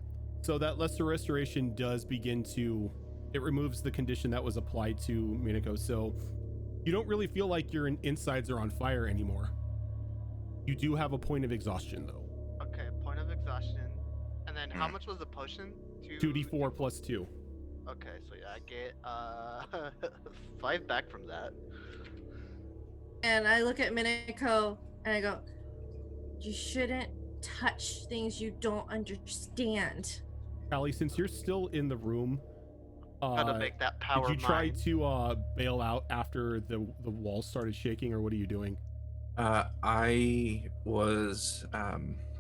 So that lesser restoration does begin to, it removes the condition that was applied to Minako. So you don't really feel like your insides are on fire anymore. You do have a point of exhaustion though. Okay, point of exhaustion. And then how much was the potion? 2d4 plus 2. Okay, so yeah, I get 5 back from that. And I look at Minako and I go, you shouldn't touch things you don't understand. Callie, since you're still in the room, Gotta make that power did you try mine. to bail out after the walls started shaking, or what are you doing? I was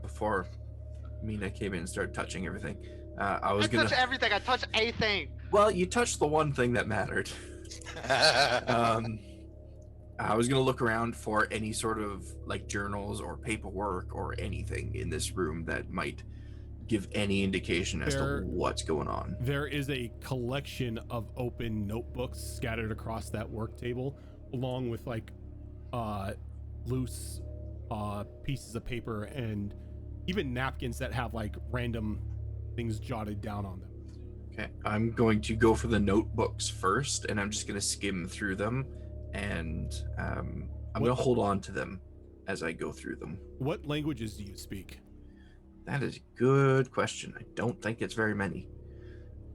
before Mina came in and started touching everything. I was I gonna. touch everything. I touch anything. Well, you touched the one thing that mattered. I was gonna look around for any sort of journals or paperwork or anything in this room that might give any indication as There- to what's going on. There is a collection of open notebooks scattered across that work table, along with loose pieces of paper and even napkins that have random things jotted down on them. Okay, I'm going to go for the notebooks first, and I'm just gonna skim through them, and I'm gonna hold on to them as I go through them. What languages do you speak? That is a good question. I don't think it's very many.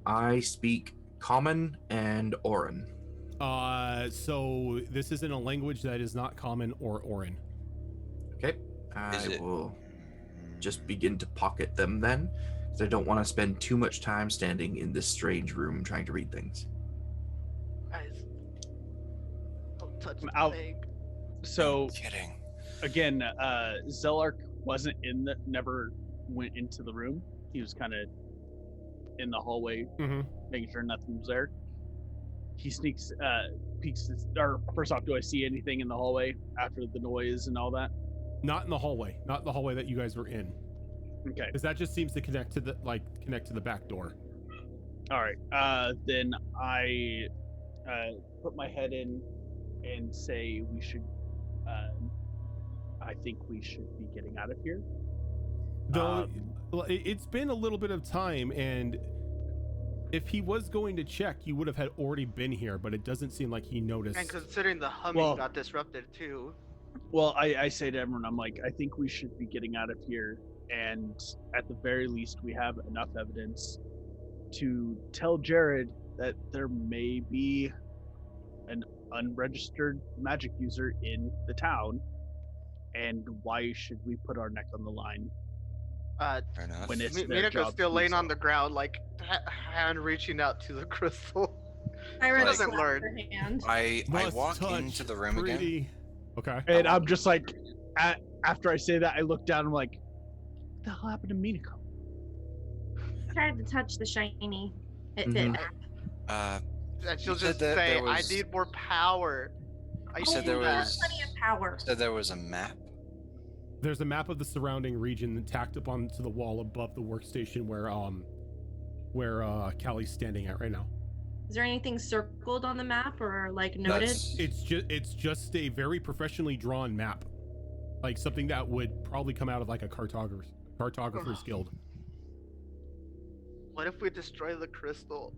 I speak Common and Orin. So this isn't a language that is not common or Orin. Okay, I Is it- will just begin to pocket them then, because I don't want to spend too much time standing in this strange room trying to read things. Guys, don't touch I'm the out. thing. So Kidding. again, Zelark never went into the room. He was kind of in the hallway, making sure nothing was there. He peeks. Or first off, do I see anything in the hallway after the noise and all that? Not in the hallway. Not the hallway that you guys were in, Okay. because that just seems to connect to the back door. All right. Then I put my head in and say we should. I think we should be getting out of here. Though it's been a little bit of time, and If he was going to check, he would have had already been here, but it doesn't seem like he noticed. And considering the humming Well- got disrupted too. Well, I say to everyone, I'm like, I think we should be getting out of here, and at the very least, we have enough evidence to tell Jared that there may be an unregistered magic user in the town, and why should we put our neck on the line Fair enough. when it's their Minako's job still to do laying on so? the ground, like hand reaching out to the crystal. Iris doesn't slapped learn. her hand. I Must walk touch into the room again. pretty. Okay. And I'm just like, after I say that, I look down. I'm like, what the hell happened to Minako? Tried to touch the shiny. It Mhm. didn't. And she'll You said just that say, there "I was- need more power." You said there Oh, yeah, was. plenty of power. Said there was a map. There's a map of the surrounding region tacked up onto the wall above the workstation where Callie's standing at right now. Is there anything circled on the map or like noted? That's- It's just a very professionally drawn map, like something that would probably come out of like a cartographer's guild. What if we destroy the crystal?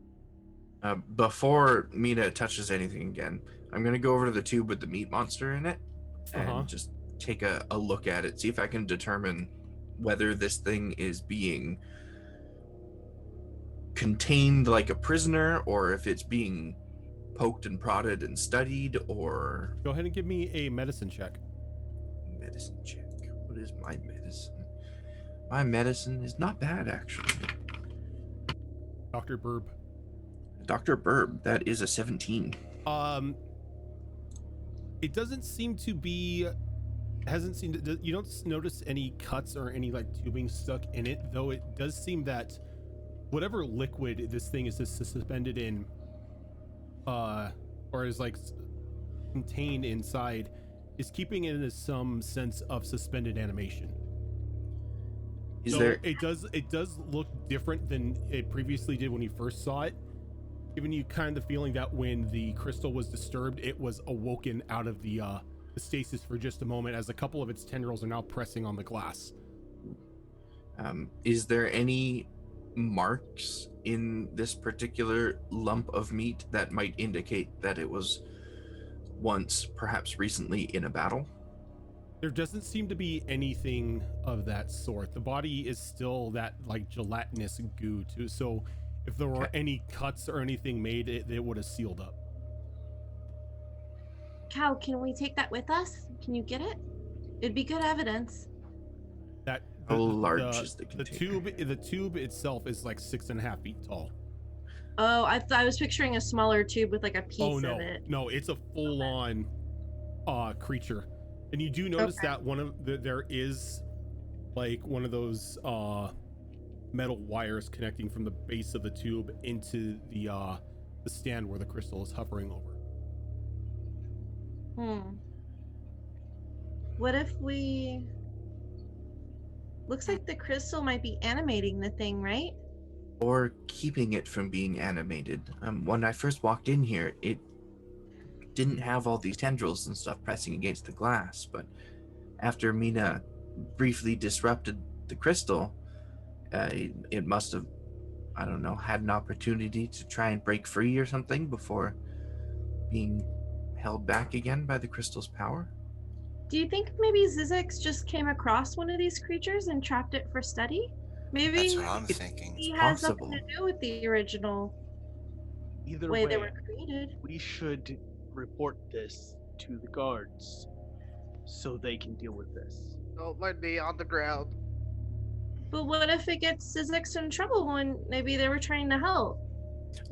Before Mina touches anything again, I'm gonna go over to the tube with the meat monster in it and Uh-huh. just take a look at it, see if I can determine whether this thing is being contained like a prisoner, or if it's being poked and prodded and studied, or Go ahead and give me a medicine check. medicine check. What is my medicine? My medicine is not bad, actually. Dr. Burb. Dr. Burb, that is a 17. It doesn't seem to be, you don't notice any cuts or any like tubing stuck in it, though it does seem that whatever liquid this thing is suspended in, or is like contained inside, is keeping it in some sense of suspended animation. Is So there it does look different than it previously did when you first saw it, giving you kind of the feeling that when the crystal was disturbed, it was awoken out of the stasis for just a moment, as a couple of its tendrils are now pressing on the glass. is there any marks in this particular lump of meat that might indicate that it was once, perhaps recently, in a battle? There doesn't seem to be anything of that sort. The body is still that like gelatinous goo too, so if there were Okay. any cuts or anything made, it would have sealed up. Cow, can we take that with us? Can you get it? It'd be good evidence. That How large is the container? the tube itself is like 6.5 feet tall. Oh, I was picturing a smaller tube with like a piece Oh no, of it. no, it's a full-on creature, and you do notice Okay. that there is like one of those metal wires connecting from the base of the tube into the stand where the crystal is hovering over. What if we... Looks like the crystal might be animating the thing, right? Or keeping it from being animated? When I first walked in here, it didn't have all these tendrils and stuff pressing against the glass, but after Mina briefly disrupted the crystal, it must have, I don't know, had an opportunity to try and break free or something before being held back again by the crystal's power. Do you think maybe Zizix just came across one of these creatures and trapped it for study? Maybe That's what I'm thinking. he has possible. something to do with the original Either way way, they were created. we should report this to the guards so they can deal with this. Oh, my knee on the ground. But what if it gets Zizix in trouble when maybe they were trying to help?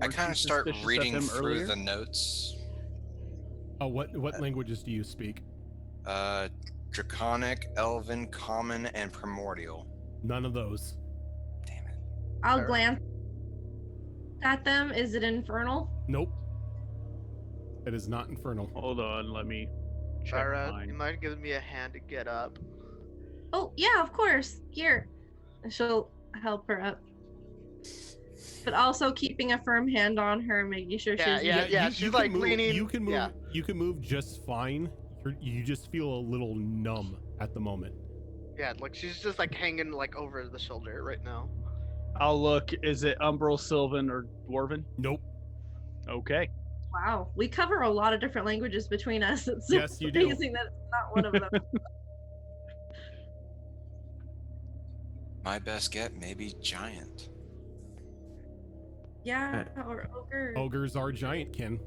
I Weren't kind you of start suspicious of reading him through earlier? the notes. What languages do you speak? Draconic, Elven, Common, and Primordial. None of those. Damn it. I'll Alright. glance at them. Is it infernal? Nope. It is not infernal. Hold on, let me check Sarah, mine. you might give me a hand to get up. Oh, yeah, of course. Here. And she'll help her up. But also keeping a firm hand on her, making sure Yeah, she's... yeah. She's can like move, leaning. You can move. Yeah. You can move just fine. You just feel a little numb at the moment. Yeah, like she's just like hanging like over the shoulder right now. I'll look. Is it Umbral, Sylvan, or Dwarven? Nope. Okay. Wow, we cover a lot of different languages between us. It's so Yes, you do. amazing that it's not one of them. My best get, maybe giant. Yeah, or ogre. Ogres are giant, Ken.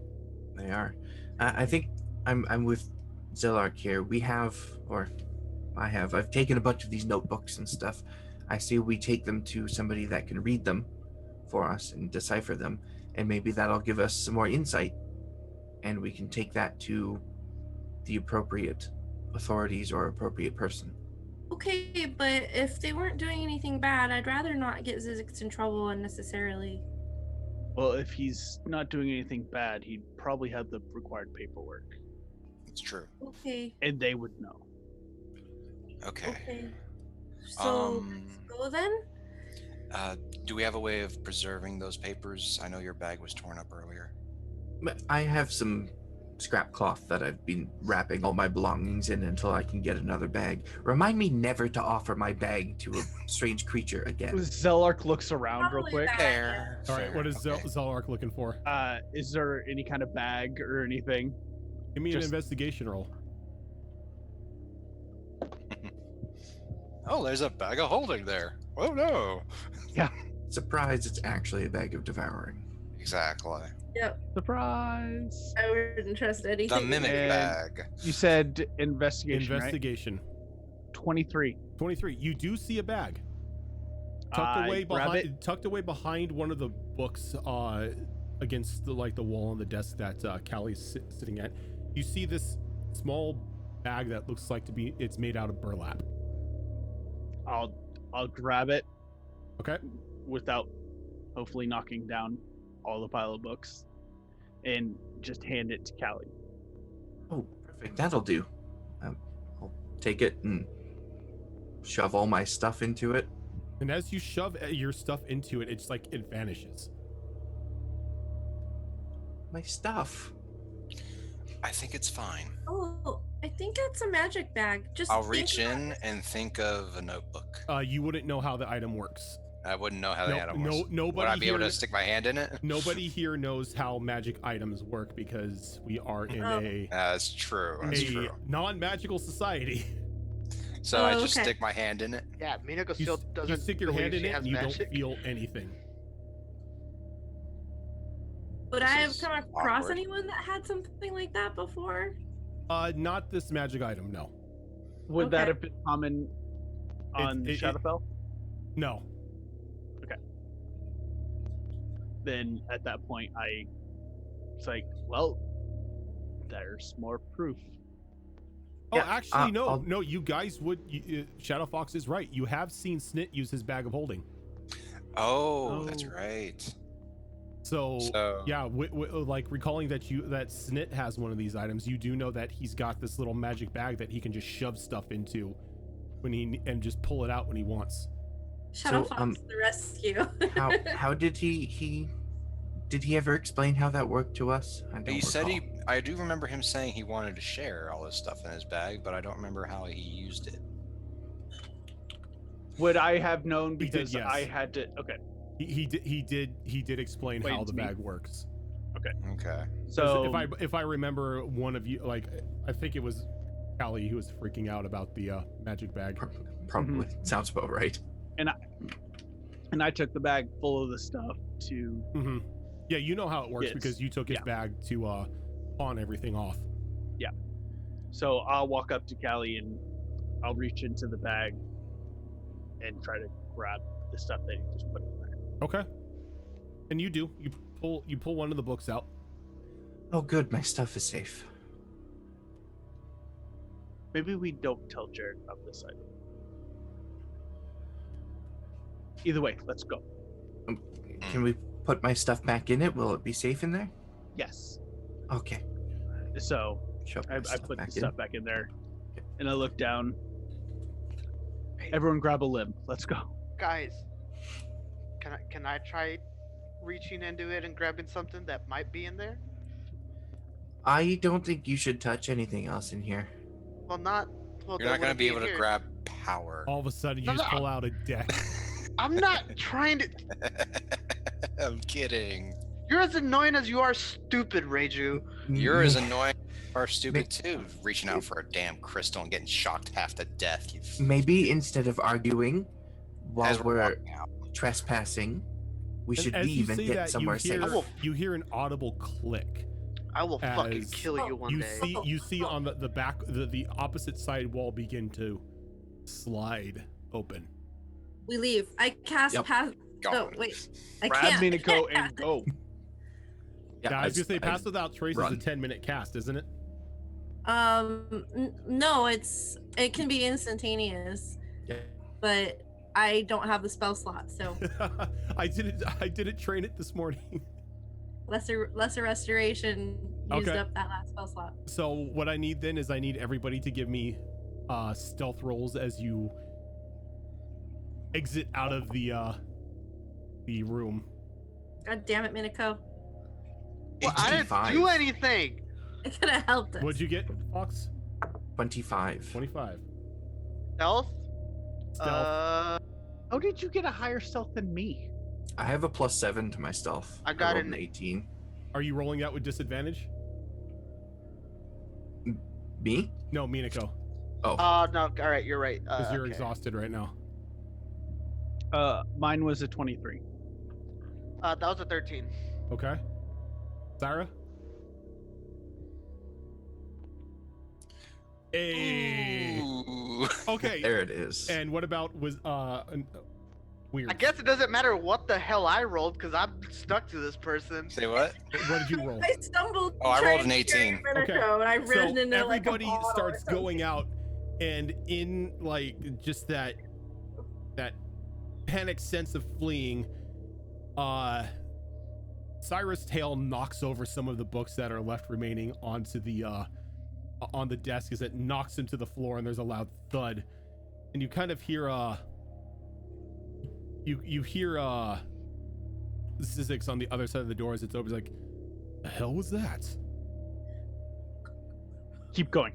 They are. I think I'm with Zelark here. We have, or I've taken a bunch of these notebooks and stuff. I say we take them to somebody that can read them for us and decipher them, and maybe that'll give us some more insight, and we can take that to the appropriate authorities or appropriate person. Okay, but if they weren't doing anything bad, I'd rather not get Zizix in trouble unnecessarily. Well, if he's not doing anything bad, he'd probably have the required paperwork, It's true. Okay, and they would know. Okay. okay. So Um, let's go then? Do we have a way of preserving those papers? I know your bag was torn up earlier. I have some scrap cloth that I've been wrapping all my belongings in until I can get another bag. Remind me never to offer my bag to a strange creature again. Zelark looks around real Probably quick. bad. Fair. All right, fair, what is okay. Zelark looking for? Is there any kind of bag or anything? Give me an Just- investigation roll. Oh, there's a bag of holding there. Oh no. Surprise, it's actually a bag of devouring. Exactly. Yep, Surprise! I wouldn't trust anything. The mimic And- bag. You said investigation, Investigation. right? 23. 23. You do see a bag I grab it. tucked away behind one of the books against the wall on the desk that Callie's sitting at. You see this small bag that looks like it's made out of burlap. I'll grab it Okay. without hopefully knocking down all the pile of books and just hand it to Callie. Oh, perfect. That'll do. I'll take it and shove all my stuff into it. And as you shove your stuff into it, it's like it vanishes. My stuff. I think it's fine. Oh, I think it's a magic bag. Just I'll think reach about in it. and think of a notebook. You wouldn't know how the item works. I wouldn't know how the item works. Nobody Would I be able here- to stick my hand in it? Nobody here knows how magic items work because we are in Oh. That's true. That's true. non-magical society. So I Oh, just okay. stick my hand in it. Yeah, Minako You, still you doesn't stick your believe hand in she it has and you magic. don't feel anything. Would This I have is come across awkward. anyone that had something like that before? Not this magic item, no. Would that Okay. have been common on Shadowfell? No. Then at that point, it's like, well, there's more proof. Oh, Yeah, actually, no. I'll- No, you guys would... Shadow Fox is right. You have seen Snit use his bag of holding. Oh, that's Oh. right. So, So yeah, like recalling that Snit has one of these items, you do know that he's got this little magic bag that he can just shove stuff into and just pull it out when he wants. Shadow So, Fox, the rescue. How did he did he ever explain how that worked to us? I don't he said recall. I do remember him saying he wanted to share all his stuff in his bag, but I don't remember how he used it. Would I have known He did, because yes. I had to? Okay, He did explain how Explain the to me. bag works. Okay. 'Cause so if I remember one of you, like I think it was Callie who was freaking out about the magic bag. Probably sounds about right. and I took the bag full of the stuff to. Hmm. Yeah, you know how it works Yes. because you took his Yeah. bag to pawn everything off. So I'll walk up to Callie and I'll reach into the bag and try to grab the stuff that he just put in there. Okay. And you do. You pull one of the books out. Oh, good. My stuff is safe. Maybe we don't tell Jared about this item. Either way, let's go. Can we put my stuff back in it? Will it be safe in there? Yes. Okay. So Shove my I stuff put the back in. stuff back in there, and I look down. Everyone, grab a limb. Let's go. Guys, can I try reaching into it and grabbing something that might be in there? I don't think you should touch anything else in here. Well, not. Well, You're then not going would to it be able to here? grab power. All of a sudden, you No, just no. pull out a deck. I'm not trying to. I'm kidding. You're as annoying as you are stupid, Reiju. You're May- as annoying or stupid too, reaching out for a damn crystal and getting shocked half to death. You Maybe instead of arguing while as we're we're walking out. trespassing, we And should as you leave and say get that, somewhere safe. you hear an audible click. I will fucking As kill you one You day. see on the back the opposite side wall begin to slide open. We leave. I cast Yep. pass. Gone. No, wait. I Grab can't. Minako and go. Yeah, I was gonna say I pass without trace run. is a 10-minute cast, isn't it? No, it can be instantaneous, Yeah. but I don't have the spell slot, so I didn't train it this morning. lesser restoration used Okay. up that last spell slot. So what I need then is I need everybody to give me stealth rolls as you exit out of the room. God damn it, Minako. Well, I didn't 85. do anything. I could have helped us. What'd you get, Fox? 25. 25. Stealth? Stealth. How did you get a higher stealth than me? I have a +7 to my stealth. I got rolled an- 18. Are you rolling that with disadvantage? Me? No, Minako, Oh, No, all right, you're right. because you're Okay. exhausted right now. Mine was a 23. That was a 13. Okay. Sarah? Hey. Ooh. Okay. there it is. And what about weird? I guess it doesn't matter what the hell I rolled because I'm stuck to this person. Say what? What did you roll? I stumbled. Oh, I rolled an trying to carry 18. Minako, Okay, and I ran So into everybody like a bottle or starts something. going out, and in like just that panic sense of fleeing, Cyrus' tail knocks over some of the books that are left remaining onto the on the desk as it knocks him to the floor, and there's a loud thud, and you kind of hear you hear Zizix on the other side of the door as it's open. It's like, the hell was that? Keep going.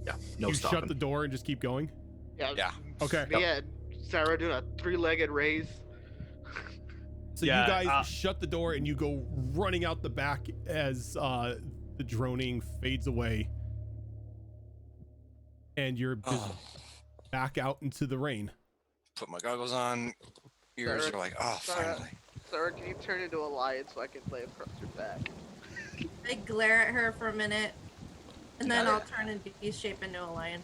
yeah, no You stopping. shut the door and just keep going. Yeah. Okay. Me and Sarah doing a 3-legged raise. So Yeah, you guys shut the door and you go running out the back as the droning fades away, and you're just Oh, back out into the rain. put my goggles on. Ears Sarah- are like, oh, Sarah- finally. Sarah, can you turn into a lion so I can lay across your back? I glare at her for a minute, and then Got I'll it. turn and be shape into a lion.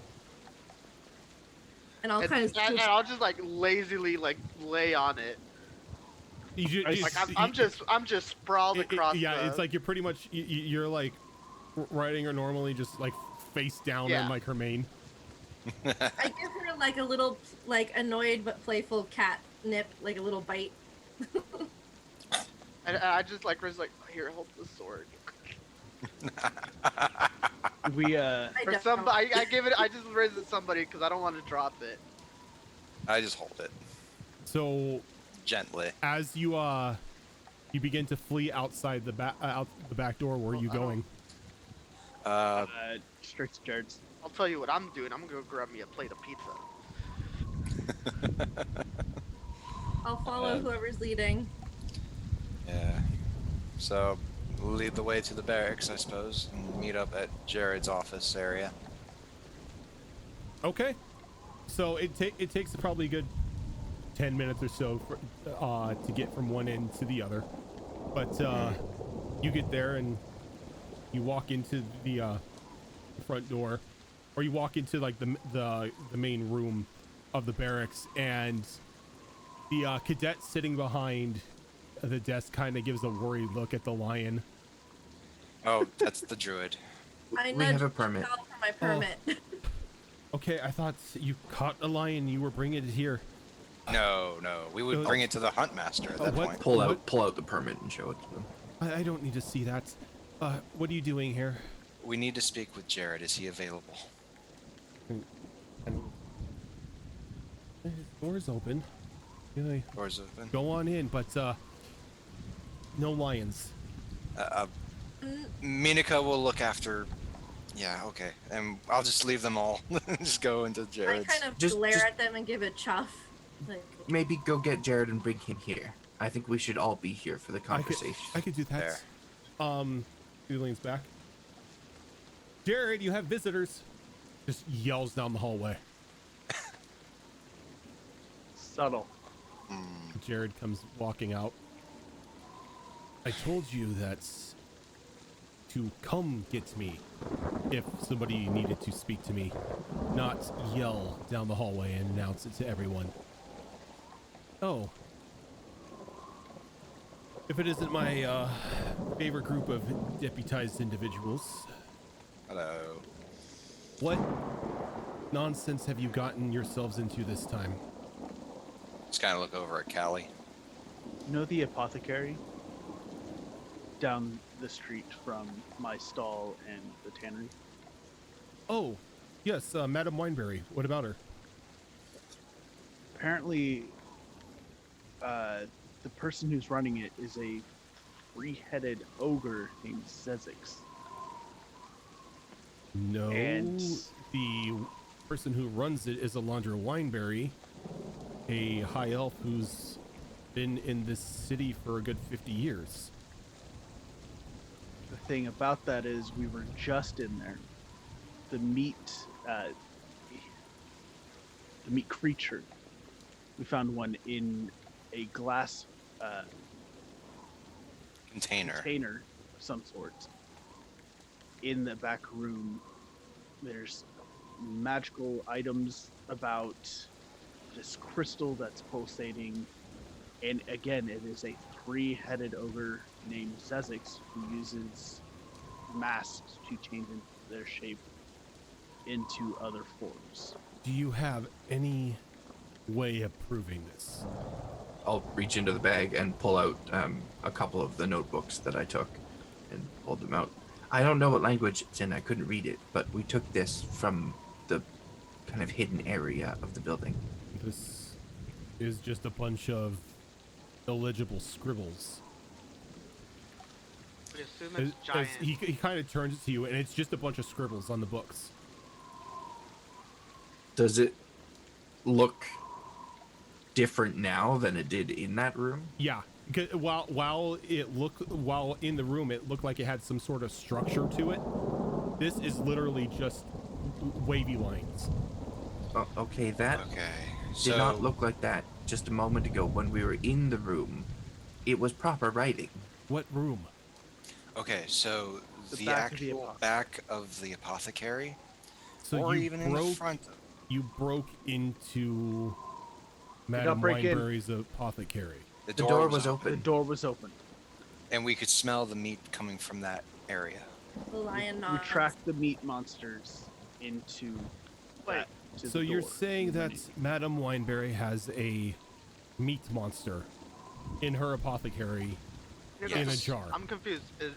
And I'll And, kind of and I'll just like lazily like lay on it. You Like I'm just sprawled across. yeah, the, it's like you're pretty much you're like riding her normally, just like face down Yeah. on like her mane. I give her like a little like annoyed but playful cat nip, like a little bite. and I just like was like, here, hold the sword. We I Or don't. somebody, I give it. I just raise it to somebody because I don't want to drop it. I just hold it So gently. as you begin to flee outside the out the back door, where are you I don't- going? straight to Jared's. I'll tell you what I'm doing. I'm gonna go grab me a plate of pizza. I'll follow Uh, whoever's leading. Yeah. So, lead the way to the barracks, I suppose, and meet up at Jared's office area. Okay. So it takes probably a good 10 minutes or so for, to get from one end to the other, but you get there and you walk into the front door, or you walk into like the main room of the barracks, and the cadet sitting behind the desk kind of gives a worried look at the lion. Oh, that's the druid. I We have nudged a permit. Cal for my permit. Okay, I thought you caught a lion, you were bringing it here. No, we would bring it to the hunt master at that What? point. Pull out the permit and show it to them. I don't need to see that. What are you doing here? We need to speak with Jared. Is he available? The door's open. Yeah, Doors open. go on in, but no lions. Minaka will look after. Yeah, okay. And I'll just leave them all. Just go into I Jared's. kind of Just- glare just- at them and give a chuff. Like, maybe go get Jared and bring him here. I think we should all be here for the I conversation. could do that. There. He leans back. Jared, you have visitors. Just yells down the hallway. Subtle. Jared comes walking out. I told you that to come get me if somebody needed to speak to me, not yell down the hallway and announce it to everyone. Oh. If it isn't my favorite group of deputized individuals, Hello. what nonsense have you gotten yourselves into this time? Just kind of look over at Callie. You know the apothecary? Down the street from my stall and the tannery? Oh, yes, Madame Wineberry. What about her? Apparently, the person who's running it is a three-headed ogre named Zezix. No, And- the person who runs it is Alondra Wineberry, a high elf who's been in this city for a good 50 years. The thing about that is we were just in there. The meat creature. We found one in a glass Container. container of some sort. In the back room, there's magical items about this crystal that's pulsating. And again, it is a three-headed ogre named Zezix who uses masks to change their shape into other forms. Do you have any way of proving this? I'll reach into the bag and pull out a couple of the notebooks that I took and hold them out. I don't know what language it's in, I couldn't read it, but we took this from the kind of hidden area of the building. This is just a bunch of illegible scribbles. We assume it's As giant. he kind of turns it to you, and it's just a bunch of scribbles on the books. Does it look different now than it did in that room? Yeah, while in the room it looked like it had some sort of structure to it. This is literally just wavy lines. Okay, that Okay. did not look like that just a moment ago when we were in the room. It was proper writing. What room? Okay, so The the back of the actual apothecary. back of the apothecary, So or you even in the front. You broke into Madame break in. Wineberry's apothecary. The door was open. The door was open. and we could smell the meat coming from that area. the lion We nods. tracked the meat monsters into that. To So the you're door. saying that Madame Wineberry has a meat monster in her apothecary in a Yes. jar? I'm confused. Is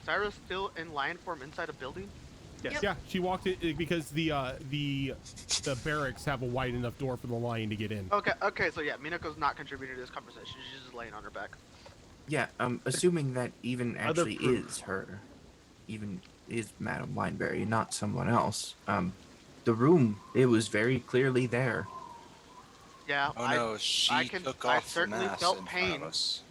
Cyrus still in lion form inside a building? Yes. Yeah, she walked it because the barracks have a wide enough door for the lion to get in. Okay, so yeah, Minako's not contributing to this conversation. She's just laying on her back. Yeah, assuming that even Other actually proof. is her, even is Madame Wineberry, not someone else. The room, it was very clearly there. Yeah, Oh no, she I took I off the certainly mask felt in front pain. of us.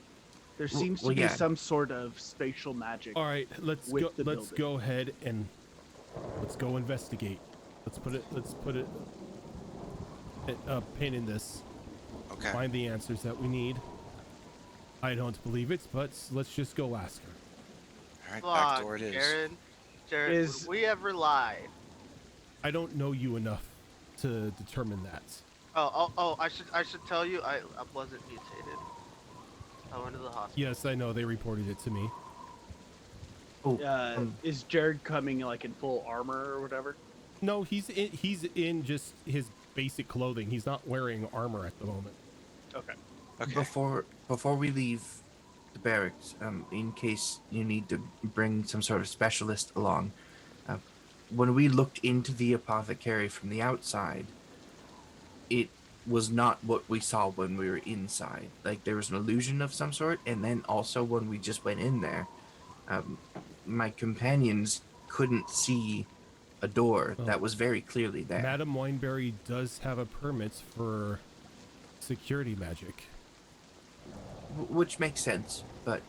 There Well- seems well, to be yeah. some sort of spatial magic. All right, let's With go. the Let's building. go ahead and let's go investigate. Let's put it a pin in this. Okay. Find the answers that we need. I don't believe it, but let's just go ask her. All right, Come back on, door it is. Jared, Is- would we ever lie? I don't know you enough to determine that. Oh! I should tell you, I wasn't mutated. I went to the hospital. Yes, I know they reported it to me. Oh, Is Jared coming like in full armor or whatever? No, he's in just his basic clothing. He's not wearing armor at the moment. Okay. Okay. before we leave the barracks, in case you need to bring some sort of specialist along, when we looked into the apothecary from the outside, it was not what we saw when we were inside. Like, there was an illusion of some sort, and then also when we just went in there, my companions couldn't see a door Oh. that was very clearly there. Madame Wineberry does have a permit for security magic. Which makes sense, but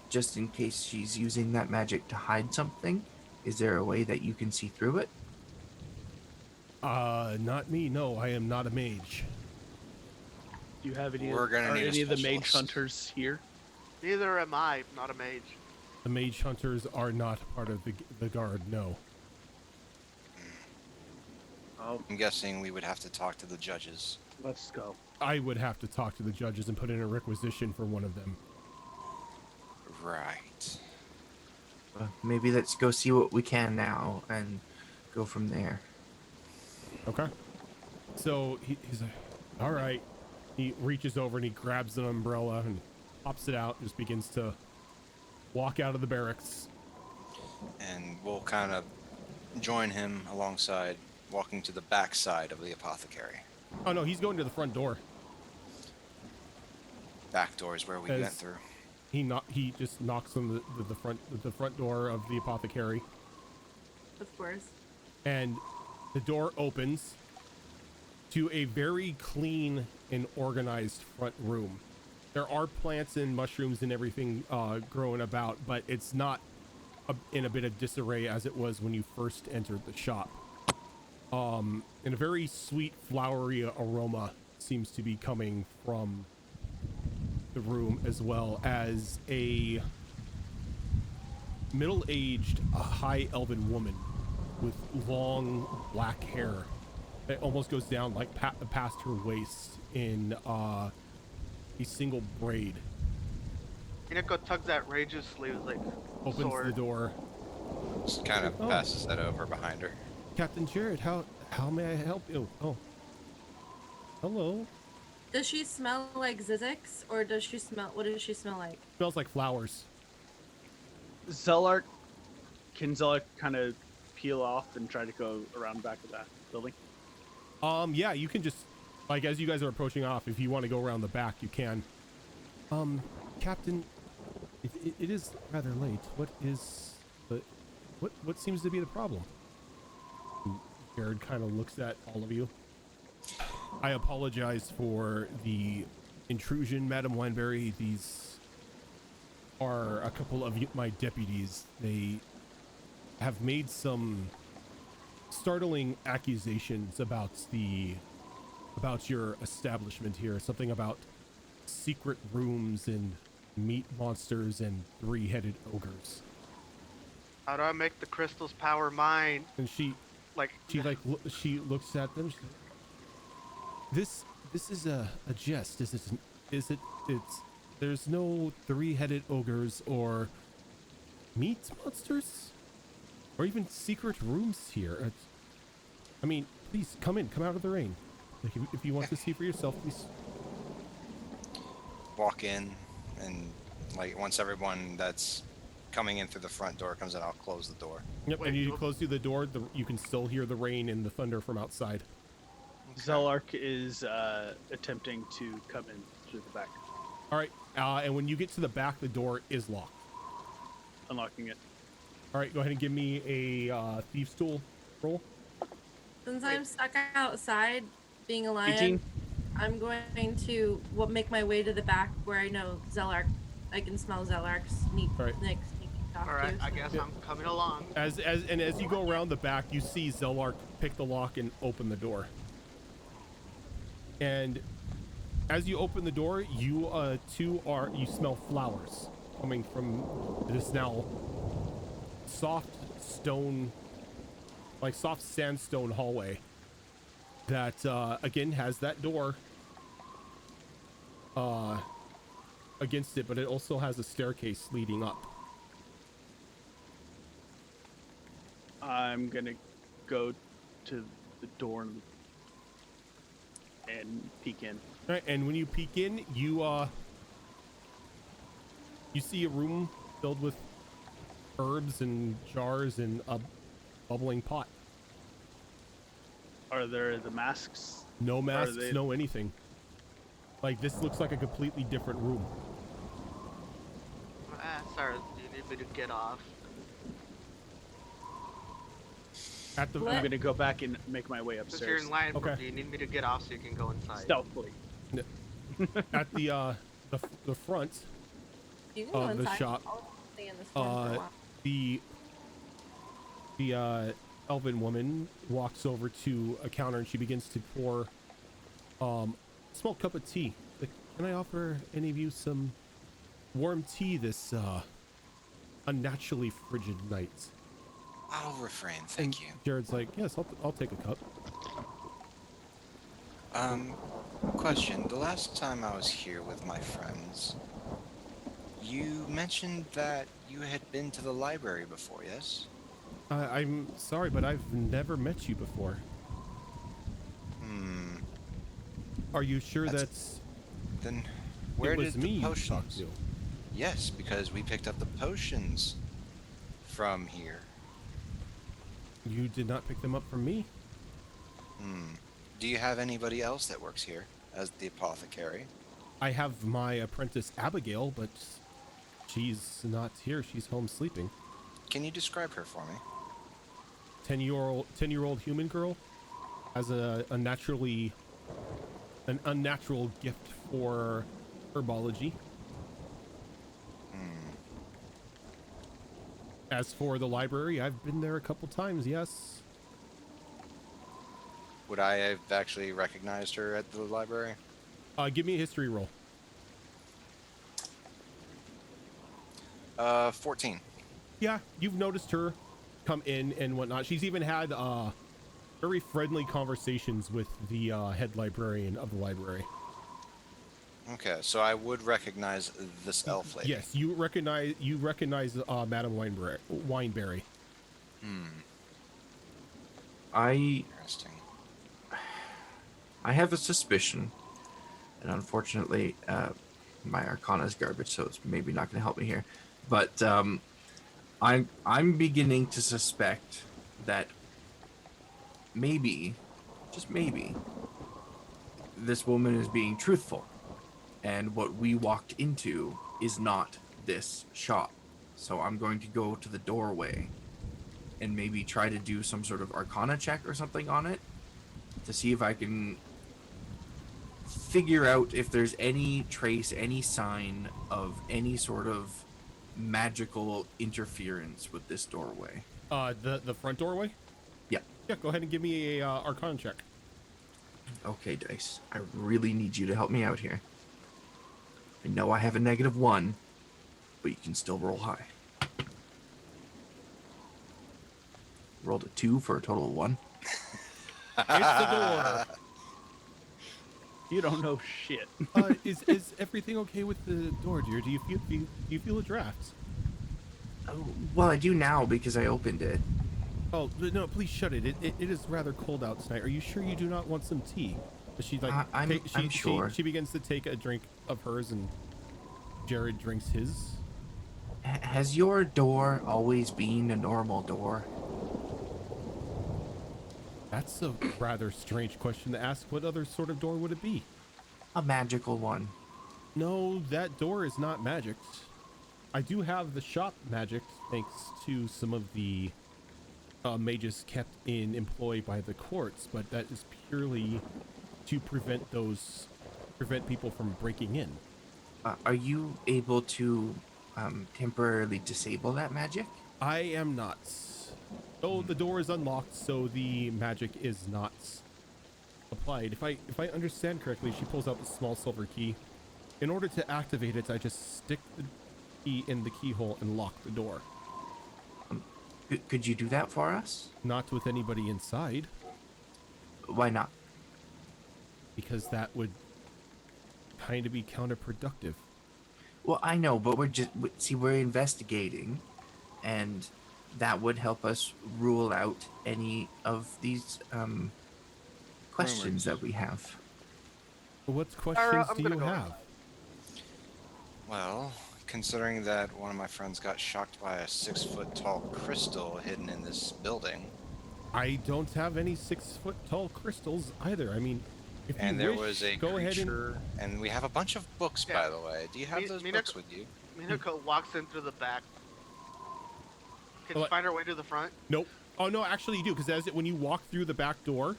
just in case she's using that magic to hide something, is there a way that you can see through it? Not me. No, I am not a mage. Do you have any? We're gonna Are need a any of the mage specialist. hunters here? Neither am I. Not a mage. The mage hunters are not part of the guard. No. Oh, I'm guessing we would have to talk to the judges. let's go. I would have to talk to the judges and put in a requisition for one of them. Right. Maybe let's go see what we can now and go from there. Okay. So he's like, all right. He reaches over and he grabs an umbrella and pops it out and just begins to walk out of the barracks. And we'll kind of join him alongside, walking to the back side of the apothecary. Oh no, he's going to the front door. Back door is where we went through. He just knocks on the front door of the apothecary, Of course. and the door opens to a very clean and organized front room. There are plants and mushrooms and everything growing about, but it's not in a bit of disarray as it was when you first entered the shop. And a very sweet, flowery aroma seems to be coming from the room, as well as a middle-aged, high elven woman with long black hair that almost goes down like past her waist in a single braid. Inako tugs at Rage's sleeve, like, Opens sword. the door. Just kind of Oh. passes that over behind her. Captain Jared, how may I help you? Oh, hello. Does she smell like Zizix, or does she smell? What does she smell like? Smells like flowers. Zelark, can Zelark kind of peel off and try to go around the back of that building? Yeah, you can just, like, as you guys are approaching off, if you want to go around the back, you can. Captain, it is rather late. What seems to be the problem? Jared kind of looks at all of you. I apologize for the intrusion, Madam Wineberry. These are a couple of my deputies. They have made some startling accusations about your establishment here. Something about secret rooms and meat monsters and three-headed ogres. How do I make the crystals power mine? And she looks at them. This is a jest, is it? There's no three-headed ogres or meat monsters or even secret rooms here. I mean, please come out of the rain. Like, if you want to see for yourself, please. Walk in, and like once everyone that's coming in through the front door comes in, I'll close the door. Yep, Wait, and you wh- close through the door, you can still hear the rain and the thunder from outside. Zelark is attempting to come in through the back, All right, and when you get to the back, the door is locked. unlocking it. All right, go ahead and give me a thieves tool roll. Since I'm stuck outside, being a lion, 18. I'm going to make my way to the back where I know Zelark. I can smell Zelark's sneaky talk All right, to. I guess I'm coming along. As you go around the back, you see Zelark pick the lock and open the door. And as you open the door, you smell flowers coming from this now soft sandstone hallway that again has that door against it, but it also has a staircase leading up. I'm gonna go to the door and peek in. All right, and when you peek in, you see a room filled with herbs and jars and a bubbling pot. Are there the masks? No masks, they- no anything. Like, this looks like a completely different room. Sorry, do you need me to get off? At the What? I'm gonna go back and make my way Since you're upstairs in line, Okay. do you need me to get off so you can go inside? stealthily. at the front You can go of the inside. shop, I'll stay in the store for a while. the elven woman walks over to a counter and she begins to pour a small cup of tea. Like, can I offer any of you some warm tea this unnaturally frigid night? I'll refrain, thank you. Jared's like, yes, I'll take a cup. Question. The last time I was here with my friends, you mentioned that you had been to the library before, yes? I'm sorry, but I've never met you before. Are you sure that's Then where it was did me the you talked potions? to? Yes, because we picked up the potions from here. You did not pick them up from me? Do you have anybody else that works here as the apothecary? I have my apprentice Abigail, but she's not here. She's home sleeping. Can you describe her for me? 10-year-old human girl has an unnatural gift for herbology. As for the library, I've been there a couple times, yes. Would I have actually recognized her at the library? Give me a history roll. 14. Yeah, you've noticed her come in and whatnot. She's even had very friendly conversations with the head librarian of the library. Okay, so I would recognize this elf lady. Yes, you recognize Madame Wineberry. Interesting. I have a suspicion, and unfortunately, my Arcana is garbage, so it's maybe not going to help me here. But I'm beginning to suspect that maybe, just maybe, this woman is being truthful, and what we walked into is not this shop. So I'm going to go to the doorway and maybe try to do some sort of Arcana check or something on it to see if I can figure out if there's any trace, any sign of any sort of magical interference with this doorway. The front doorway? Yeah. Yeah, go ahead and give me a Arcana check. Okay, Dice. I really need you to help me out here. I know I have a -1, but you can still roll high. Rolled a 2 for a total of 1. It's the door. You don't know shit. Is everything okay with the door, dear? Do you feel a draft? Oh, well, I do now because I opened it. Oh no! Please shut it. It is rather cold out tonight. Are you sure you do not want some tea? She like I'm sure. She begins to take a drink of hers, and Jared drinks his. Has your door always been a normal door? That's a rather strange question to ask. What other sort of door would it be? A magical one. No, that door is not magicked. I do have the shop magicked thanks to some of the mages kept in employ by the courts, but that is purely to prevent people from breaking in. Are you able to temporarily disable that magic? I am not. Oh, the door is unlocked, so the magic is not applied. If I understand correctly, she pulls out the small silver key. In order to activate it, I just stick the key in the keyhole and lock the door. Could you do that for us? Not with anybody inside, Why not? because that would kind of be counterproductive. Well, I know, but we're investigating, and that would help us rule out any of these questions that we have. What questions I'm do gonna you go have? Well, considering that one of my friends got shocked by a 6-foot-tall crystal hidden in this building, I don't have any 6-foot-tall crystals either. I mean, if and you there wish, was a go ahead and creature, and we have a bunch of books, Yeah. by the way. Do you have those Mina- books with you? Minako walks in through the back. Can Well, you find her way to the front? Nope. Oh no, actually you do, because when you walk through the back door,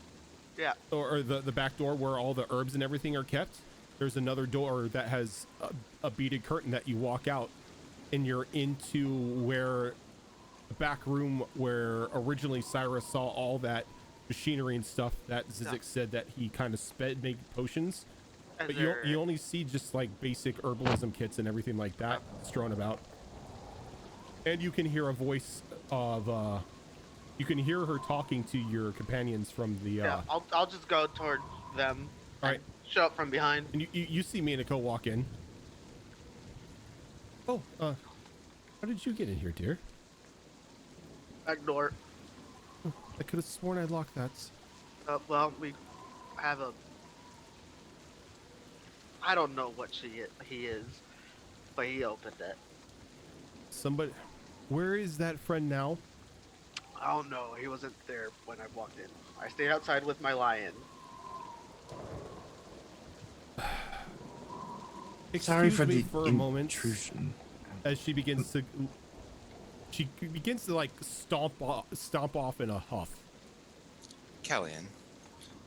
Yeah. or the back door where all the herbs and everything are kept, there's another door that has a beaded curtain that you walk out, and you're into where the back room where originally Cyrus saw all that machinery and stuff that Zizek said that he kind of made potions. And But you only see just like basic herbalism kits and everything like that strewn about. And you can hear a voice of you can hear her talking to your companions from the Yeah, I'll just go toward them. All right. Show up from behind. And you see Minako walk in. Oh, how did you get in here, dear? Back door. I could have sworn I locked that. Well, we have a. I don't know what he is, but he opened it. Somebody, where is that friend now? I don't know. He wasn't there when I walked in. I stayed outside with my lion. Sorry Excuse for me the for a moment. intrusion. As she begins to like stomp off in a huff. Kellyanne,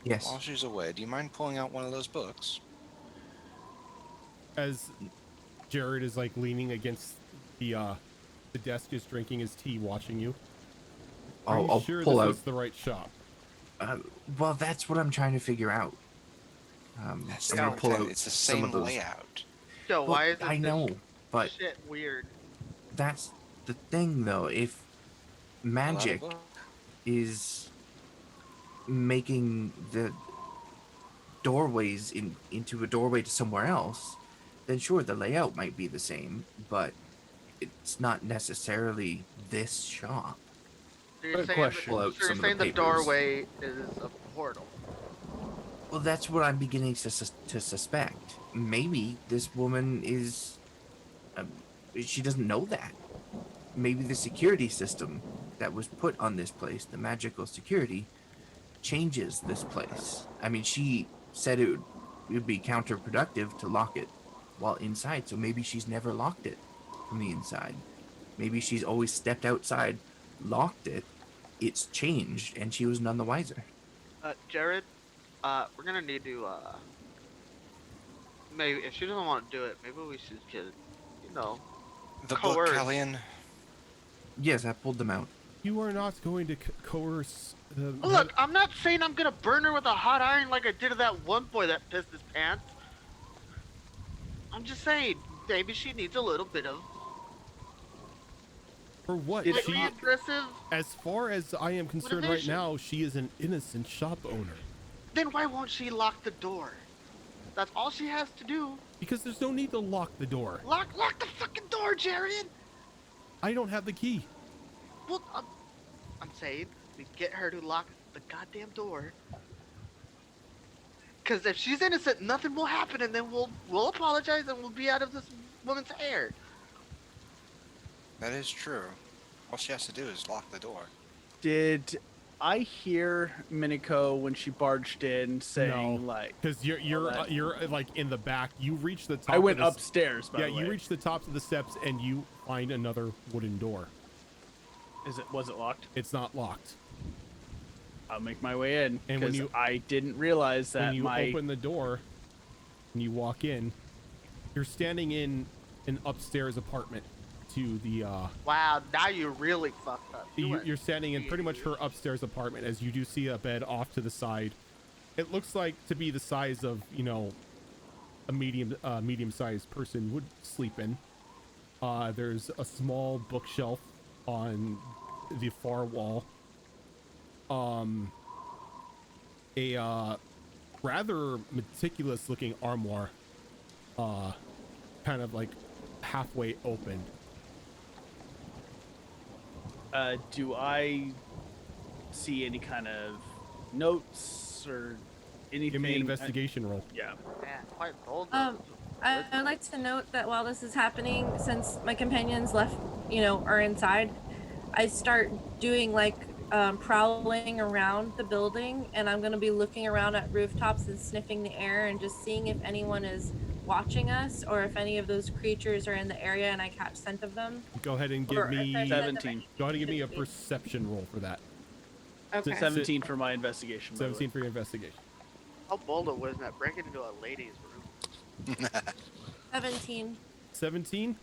Yes. while she's away, do you mind pulling out one of those books? As Jared is like leaning against the desk, just drinking his tea, watching you. Are you I'll sure pull this out. is the right shop? Well, that's what I'm trying to figure out. That's I'm the gonna only pull thing, out it's the some same of those. layout. Yo, Well, why is it I know, but shit weird? that's the thing, though. If magic book. is making the doorways into a doorway to somewhere else, then sure, the layout might be the same, but it's not necessarily this shop. So you're Good saying, question. Pull out so you're some of the saying the papers. doorway is a portal? Well, that's what I'm beginning to suspect. Maybe this woman is. She doesn't know that. Maybe the security system that was put on this place, the magical security, changes this place. I mean, she said it would be counterproductive to lock it while inside, so maybe she's never locked it from the inside. Maybe she's always stepped outside, locked it, it's changed, and she was none the wiser. Jared, we're gonna need to, maybe, if she doesn't want to do it, maybe we should just, The coerce. book, Kellyanne. Yes, I pulled them out. You are not going to coerce the. Look, I'm not saying I'm gonna burn her with a hot iron like I did to that one boy that pissed his pants. I'm just saying, maybe she needs a little bit of For what? slightly She, aggressive. as far as I am concerned right Motivation. now, she is an innocent shop owner. Then why won't she lock the door? That's all she has to do. Because there's no need to lock the door. Lock the fucking door, Jared. I don't have the key. Well, I'm saying we get her to lock the goddamn door. Because if she's innocent, nothing will happen, and then we'll apologize and we'll be out of this woman's hair. That is true. All she has to do is lock the door. Did I hear Minako when she barged in saying No. like? Because you're like in the back. You reach the top. I went of the upstairs. By Yeah, the way. you reach the tops of the steps and you find another wooden door. Was it locked? It's not locked. I'll make my way in. And when Because you- I didn't realize that When you my open the door and you walk in, you're standing in an upstairs apartment to the Wow, now you really fucked up. you're standing in pretty much her upstairs apartment, as you do see a bed off to the side. It looks like to be the size of, a medium-sized person would sleep in. There's a small bookshelf on the far wall. A rather meticulous looking armoire, kind of like halfway open. do I see any kind of notes or anything? Give me an investigation roll. Yeah. Man, quite bold. I'd like to note that while this is happening, since my companions left, are inside, I start doing like prowling around the building, and I'm gonna be looking around at rooftops and sniffing the air and just seeing if anyone is watching us or if any of those creatures are in the area and I catch scent of them. Go ahead and give Or if me there's scent of 17. any go ahead and give me a creatures. perception roll for that. Okay. 17 for my investigation. by the way. 17 for your investigation. How bold it was that breaking into a ladies' room. 17. 17.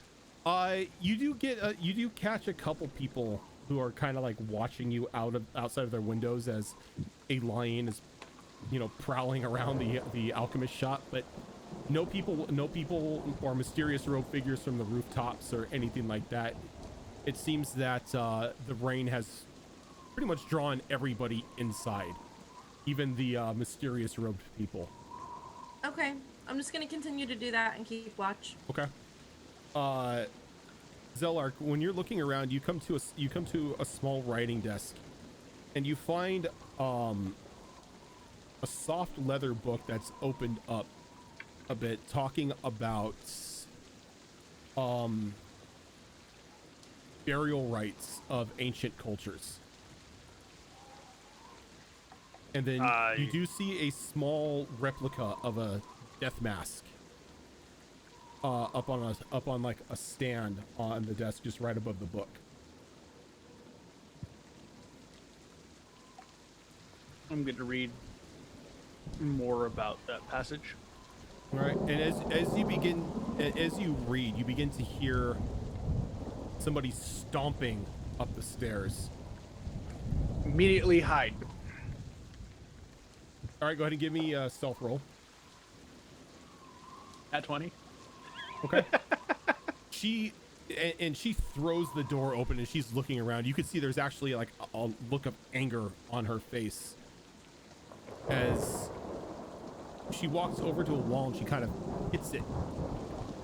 You do catch a couple people who are kind of like watching you outside of their windows as a lion is, prowling around the alchemist shop, but no people or mysterious rogue figures from the rooftops or anything like that. It seems that the rain has pretty much drawn everybody inside, even the mysterious robed people. Okay. I'm just going to continue to do that and keep watch. Okay. Zelark, when you're looking around, you come to a small writing desk, and you find a soft leather book that's opened up a bit, talking about burial rites of ancient cultures. And then you do see a small replica of a death mask up on like a stand on the desk just right above the book. I'm going to read more about that passage. All right, and as you read, you begin to hear somebody stomping up the stairs. Immediately hide. All right, go ahead and give me a stealth roll. At 20. Okay. She throws the door open and she's looking around. You can see there's actually like a look of anger on her face as she walks over to a wall and she kind of hits it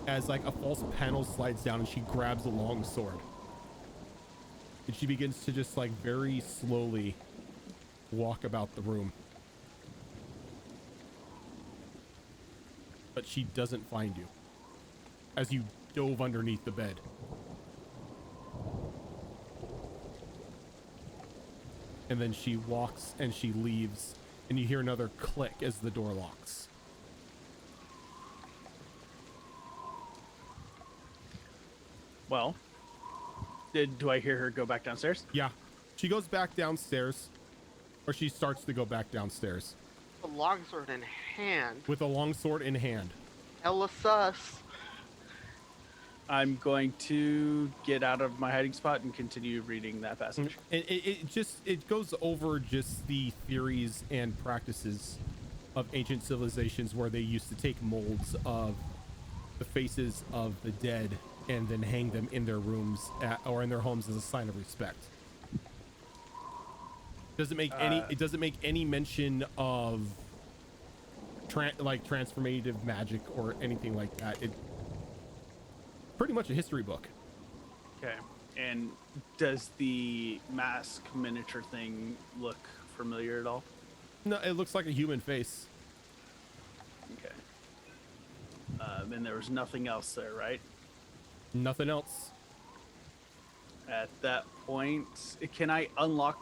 as like a false panel slides down and she grabs a long sword. And she begins to just like very slowly walk about the room. But she doesn't find you as you dove underneath the bed. And then she walks and she leaves, and you hear another click as the door locks. Well, do I hear her go back downstairs? Yeah, she goes back downstairs, or she starts to go back downstairs A longsword in hand. with a long sword in hand. Hella sus. I'm going to get out of my hiding spot and continue reading that passage. And it goes over just the theories and practices of ancient civilizations where they used to take molds of the faces of the dead and then hang them in their rooms or in their homes as a sign of respect. It doesn't make any mention of transformative magic or anything like that. It pretty much a history book. Okay. And does the mask miniature thing look familiar at all? No, it looks like a human face. Okay. And there was nothing else there, right? Nothing else. At that point, can I unlock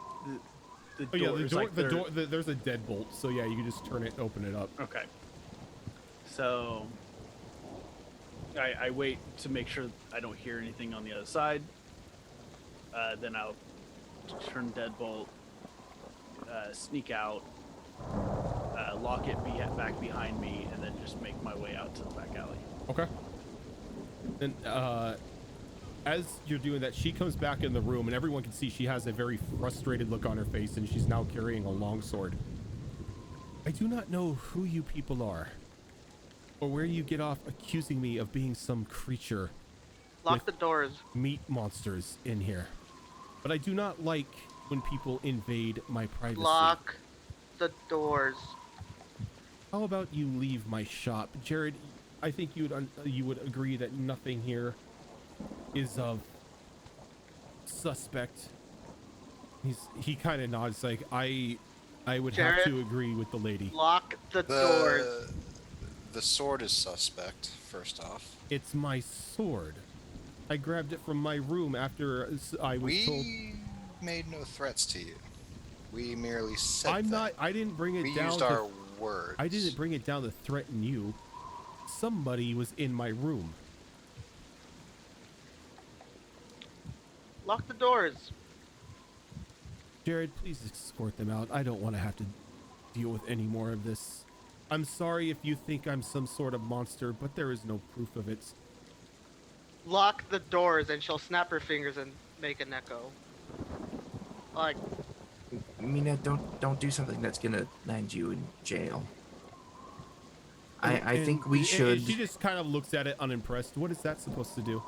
the Oh yeah, doors? there's a deadbolt, so yeah, you can just turn it, open it up. Okay. So I wait to make sure I don't hear anything on the other side. Then I'll turn deadbolt, sneak out, lock it back behind me, and then just make my way out to the back alley. Okay. And as you're doing that, she comes back in the room, and everyone can see she has a very frustrated look on her face, and she's now carrying a longsword. I do not know who you people are, or where you get off accusing me of being some creature Lock the doors. meat monsters in here, but I do not like when people invade my privacy. Lock the doors. How about you leave my shop, Jared? I think you would agree that nothing here is of suspect. He kind of nods like I would have Jared, to agree with the lady. Lock the doors. The sword is suspect, first off. It's my sword. I grabbed it from my room after I was told. We made no threats to you. We merely said I'm them. not. I didn't bring it We down. used our words. I didn't bring it down to threaten you. Somebody was in my room. Lock the doors. Jared, please escort them out. I don't want to have to deal with any more of this. I'm sorry if you think I'm some sort of monster, but there is no proof of it. Lock the doors, and she'll snap her fingers and make an echo. Like, Mina, don't do something that's gonna land you in jail. I think we should. She just kind of looks at it unimpressed. What is that supposed to do?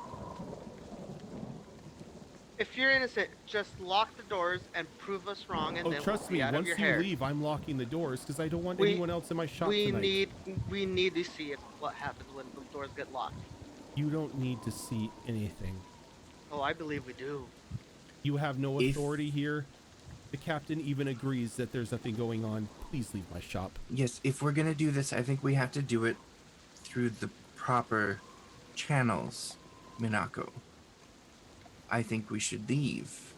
if you're innocent, just lock the doors and prove us wrong, and Oh, then trust we'll be me, out of once your you hair. leave, I'm locking the doors because I don't want We- anyone else in my shop We tonight. need to see what happens when the doors get locked. You don't need to see anything. Oh, I believe we do. You have no If- authority here. The captain even agrees that there's nothing going on. Please leave my shop. Yes, if we're gonna do this, I think we have to do it through the proper channels, Minako. I think we should leave.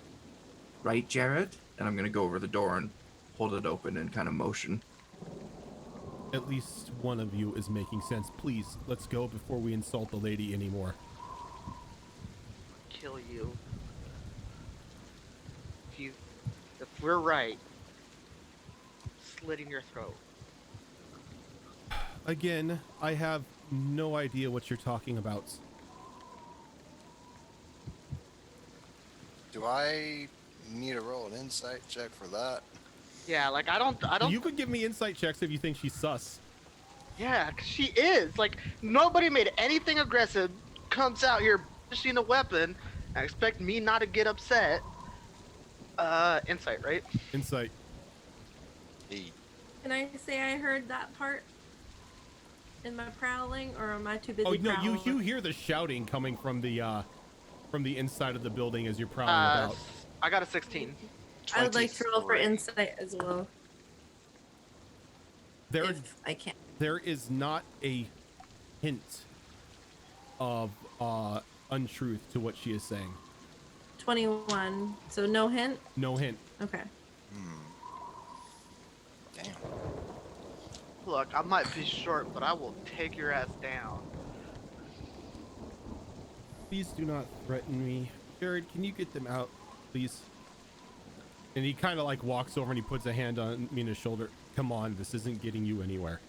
Right, Jared? And I'm gonna go over the door and hold it open and kind of motion. At least one of you is making sense. Please, let's go before we insult the lady anymore. Kill you. If we're right, slitting your throat. Again, I have no idea what you're talking about. Do I need to roll an insight check for that? Yeah, like I don't. You could give me insight checks if you think she's sus. Yeah, 'cause she is. Like, nobody made anything aggressive, comes out here pushing a weapon, and expect me not to get upset. Insight, right? Insight. Can I say I heard that part in my prowling, or am I too busy Oh no, prowling? you hear the shouting coming from the inside of the building as you're prowling about. I got a 16. I would like to roll for 23. insight as well, There, if I can. there is not a hint of untruth to what she is saying. 21. So no hint? No hint. Okay. Damn. Look, I might be short, but I will take your ass down. Please do not threaten me. Jared, can you get them out, please? And he kind of like walks over and he puts a hand on Mina's shoulder. Come on, this isn't getting you anywhere.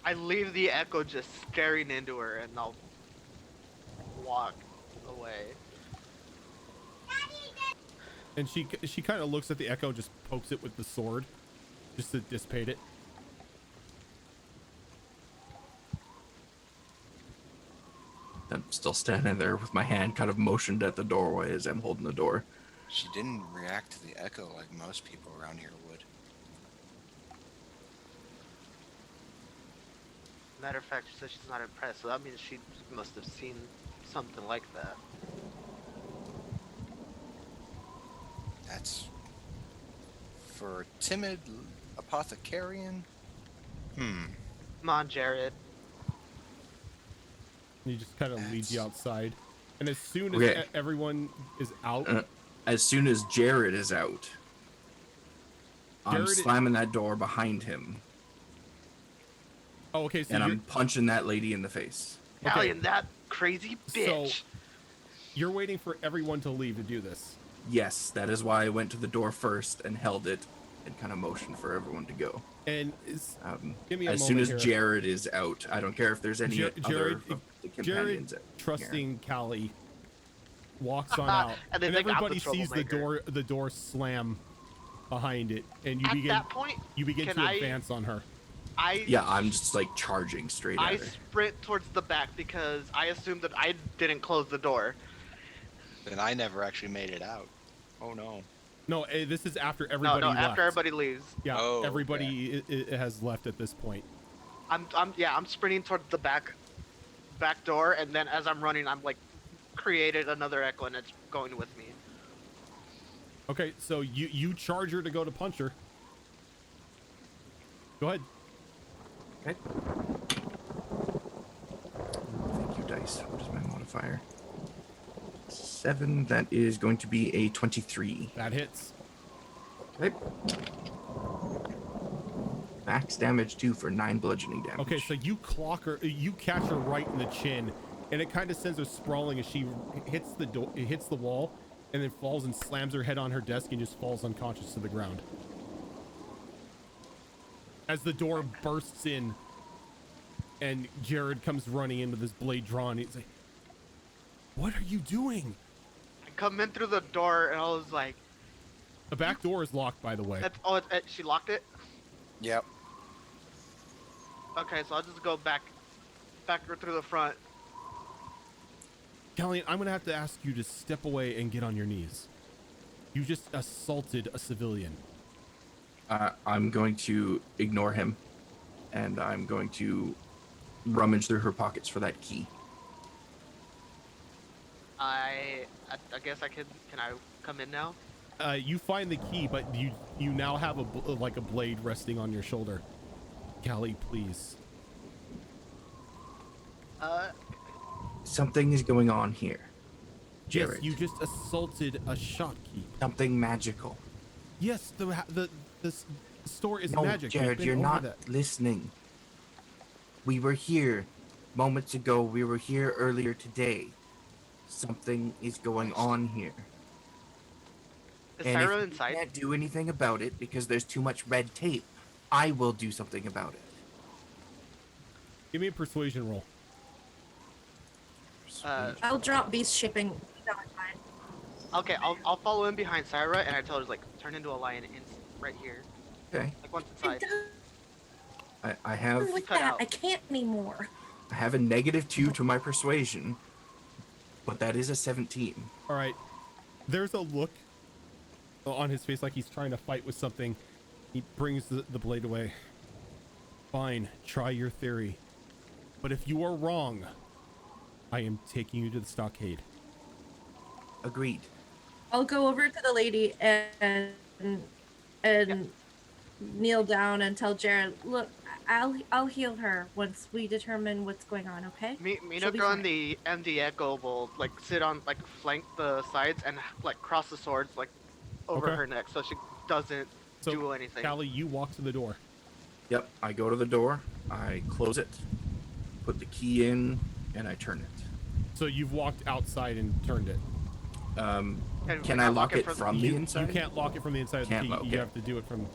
I leave the echo just staring into her, and I'll walk away. And she kind of looks at the echo, just pokes it with the sword, just to dissipate it. I'm still standing there with my hand kind of motioned at the doorway as I'm holding the door. She didn't react to the echo like most people around here would. Matter of fact, she said she's not impressed, so that means she must have seen something like that. That's for a timid apothecarian. Come on, Jared. And he just kind of leads you outside. And as soon as Okay. everyone is out, As soon as Jared is out, I'm Jared- slamming that door behind him oh, okay, so and you're, I'm punching that lady in the face. Italian, that crazy bitch. So- you're waiting for everyone to leave to do this. Yes, that is why I went to the door first and held it and kind of motioned for everyone to go. And give me a As soon moment as here. Jared is out, I don't care if there's any Jared, other of the Jared, companions. trusting Callie, walks on out, And and they think I'm the everybody sees troublemaker. the door slam behind it, and you At begin that point, you begin can to I- advance on her. Yeah, I'm just like charging straight I at her. sprint towards the back because I assumed that I didn't close the door. Then I never actually made it out. Oh no. No, this is after everybody No, left. after everybody leaves. Yeah, Oh, everybody I has left at this point. I'm sprinting towards the back door, and then as I'm running, I'm like created another echo, and it's going with me. Okay, so you charge her to go to punch her. Go ahead. Okay. Thank you, dice. What is my modifier? 7. That is going to be a 23. That hits. Okay. Max damage 2 for 9 bludgeoning damage. Okay, so you clock her, you catch her right in the chin, and it kind of sends her sprawling as she hits the door, hits the wall, and then falls and slams her head on her desk and just falls unconscious to the ground. As the door bursts in and Jared comes running in with his blade drawn, he's like, "What are you doing?" I come in through the door and I was like, The back door is locked, by the way. she locked it? Yep. Okay, so I'll just go back through the front. Callie, I'm gonna have to ask you to step away and get on your knees. You just assaulted a civilian. I'm going to ignore him, and I'm going to rummage through her pockets for that key. I guess I can I come in now? You find the key, but you now have a blade resting on your shoulder. Callie, please. Something is going on here, Jared. Yes, you just assaulted a shopkeep. Something magical. Yes, the store is No, magic. Jared, you're not listening. We were here moments ago. We were here earlier today. Something is going on here. Is And Syra if inside? you can't do anything about it because there's too much red tape, I will do something about it. Give me a persuasion roll. I'll drop beast shipping. Okay, I'll follow in behind Syra and I tell her like turn into a lion right here. Okay. Like once inside. I have With Cut that, out. I can't anymore. I have a -2 to my persuasion, but that is a 17. All right. There's a look on his face like he's trying to fight with something. He brings the blade away. Fine, try your theory. But if you are wrong, I am taking you to the stockade. Agreed. I'll go over to the lady and kneel down and tell Jared, look, I'll heal her once we determine what's going on, okay? She'll be Minogro fine. and the MD Echo will like sit on like flank the sides and like cross the swords like over Okay. her neck so she doesn't So, do anything. Callie, you walk to the door. Yep, I go to the door, I close it, put the key in, and I turn it. So you've walked outside and turned it. Can I lock it from the You inside? can't lock it from the inside of the Can't key. lock You it. have to do it from...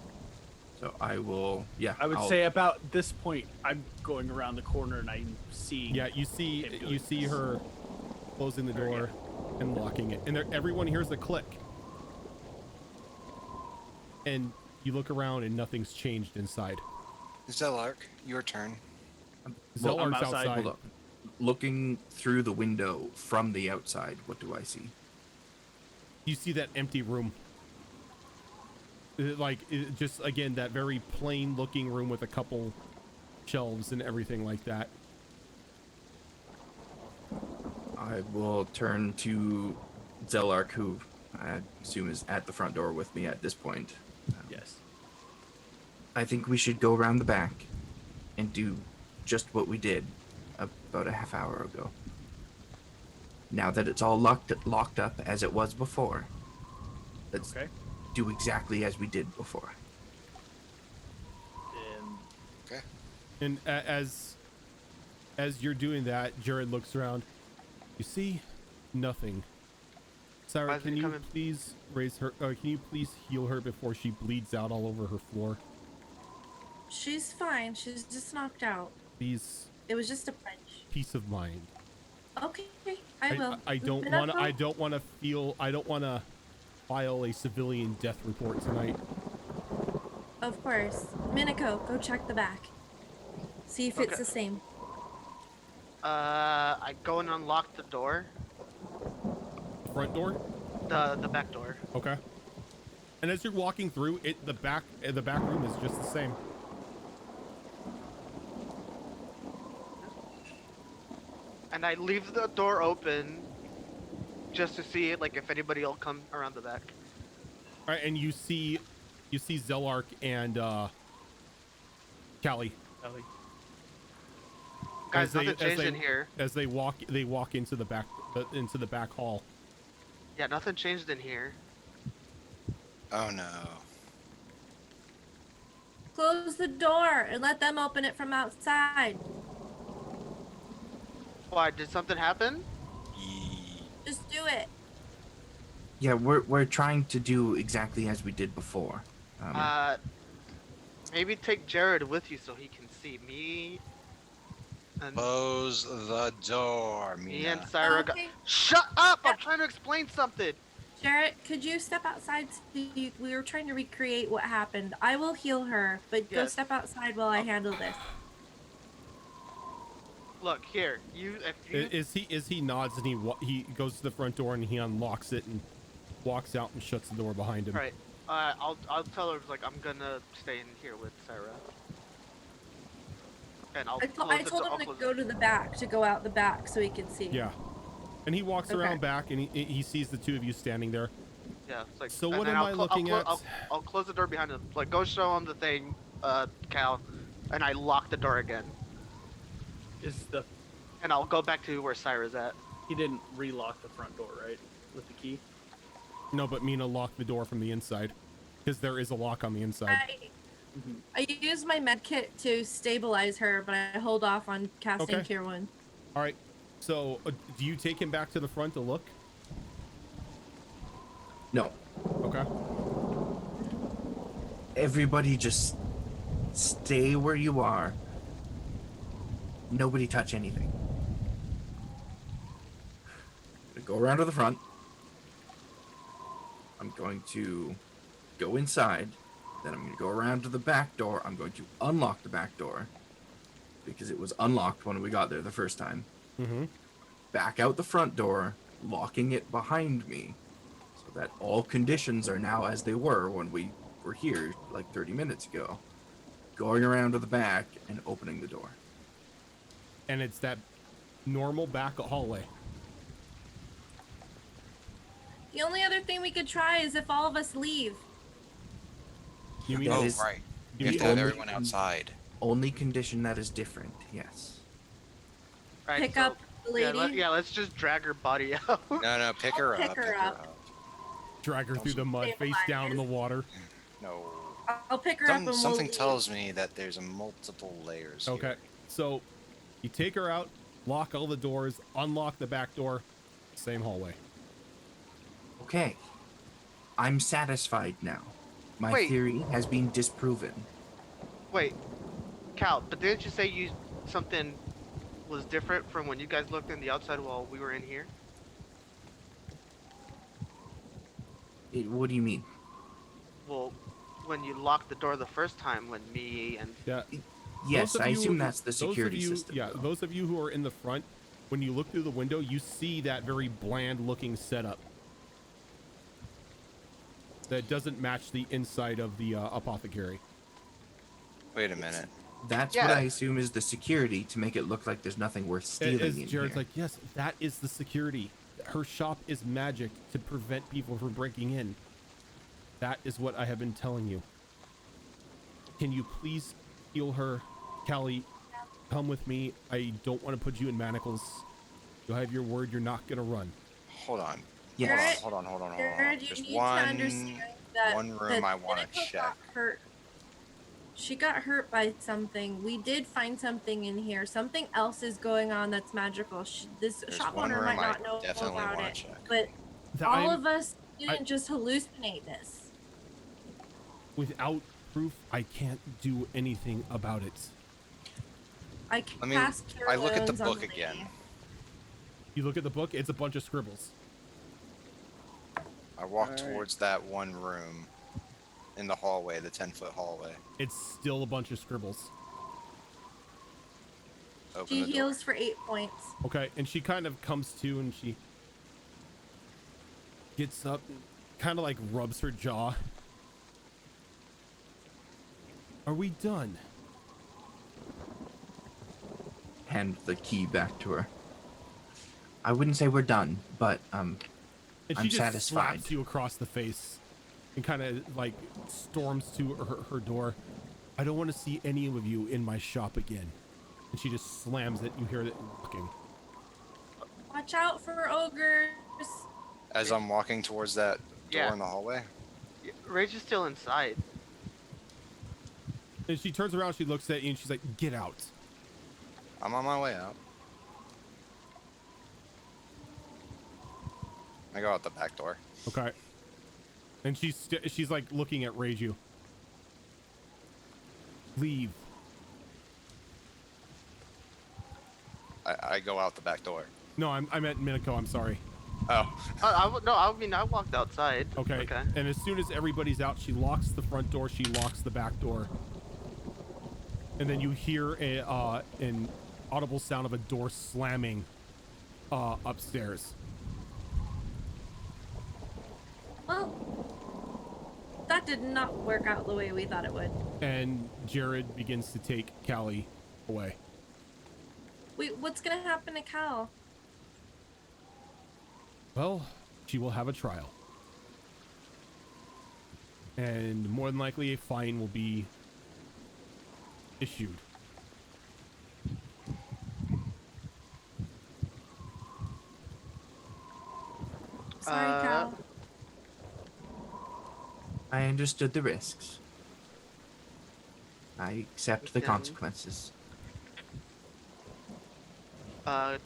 So I will, yeah. I would I'll- say about this point, I'm going around the corner and I'm seeing. Yeah, you see him doing this. her closing the door and locking it. And everyone hears a click. And you look around and nothing's changed inside. Zelark, your turn. Well, I'm Zellar's outside. Hold up. Looking through the window from the outside, what do I see? You see that empty room. Just again, that very plain looking room with a couple shelves and everything like that. I will turn to Zelark, who I assume is at the front door with me at this point. Yes. I think we should go around the back and do just what we did about a half hour ago. Now that it's all locked up as it was before, let's Okay. do exactly as we did before. And Okay. And as you're doing that, Jared looks around. You see nothing. Why Sarah, is can he you coming? please raise her? Can you please heal her before she bleeds out all over her floor? She's fine. She's just knocked out. Please, It was just a punch. peace of mind. Okay, I will. I don't But want to. that's I don't want to feel. I don't want to file a civilian death report tonight. Of course. Minako, go check the back. See if it's Okay. the same. I go and unlock the door, Front door. the back door. Okay. And as you're walking through it, the back room is just the same. And I leave the door open just to see like if anybody will come around the back. All right, and you see Zelark and Callie Ellie. Guys, As they- nothing as changed they- in here. as they walk into the back hall. Yeah, nothing changed in here. Oh no. Close the door and let them open it from outside. Why, did something happen? Ye- Just do it. Yeah, we're trying to do exactly as we did before. Maybe take Jared with you so he can see me. And Close the door, me and Mina. Syra got. Okay. Shut up! I'm Yep. trying to explain something. Jarrett, could you step outside? We were trying to recreate what happened. I will heal her, but go Yes. step outside while I handle this. Look here, you. If you. He nods and he goes to the front door and he unlocks it and walks out and shuts the door behind him. Right. I'll tell her like I'm gonna stay in here with Sarah. And I told him to go to the back, to go out the back so he can see. Yeah. And he walks Okay. around back and he sees the two of you standing there. Yeah. It's like. So and what then am I'll I clo- looking I'll at? clo- I'll close the door behind him. Like go show him the thing, Cal, and I lock the door again. And I'll go back to where Syra's at. He didn't relock the front door, right? With the key? No, but Mina locked the door from the inside because there is a lock on the inside. I use my med kit to stabilize her, but I hold off on casting Okay. Cure Wound. All right. So do you take him back to the front to look? No. Okay. Everybody just stay where you are. Nobody touch anything. Go around to the front. I'm going to go inside. Then I'm going to go around to the back door. I'm going to unlock the back door because it was unlocked when we got there the first time. Mm-hmm. Back out the front door, locking it behind me so that all conditions are now as they were when we were here like 30 minutes ago. Going around to the back and opening the door. And it's that normal back hallway. The only other thing we could try is if all of us leave. You mean That Oh, is right. you You have mean to have only- everyone outside. Only condition that is different, yes. Right, Pick so- up the lady. Yeah, let's just drag her body out. No, pick her pick up. her Pick her up. up. drag her through the mud, face down in the water? No. I'll pick her up and Something we'll tells me that there's multiple layers. Okay. Here. So you take her out, lock all the doors, unlock the back door, same hallway. Okay. I'm satisfied now. My Wait. theory has been disproven. Wait, Cal, but didn't you say something was different from when you guys looked in the outside while we were in here? What do you mean? Well, when you locked the door the first time, when me and Yeah. Yes, Those of I you- assume that's the those of security you- system. Yeah, though. those of you who are in the front, when you look through the window, you see that very bland looking setup that doesn't match the inside of the apothecary. Wait a minute. That's Yeah. what I assume is the security to make it look like there's nothing worth stealing As in Jared's here. like, yes, that is the security. Her shop is magic to prevent people from breaking in. That is what I have been telling you. Can you please heal her? Callie, come with me. I don't want to put you in manacles. You'll have your word. You're not going to run. Hold on. Yes. Hold on. Jared, you There's need to one. understand that one room that I wanna Pinnacle check. got hurt. She got hurt by something. We did find something in here. Something else is going on that's magical. This There's shop one owner room might I not know definitely about wanna it, check. but That all I'm- of us didn't just hallucinate this. Without proof, I can't do anything about it. I can I mean, cast Cure I look at the Wounds on book lady. again. You look at the book, it's a bunch of scribbles. I walk Alright. towards that one room in the hallway, the 10-foot hallway. It's still a bunch of scribbles. Open She the door. heals for 8 points. Okay, and she kind of comes to and she gets up and kind of like rubs her jaw. Are we done? Hand the key back to her. I wouldn't say we're done, but And she I'm just satisfied. slaps you across the face and kind of like storms to her door. I don't want to see any of you in my shop again. And she just slams it. You hear it walking. Watch out for ogres. As I'm walking towards that door Yeah. in the hallway. Yeah, Rage is still inside. And she turns around, she looks at you, and she's like, "Get out." I'm on my way out. I go out the back door. Okay. And she's like looking at Reiju. Leave. I go out the back door. No, I meant Minako. I'm sorry. Oh. I mean, I walked outside. Okay. And as soon as everybody's out, she locks the front door. She locks the back door. And then you hear an audible sound of a door slamming upstairs. Well, that did not work out the way we thought it would. And Jared begins to take Callie away. Wait, what's gonna happen to Cal? Well, she will have a trial. And more than likely a fine will be issued. Sorry, Cal. I understood the risks. I accept the Okay. consequences. Do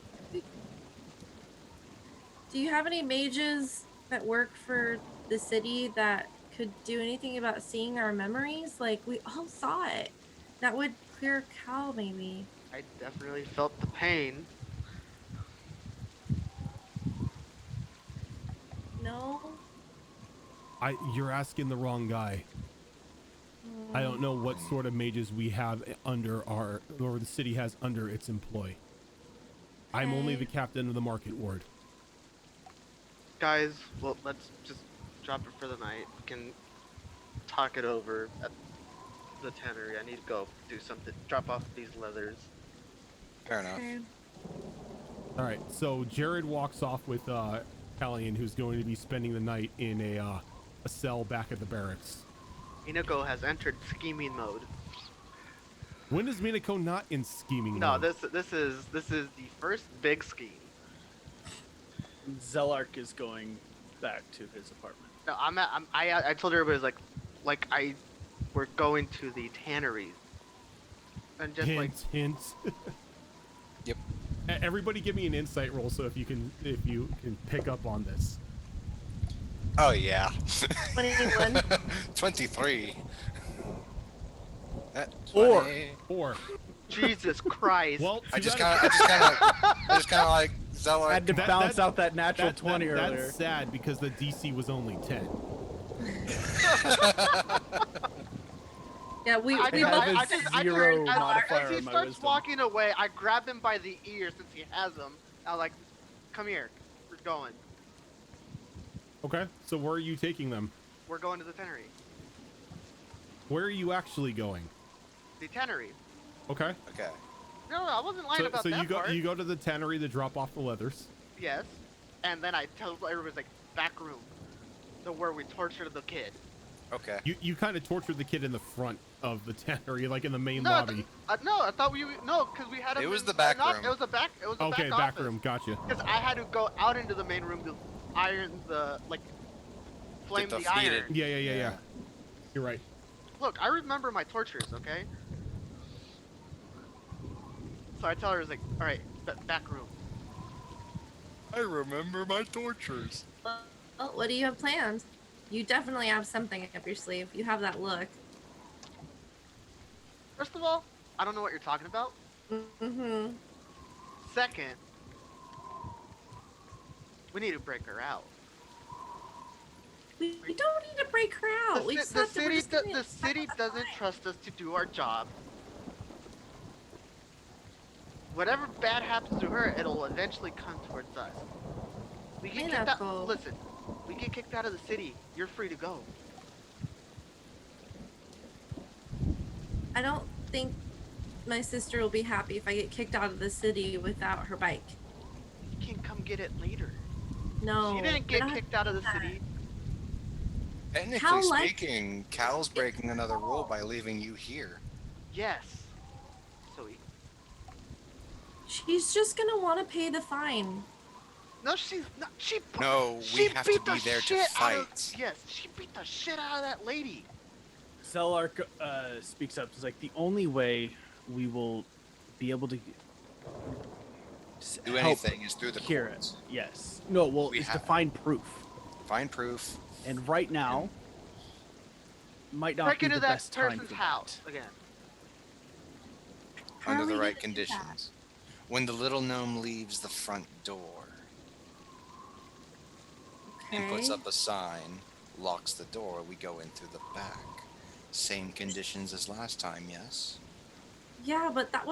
you have any mages that work for the city that could do anything about seeing our memories? Like, we all saw it. That would clear Cal, maybe. I definitely felt the pain. No? You're asking the wrong guy. I don't know what sort of mages we have or the city has under its employ. I'm only Okay. the captain of the market ward. Guys, well, let's just drop it for the night. We can talk it over at the tannery. I need to go do something. Drop off these leathers. Fair enough. Okay. All right, so Jared walks off with Callian, who's going to be spending the night in a cell back at the barracks. Minako has entered scheming mode. When is Minako not in scheming No, mode? this is the first big scheme. Zelark is going back to his apartment. No, I told everybody we're going to the tannery. And just hint, like hint. Yep. Everybody, give me an insight roll, so if you can pick up on this. Oh yeah. 21. 23. That Four. 20. 4. Jesus Christ. Well, I too just bad- kind of like Zeller. Had to That- bounce that- out that natural 20 earlier. That's sad because the DC was only 10. Yeah, we I zero turned- modifier as he on my starts wisdom. walking away, I grab him by the ear since he has them. I'm like, come here. We're going. Okay, so where are you taking them? We're going to the tannery. Where are you actually going? The tannery. Okay. Okay. No, I wasn't lying So, about so that you go part. you go to the tannery to drop off the leathers. Yes. And then I tell everybody's like, back room. So where we tortured the kid. Okay. You kind of tortured the kid in the front of the tannery, like in the main No, lobby. no, I thought because we had him It was in- the back not- room. It was the back. It was the Okay, back back room, gotcha. Because I had to go out into the main room to iron flame the the heated- iron. Yeah. You're right. Look, I remember my tortures, okay? So I tell her, like, all right, back room. I remember my tortures. Well, what do you have planned? You definitely have something up your sleeve. You have that look. First of all, I don't know what you're talking about. Mm-hmm. Second, we need to break her out. We don't need to break her out. We just The have to- we're just gonna- the city doesn't trust us to do our job. Whatever bad happens to her, it'll eventually come towards us. We get kicked out. Minako. Listen, we get kicked out of the city. You're free to go. I don't think my sister will be happy if I get kicked out of the city without her bike. You can come get it later. No. She didn't we're get not kicked out of the doing that. city. Technically How like- speaking, Cal's breaking another rule by leaving you here. Yes. So She's just gonna want to pay the fine. no, she's not. No, she we have to beat the be there to shit out of- fight. Yes, she beat the shit out of that lady. Zelark speaks up. He's like, the only way we will be able to do help anything is through the Kira. courts. Yes. No, well, We it's to have- find proof. Find proof. And right now might not Break be into the that best time person's for house that. again. How are Under we the gonna right do that? conditions. When the little gnome leaves the front door and puts Okay. up a sign, locks the door, we go in through the back. Same conditions as last time, yes? Yeah, but that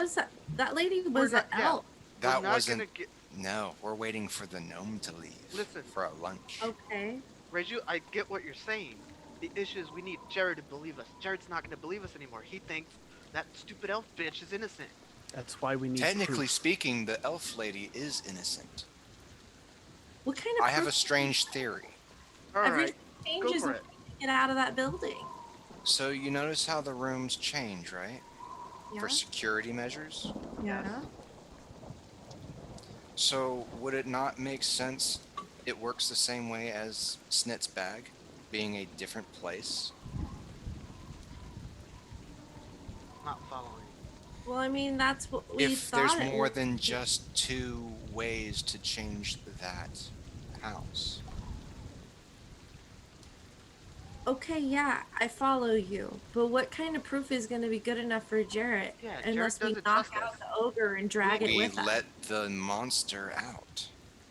lady We're was an not- yeah. elf. That We're not wasn't. gonna get. No, we're waiting for the gnome to leave. Listen. For our lunch. Okay. Reju, I get what you're saying. The issue is we need Jared to believe us. Jared's not gonna believe us anymore. He thinks that stupid elf bitch is innocent. That's why we need Technically proof. speaking, the elf lady is innocent. What kind of I have a proof- strange theory. All Every right, changes for when it. we get out of that building. So you notice how the rooms change, right? Yeah. For security measures. Yeah. So would it not make sense it works the same way as Snit's bag, being a different place? Not following. Well, I mean, that's what we If thought. there's it more would than be. just 2 ways to change that house. Okay, yeah, I follow you. But what kind of proof is going to be good enough for Jarrett? Yeah, Unless Jared we doesn't knock trust out us. the ogre and drag it We with us. let the monster out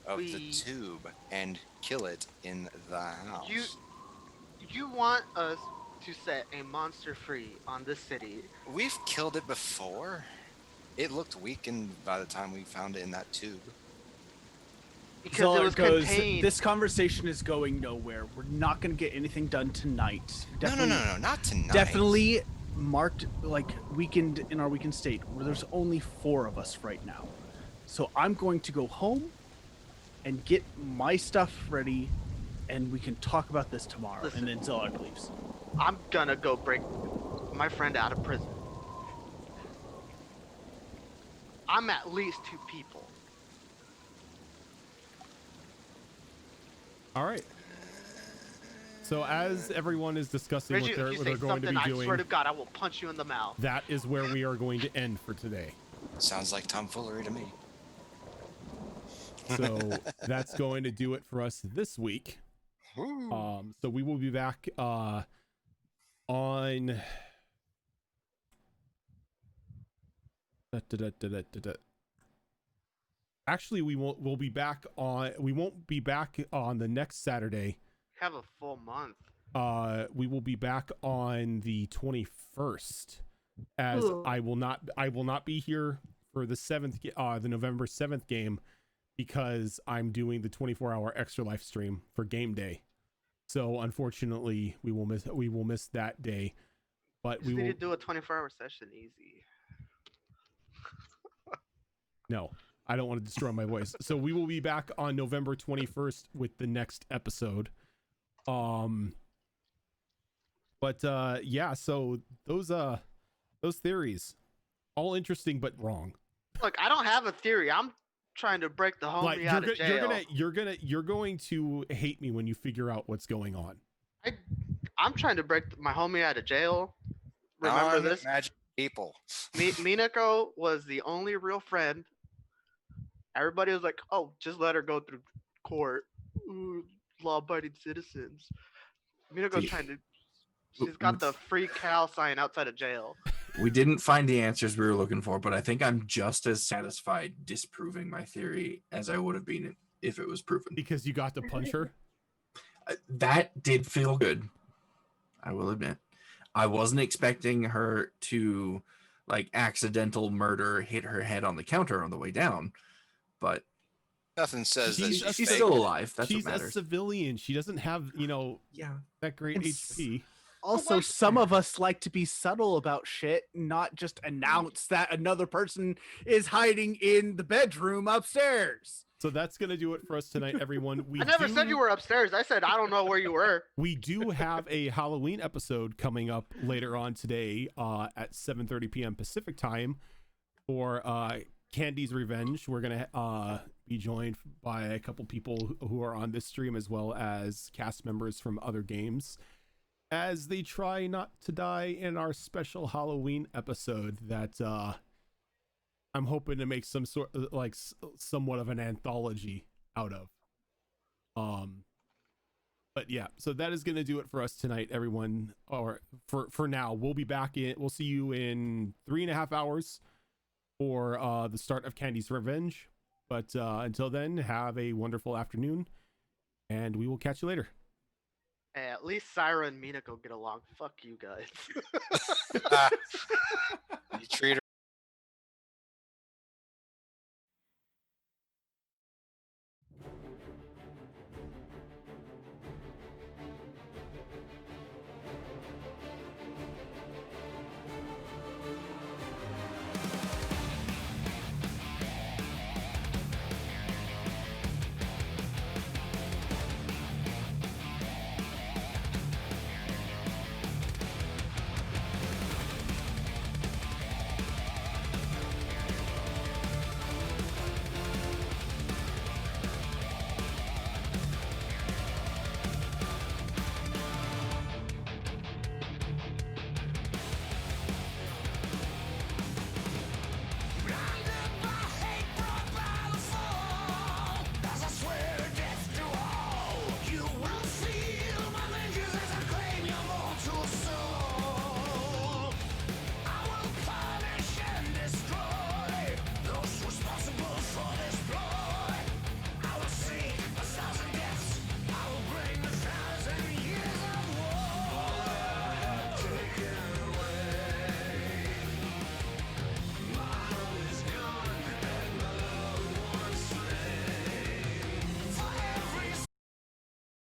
of the We- tube and kill it in the house. You want us to set a monster free on this city? We've killed it before. It looked weakened by the time we found it in that tube. Because So it was contained. this conversation is going nowhere. We're not going to get anything done tonight. No, not tonight. Definitely marked like weakened in our weakened state, where there's only 4 of us right now. So I'm going to go home and get my stuff ready, and we can talk about this tomorrow. Listen. And then Zilog leaves. I'm gonna go break my friend out of prison. I'm at least 2 people. All right. So as everyone is discussing Reggie, what if they're, you what say they're going to something, be I doing, swear to God, I will punch you in the mouth. that is where we are going to end for today. Sounds like tomfoolery to me. So that's going to do it for us this week. So we will be back on actually we'll be back on we won't be back on the next Saturday. Have a full month. We will be back on the 21st, as Ooh. I will not be here for the the November 7th game, because I'm doing the 24-hour extra life stream for game day. So unfortunately, we will miss that day, but Just we need will to do a 24-hour session easy. no. I don't want to destroy my voice. So we will be back on November 21st with the next episode. But yeah, so those theories, all interesting but wrong. Look, I don't have a theory. I'm trying to break the homie Like out of jail. you're going to hate me when you figure out what's going on. I'm trying to break my homie out of jail. Remember this? Magic people. Minako was the only real friend. Everybody was like, "Oh, just let her go through court. Ooh, law-abiding citizens." Minako's See, trying to. She's got the free cow sign outside of jail. We didn't find the answers we were looking for, but I think I'm just as satisfied disproving my theory as I would have been if it was proven. Because you got to punch her. That did feel good, I will admit. I wasn't expecting her to like accidental murder hit her head on the counter on the way down, but Nothing says that She's she's fake. still alive. That's She's what a matters. civilian. She doesn't have, Yeah. that great And HP. Also, some of us like to be subtle about shit, not just announce that another person is hiding in the bedroom upstairs. So that's gonna do it for us tonight, everyone. I never said you were upstairs. I said I don't know where you were. We do have a Halloween episode coming up later on today at 7:30 p.m. Pacific time for Candy's Revenge. We're gonna be joined by a couple people who are on this stream, as well as cast members from other games, as they try not to die in our special Halloween episode that I'm hoping to make some sort like somewhat of an anthology out of. But yeah, so that is going to do it for us tonight, everyone. Or for now, we'll be back in. We'll see you in 3.5 hours for the start of Candy's Revenge. But until then, have a wonderful afternoon, and we will catch you later. Hey, at least Syra and Mina go get along. Fuck you guys. You treat